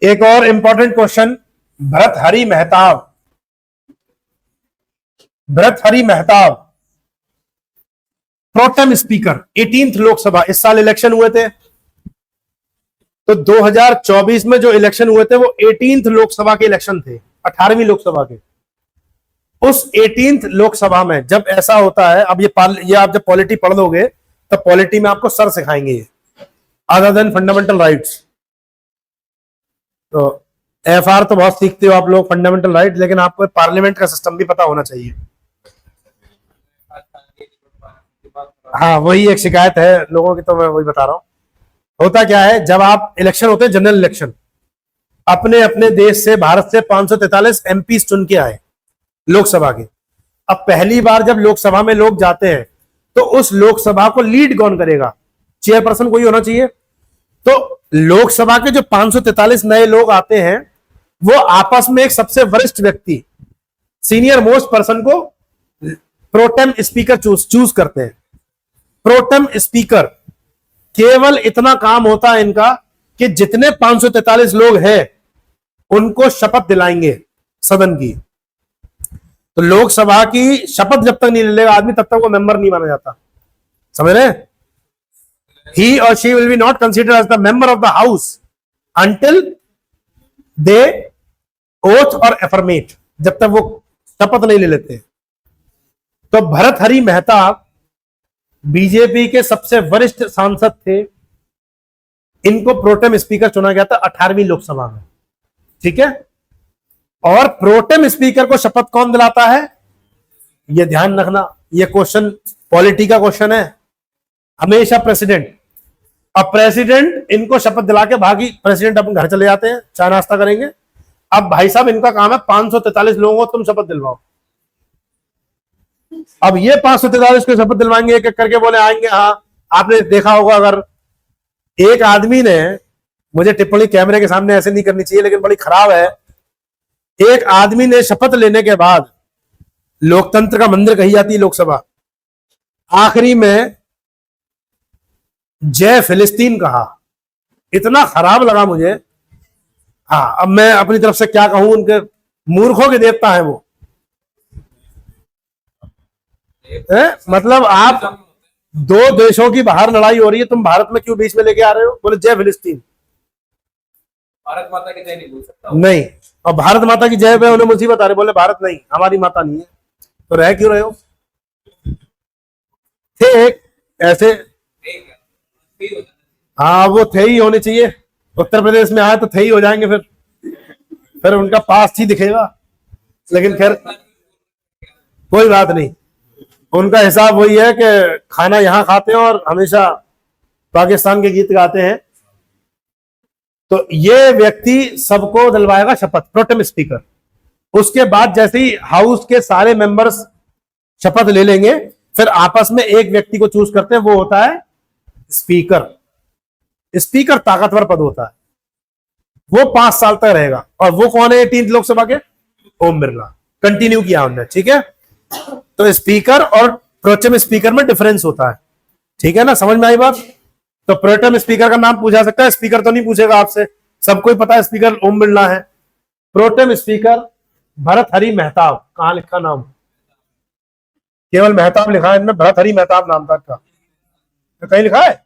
Speaker 1: एक और important question, Bhartruhari Mahtab, Bhartruhari Mahtab protem speaker 18th Lok Sabha, इस साल इलेक्शन हुए थे, तो 2024 में जो इलेक्शन हुए थे वो 18th लोकसभा के इलेक्शन थे, 18वीं लोकसभा के। उस 18th लोकसभा में जब ऐसा होता है, अब ये आप जब पॉलिटी पढ़ लोगे तब पॉलिटी में आपको सर सिखाएंगे ये, अदर देन फंडामेंटल राइट्स। तो एफआर तो बहुत सीखते हो आप लोग, फंडामेंटल राइट, लेकिन आपको पार्लियामेंट का सिस्टम भी पता होना चाहिए। हाँ, वही एक शिकायत है लोगों की, तो मैं वही बता रहा हूं। होता क्या है, जब आप इलेक्शन होते हैं, जनरल इलेक्शन, अपने अपने देश से, भारत से 543 एमपी चुन के आए लोकसभा के। अब पहली बार जब लोकसभा में लोग जाते हैं तो उस लोकसभा को लीड कौन करेगा? चेयरपर्सन कोई होना चाहिए। तो लोकसभा के जो 543 नए लोग आते हैं वो आपस में एक सबसे वरिष्ठ व्यक्ति, सीनियर मोस्ट पर्सन को प्रोटेम स्पीकर चूज करते हैं। प्रोटेम स्पीकर, केवल इतना काम होता है इनका कि जितने 543 लोग हैं उनको शपथ दिलाएंगे सदन की। तो लोकसभा की शपथ जब तक नहीं ले लेगा आदमी, तब तक वो मेंबर नहीं माना जाता। समझ रहे? he or she will be not considered as the member of the house until they oath or affirmate, जब तक वो शपथ नहीं ले लेते। तो भर्तहरि महताब बीजेपी के सबसे वरिष्ठ सांसद थे, इनको प्रोटेम स्पीकर चुना गया था 18वीं लोकसभा में। ठीक है, और प्रोटेम स्पीकर को शपथ कौन दिलाता है, यह ध्यान रखना, यह क्वेश्चन पॉलिटी का क्वेश्चन है। हमेशा प्रेसिडेंट। अब प्रेसिडेंट इनको शपथ दिला के भागी, प्रेसिडेंट अपने घर चले जाते हैं, चाय नाश्ता करेंगे। अब भाई साहब इनका काम है 543 लोगों को तुम शपथ दिलवाओ। अब ये 543 को शपथ दिलवाएंगे, एक एक करके बोले आएंगे। हाँ, आपने देखा होगा, अगर एक आदमी ने, मुझे टिप्पणी कैमरे के सामने ऐसे नहीं करनी चाहिए लेकिन बड़ी खराब है, एक आदमी ने शपथ लेने के बाद, लोकतंत्र का मंदिर कही जाती है लोकसभा, आखिरी में जय फिलिस्तीन कहा। इतना खराब लगा मुझे। हाँ, अब मैं अपनी तरफ से क्या कहूं, उनके मूर्खों के देवता है वो। मतलब आप दो देशों की बाहर लड़ाई हो रही है, तुम भारत में क्यों बीच में लेके आ रहे हो? बोले जय फिलिस्तीन।
Speaker 2: भारत माता की जय नहीं बोल सकता
Speaker 1: नहीं, और भारत माता की जय पे उन्हें मुसीबत आ रही, बोले भारत नहीं, हमारी माता नहीं है, तो रह क्यों रहे हो? थे एक ऐसे, हाँ वो थे ही होने चाहिए। उत्तर प्रदेश में आए तो थे ही हो जाएंगे, फिर उनका पास ही दिखेगा। लेकिन खैर कोई बात नहीं, उनका हिसाब वही है कि खाना यहां खाते हैं और हमेशा पाकिस्तान के गीत गाते हैं। तो ये व्यक्ति सबको दिलवाएगा शपथ, प्रोटेम स्पीकर। उसके बाद जैसे ही हाउस के सारे मेंबर्स शपथ ले लेंगे, फिर आपस में एक व्यक्ति को चूज करते हैं, वो होता है स्पीकर। स्पीकर ताकतवर पद होता है, वो 5 साल तक रहेगा। और वो कौन है 18th लोकसभा के? ओम बिरला। कंटिन्यू किया उन्होंने। ठीक है, तो स्पीकर और प्रोटेम स्पीकर में डिफरेंस होता है। ठीक है ना, समझ में आई बात? तो प्रोटेम स्पीकर का नाम पूछा सकता है, स्पीकर तो नहीं पूछेगा आपसे, सबको ही पता है स्पीकर ओम बिरला है। Protem speaker Bhartruhari Mahtab. कहां लिखा नाम? केवल महताब लिखा है इनमें, भर्तहरि महताब नाम था इनका, तो कहीं लिखा है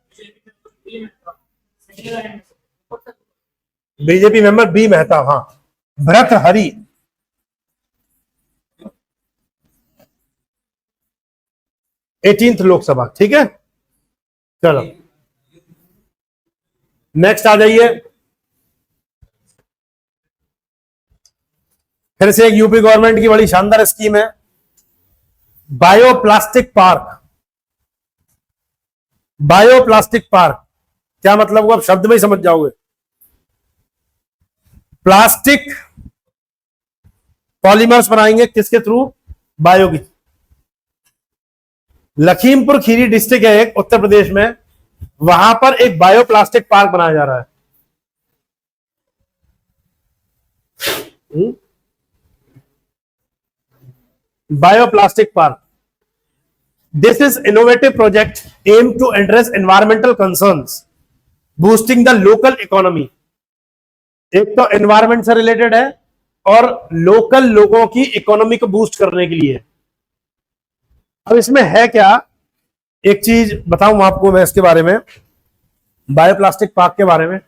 Speaker 1: बीजेपी मेंबर बी मेहताब। हाँ, भर्तहरि। एटीन्थ लोकसभा। ठीक है, चलो नेक्स्ट आ जाइए। फिर से एक यूपी गवर्नमेंट की बड़ी शानदार स्कीम है, बायोप्लास्टिक पार्क। बायोप्लास्टिक पार्क क्या मतलब हुआ, आप शब्द में ही समझ जाओगे। प्लास्टिक पॉलीमर्स बनाएंगे किसके थ्रू? बायो की। लखीमपुर खीरी डिस्ट्रिक्ट है एक उत्तर प्रदेश में, वहां पर एक बायोप्लास्टिक पार्क बनाया जा रहा है। Bioplastic park this is innovative project aim to address environmental concerns boosting the local economy. एक तो एनवायरमेंट से रिलेटेड है और लोकल लोगों की इकोनॉमी को बूस्ट करने के लिए। अब इसमें है क्या, एक चीज बताऊं आपको मैं इसके बारे में, बायोप्लास्टिक पार्क के बारे में।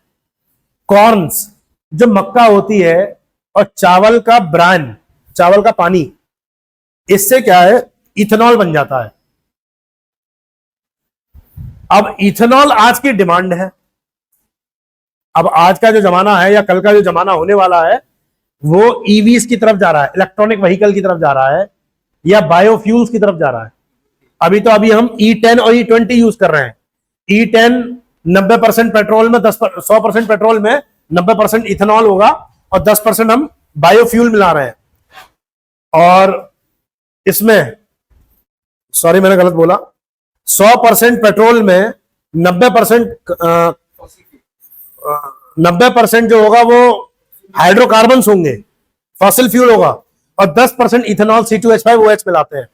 Speaker 1: कॉर्न्स, जो मक्का होती है, और चावल का ब्रान, चावल का पानी, इससे क्या है, इथेनॉल बन जाता है। अब इथेनॉल आज की डिमांड है। अब आज का जो जमाना है या कल का जो जमाना होने वाला है वो ईवीज की तरफ जा रहा है, इलेक्ट्रॉनिक व्हीकल की तरफ जा रहा है, या बायोफ्यूल्स की तरफ जा रहा है। अभी हम E10 और E20 यूज कर रहे हैं। E10 90% पेट्रोल में 100% पेट्रोल में 90% इथेनॉल होगा और 10% हम बायोफ्यूल मिला रहे हैं। और इसमें, सॉरी मैंने गलत बोला, 100% पेट्रोल में 90% जो होगा वो हाइड्रोकार्बन्स होंगे, फॉसिल फ्यूल होगा, और 10% इथेनॉल C2H5OH मिलाते हैं।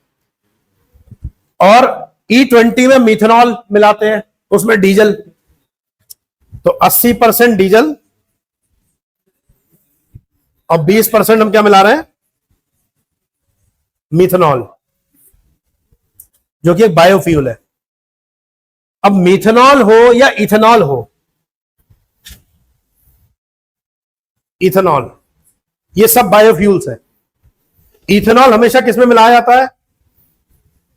Speaker 1: और E20 में मीथेनॉल मिलाते हैं, उसमें डीजल। तो 80% डीजल और 20% हम क्या मिला रहे हैं, मीथेनॉल, जो कि एक बायोफ्यूल है। अब मीथेनॉल हो या इथेनॉल हो, इथेनॉल, ये सब बायोफ्यूल्स है। इथेनॉल हमेशा किसमें मिलाया जाता है,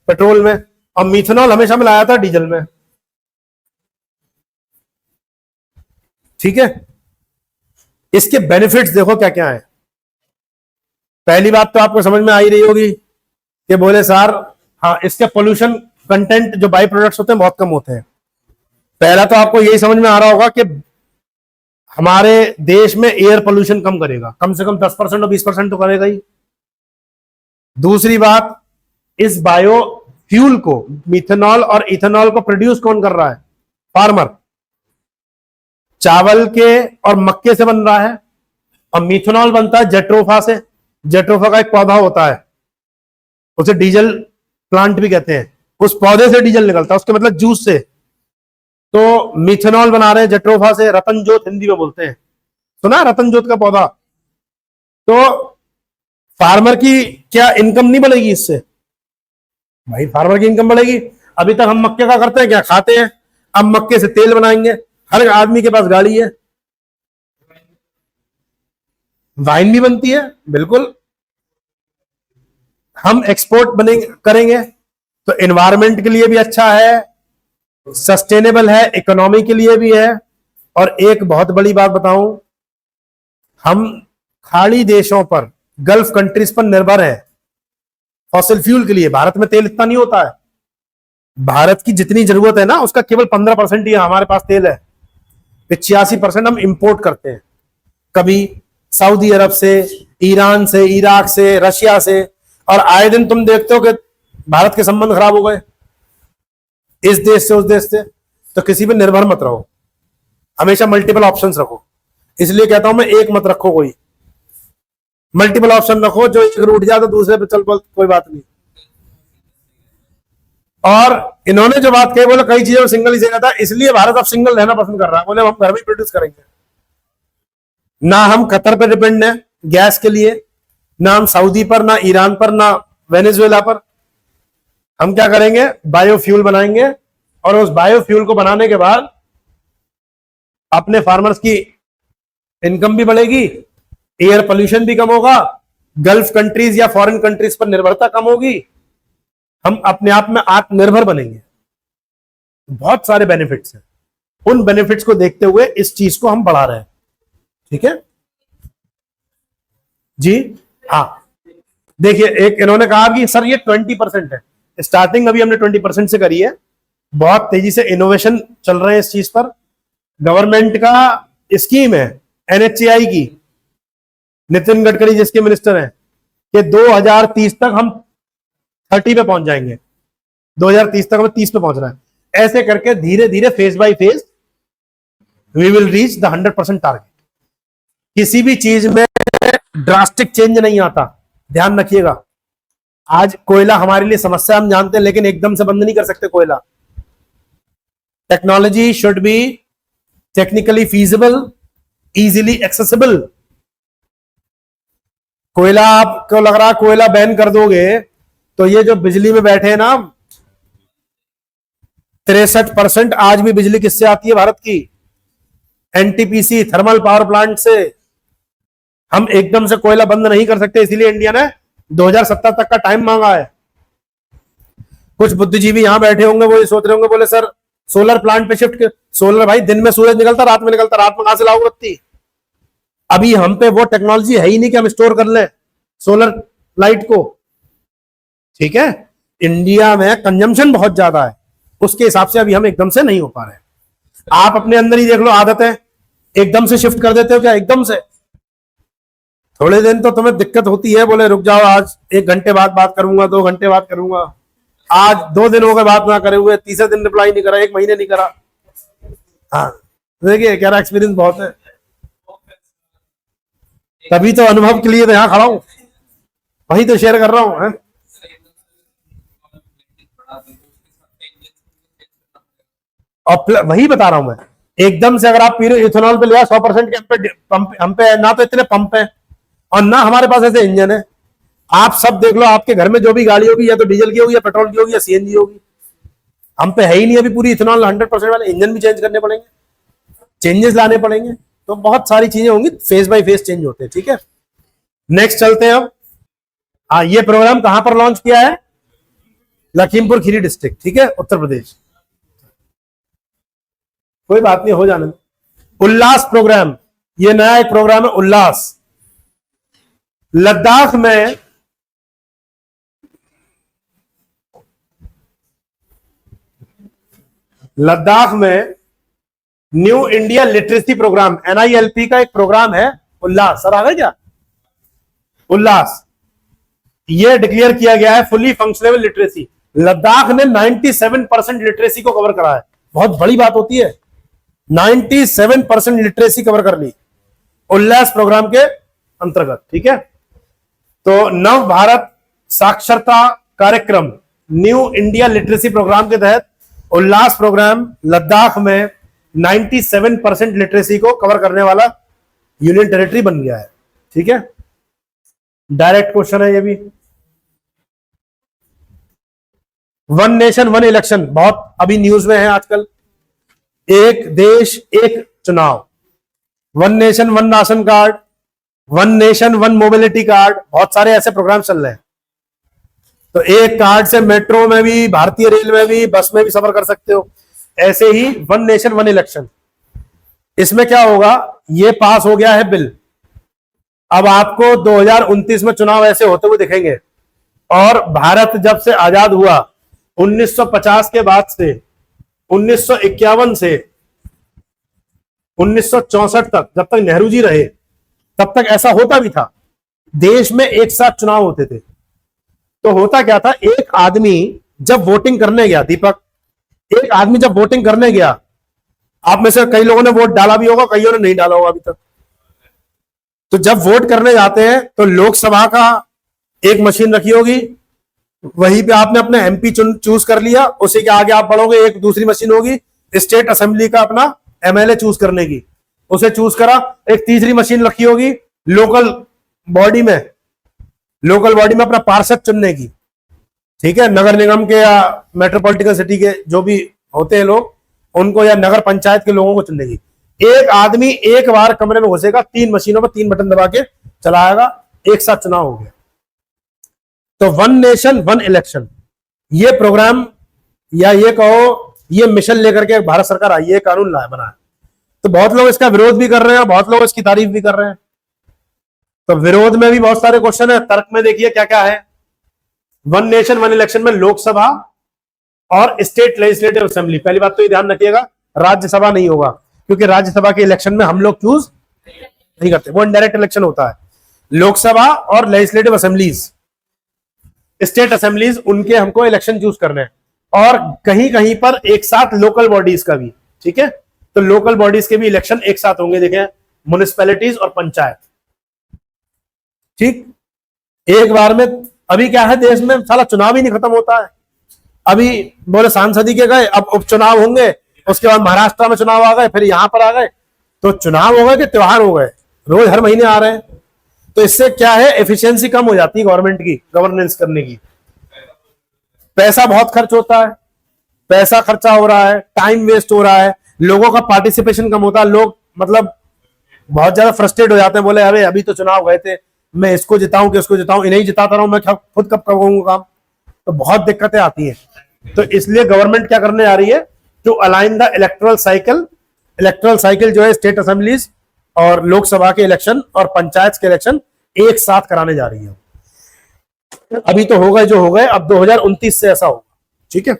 Speaker 1: पेट्रोल में, और मीथेनॉल हमेशा मिलाया जाता है डीजल में। ठीक है, इसके बेनिफिट्स देखो क्या क्या है। पहली बात तो आपको समझ में आ ही रही होगी कि बोले सर, हाँ, इसके पोल्यूशन कंटेंट जो बाई प्रोडक्ट्स होते हैं बहुत कम होते हैं। पहला तो आपको यही समझ में आ रहा होगा कि हमारे देश में एयर पोल्यूशन कम करेगा, कम से कम 10% और 20% तो करेगा ही। दूसरी बात, इस बायो फ्यूल को, मिथेनॉल और इथेनॉल को प्रोड्यूस कौन कर रहा है, फार्मर। चावल के और मक्के से बन रहा है, और मिथेनॉल बनता है जेट्रोफा से। जेट्रोफा का एक पौधा होता है, उसे डीजल प्लांट भी कहते हैं। उस पौधे से डीजल निकलता है, उसके मतलब जूस से। तो मिथेनॉल बना रहे हैं जेट्रोफा से, रतन जोत हिंदी में बोलते हैं, सुना रतन जोत का पौधा। तो फार्मर की क्या इनकम नहीं बढ़ेगी इससे, भाई फार्मर की इनकम बढ़ेगी। अभी तक हम मक्के का करते हैं क्या, खाते हैं। अब मक्के से तेल बनाएंगे, हर आदमी के पास गाड़ी है, वाइन भी बनती है, बिल्कुल। हम एक्सपोर्ट बनेंगे, करेंगे, तो एनवायरमेंट के लिए भी अच्छा है, सस्टेनेबल है, इकोनॉमी के लिए भी है। और एक बहुत बड़ी बात बताऊं, हम खाड़ी देशों पर, गल्फ कंट्रीज पर निर्भर है फॉसिल फ्यूल के लिए। भारत में तेल इतना नहीं होता है, भारत की जितनी जरूरत है ना उसका केवल 15% ही हमारे पास तेल है। 86% हम इंपोर्ट करते हैं, कभी सऊदी अरब से, ईरान से, इराक से, रशिया से। और आए दिन तुम देखते हो कि भारत के संबंध खराब हो गए इस देश से उस देश से। तो किसी पे निर्भर मत रहो, हमेशा मल्टीपल ऑप्शंस रखो। इसलिए कहता हूं मैं, एक मत रखो, कोई मल्टीपल ऑप्शन रखो, जो एक रूट जाए तो दूसरे पे चल, कोई बात नहीं। और इन्होंने जो बात कही, बोले कई चीजों में सिंगल ही सही रहता है, इसलिए भारत अब सिंगल रहना पसंद कर रहा है। बोले हम घर में प्रोड्यूस करेंगे, ना हम कतर पर डिपेंड है गैस के लिए, ना हम सऊदी पर, ना ईरान पर, ना वेनेजुएला पर। हम क्या करेंगे, बायोफ्यूल बनाएंगे, और उस बायोफ्यूल को बनाने के बाद अपने फार्मर्स की इनकम भी बढ़ेगी, एयर पोल्यूशन भी कम होगा, गल्फ कंट्रीज या फॉरेन कंट्रीज पर निर्भरता कम होगी, हम अपने आप में आत्मनिर्भर बनेंगे। बहुत सारे बेनिफिट्स हैं, उन बेनिफिट्स को देखते हुए इस चीज को हम बढ़ा रहे हैं। ठीक है जी, हाँ। देखिए, एक इन्होंने कहा कि सर ये 20% है, स्टार्टिंग अभी हमने 20% से करी है। बहुत तेजी से इनोवेशन चल रहे हैं इस चीज पर। गवर्नमेंट का स्कीम है NHAI की, नितिन गडकरी जिसके मिनिस्टर हैं, कि 2030 तक हम 30 पे पहुंच जाएंगे। 2030 तक हमें 30 पे पहुंचना है। ऐसे करके धीरे धीरे, phase by phase, we will reach the 100% target. किसी भी चीज में ड्रास्टिक चेंज नहीं आता, ध्यान रखिएगा। आज कोयला हमारे लिए समस्या हम जानते हैं, लेकिन एकदम से बंद नहीं कर सकते कोयला। Technology should be technically feasible, easily accessible. कोयला आपको लग रहा है कोयला बैन कर दोगे तो ये जो बिजली में बैठे हैं ना, 63% आज भी बिजली किससे आती है भारत की? एनटीपीसी थर्मल पावर प्लांट से। हम एकदम से कोयला बंद नहीं कर सकते, इसीलिए इंडिया ने 2070 तक का टाइम मांगा है। कुछ बुद्धिजीवी यहां बैठे होंगे, वो ये सोच रहे होंगे, बोले सर सोलर प्लांट पे शिफ्ट। सोलर भाई दिन में सूरज निकलता, रात में निकलता, रात में कहां से लाओ बत्ती? अभी हम पे वो टेक्नोलॉजी है ही नहीं कि हम स्टोर कर लें सोलर लाइट को। ठीक है, इंडिया में कंजम्पशन बहुत ज्यादा है, उसके हिसाब से अभी हम एकदम से नहीं हो पा रहे। आप अपने अंदर ही देख लो, आदत है एकदम से शिफ्ट कर देते हो क्या? एकदम से थोड़े दिन तो तुम्हें दिक्कत होती है, बोले रुक जाओ आज 1 घंटे बाद बात करूंगा, 2 घंटे बाद करूंगा। आज 2 दिन हो गए बात ना करे हुए, तीसरे दिन रिप्लाई नहीं करा, 1 महीने नहीं करा। हाँ देखिए कह रहा एक्सपीरियंस बहुत है, तभी तो अनुभव के लिए तो यहाँ खड़ा हूं, वही तो शेयर कर रहा हूं। है? और वही बता रहा हूं मैं, एकदम से अगर आप पी रहे इथेनॉल पे लिया 100% के हम पे ना तो इतने पंप है और ना हमारे पास ऐसे इंजन है। आप सब देख लो, आपके घर में जो भी गाड़ी होगी या तो डीजल की होगी या पेट्रोल की होगी या सीएनजी होगी। हम पे है ही नहीं अभी पूरी इथेनॉल 100% वाले। इंजन भी चेंज करने पड़ेंगे, चेंजेस लाने पड़ेंगे, तो बहुत सारी चीजें होंगी, फेज बाय फेज चेंज होते हैं। ठीक है, नेक्स्ट चलते हैं अब। हाँ, ये प्रोग्राम कहां पर लॉन्च किया है? लखीमपुर खीरी डिस्ट्रिक्ट, ठीक है, उत्तर प्रदेश। कोई बात नहीं, हो जाने दो। उल्लास प्रोग्राम, ये नया एक प्रोग्राम है उल्लास। लद्दाख में new India literacy programme NILP का एक प्रोग्राम है उल्लास। सर आ गए क्या? उल्लास ये डिक्लेयर किया गया है फुली फंक्शनेबल लिटरेसी। लद्दाख ने 97% लिटरेसी को कवर करा है, बहुत बड़ी बात होती है 97% लिटरेसी कवर कर ली उल्लास प्रोग्राम के अंतर्गत। ठीक है, तो नव भारत साक्षरता कार्यक्रम न्यू इंडिया लिटरेसी प्रोग्राम के तहत उल्लास प्रोग्राम लद्दाख में 97% लिटरेसी को कवर करने वाला यूनियन टेरिटरी बन गया है। ठीक है, डायरेक्ट क्वेश्चन है ये भी। वन नेशन वन इलेक्शन बहुत अभी न्यूज में है आजकल। एक देश एक चुनाव, one nation one ration card, one nation one mobility card, बहुत सारे ऐसे प्रोग्राम चल रहे हैं। तो एक कार्ड से मेट्रो में भी, भारतीय रेल में भी, बस में भी सफर कर सकते हो। ऐसे ही वन नेशन वन इलेक्शन, इसमें क्या होगा, ये पास हो गया है बिल। अब आपको 2029 में चुनाव ऐसे होते हुए दिखेंगे। और भारत जब से आजाद हुआ 1950 के बाद से 1951 से 1964 तक, जब तक नेहरू जी रहे तब तक ऐसा होता भी था, देश में एक साथ चुनाव होते थे। तो होता क्या था, एक आदमी जब वोटिंग करने गया, दीपक, एक आदमी जब वोटिंग करने गया, आप में से कई लोगों ने वोट डाला भी होगा, कईयों ने नहीं डाला होगा अभी तक। तो जब वोट करने जाते हैं तो लोकसभा का एक मशीन रखी होगी, वहीं पे आपने अपने MP चूज कर लिया, उसी के आगे आप बढ़ोगे, एक दूसरी मशीन होगी स्टेट असेंबली का अपना MLA चूज करने की, उसे चूज करा। एक तीसरी मशीन रखी होगी लोकल बॉडी में अपना पार्षद चुनने की। ठीक है, नगर निगम के या मेट्रोपॉलिटन सिटी के जो भी होते हैं लोग, उनको या नगर पंचायत के लोगों को चुनने की। एक आदमी एक बार कमरे में घुसेगा, 3 मशीनों पर 3 बटन दबा के चलाएगा, एक साथ चुनाव हो गया। तो वन नेशन वन इलेक्शन ये प्रोग्राम, या ये कहो ये मिशन लेकर के भारत सरकार आई है, कानून लाया बना है। तो बहुत लोग इसका विरोध भी कर रहे हैं, बहुत लोग इसकी तारीफ भी कर रहे हैं। तो विरोध में भी बहुत सारे क्वेश्चन है, तर्क में देखिए क्या क्या है। वन नेशन वन इलेक्शन में लोकसभा और स्टेट लेजिस्लेटिव असेंबली, पहली बात तो ये ध्यान रखिएगा, राज्यसभा नहीं होगा, क्योंकि राज्यसभा के इलेक्शन में हम लोग चूज नहीं करते, वो इनडायरेक्ट इलेक्शन होता है। लोकसभा और लेजिस्लेटिव असेंबलीज, स्टेट असेंबलीज, उनके हमको इलेक्शन चूज करने हैं। और कहीं कहीं पर एक साथ लोकल बॉडीज का भी। ठीक है, तो लोकल बॉडीज के भी इलेक्शन एक साथ होंगे, देखें, म्युनिसिपैलिटीज और पंचायत। ठीक, एक बार में अभी क्या है देश में, साला चुनाव ही नहीं खत्म होता है। अभी बोले सांसदी के गए, अब उपचुनाव होंगे, उसके बाद महाराष्ट्र में चुनाव आ गए, फिर यहां पर आ गए। तो चुनाव हो गए कि त्योहार हो गए, रोज हर महीने आ रहे हैं। तो इससे क्या है, एफिशिएंसी कम हो जाती है गवर्नमेंट की गवर्नेंस करने की। पैसा बहुत खर्च होता है, पैसा खर्चा हो रहा है, टाइम वेस्ट हो रहा है, लोगों का पार्टिसिपेशन कम होता है। लोग मतलब बहुत ज्यादा फ्रस्ट्रेट हो जाते हैं, बोले अरे अभी तो चुनाव गए थे, मैं इसको जिताऊं कि उसको जिताऊं, इन्हें जिताता रहूं, मैं खुद कब करूंगा काम। तो बहुत दिक्कतें आती हैं। तो इसलिए गवर्नमेंट क्या करने जा रही है, to align the electoral cycle जो है स्टेट असेंबलीज और लोकसभा के इलेक्शन और पंचायत के इलेक्शन एक साथ कराने जा रही है। अभी तो हो गए जो हो गए, अब 2029 से ऐसा होगा। ठीक है,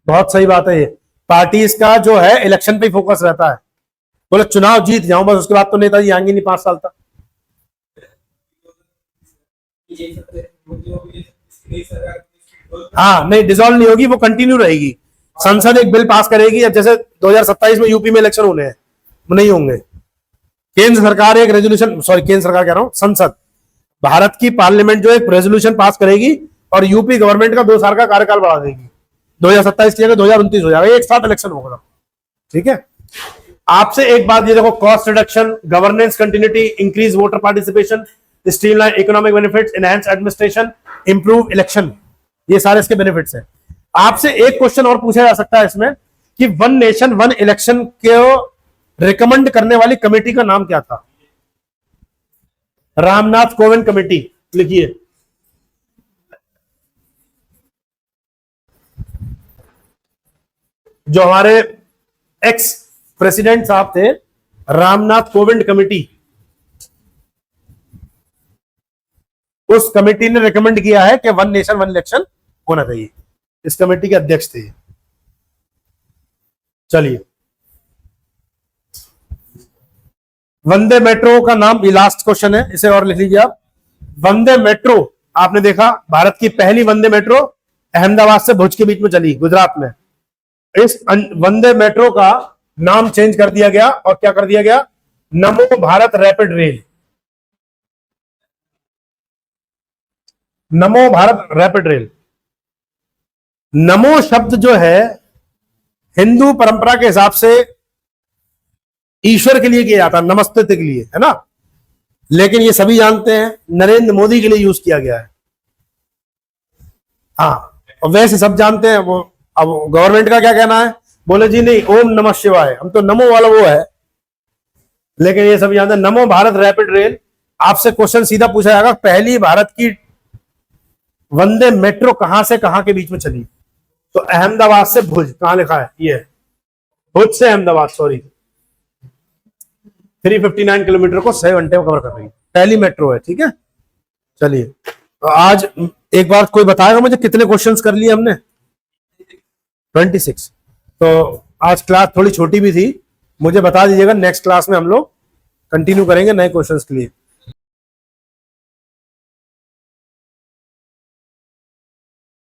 Speaker 1: बहुत सही बात है। ये पार्टीज का जो है इलेक्शन पे फोकस रहता है, बोले चुनाव जीत जाऊं बस, उसके बाद तो नेताजी आएंगे नहीं 5 साल तक। हाँ नहीं, डिसॉल्व नहीं होगी, वो कंटिन्यू रहेगी। संसद एक बिल पास करेगी, अब जैसे 2027 में यूपी में इलेक्शन होने हैं, नहीं होंगे। केंद्र सरकार एक रेजोल्यूशन, केंद्र सरकार कह रहा हूं, संसद भारत की पार्लियामेंट जो एक रेजोल्यूशन पास करेगी और यूपी गवर्नमेंट का 2 साल का कार्यकाल बढ़ा देगी। 2027 की जगह 2029 हो जाएगा, एक साथ इलेक्शन होगा। ठीक है, आपसे एक बात ये देखो, cost reduction, governance continuity, increase voter participation, streamline economic benefits, enhance administration, improve election, ये सारे इसके बेनिफिट्स हैं। आपसे एक क्वेश्चन और पूछा जा सकता है इसमें कि वन नेशन वन इलेक्शन को रिकमेंड करने वाली कमेटी का नाम क्या था? रामनाथ कोविंद कमेटी, लिखिए। जो हमारे एक्स प्रेसिडेंट साहब थे, रामनाथ कोविंद कमेटी, उस कमेटी ने रिकमेंड किया है कि वन नेशन वन इलेक्शन होना चाहिए। इस कमेटी के अध्यक्ष थे। चलिए, वंदे मेट्रो का नाम, ये लास्ट क्वेश्चन है, इसे और लिख लीजिए आप। वंदे मेट्रो, आपने देखा भारत की पहली वंदे मेट्रो अहमदाबाद से भुज के बीच में चली, गुजरात में। इस वंदे मेट्रो का नाम चेंज कर दिया गया और क्या कर दिया गया, नमो भारत रैपिड रेल। नमो भारत रैपिड रेल। नमो शब्द जो है हिंदू परंपरा के हिसाब से ईश्वर के लिए किया जाता है, नमस्ते के लिए, है ना। लेकिन ये सभी जानते हैं नरेंद्र मोदी के लिए यूज किया गया है। हाँ, और वैसे सब जानते हैं वो। अब गवर्नमेंट का क्या कहना है, बोले जी नहीं, ओम नमः शिवाय, हम तो नमो वाला वो है। लेकिन ये सभी जानते हैं नमो भारत रैपिड रेल। आपसे क्वेश्चन सीधा पूछा जाएगा, पहली भारत की वंदे मेट्रो कहां से कहां के बीच में चली? तो अहमदाबाद से भुज, कहां लिखा है ये, भुज से अहमदाबाद, 359 किलोमीटर को 6 घंटे में कवर कर रही है, पहली मेट्रो है। ठीक है, चलिए, तो आज एक बार कोई बताएगा मुझे कितने क्वेश्चंस कर लिए हमने? 26। तो आज क्लास थोड़ी छोटी भी थी, मुझे बता दीजिएगा, नेक्स्ट क्लास में हम लोग कंटिन्यू करेंगे नए क्वेश्चंस के लिए।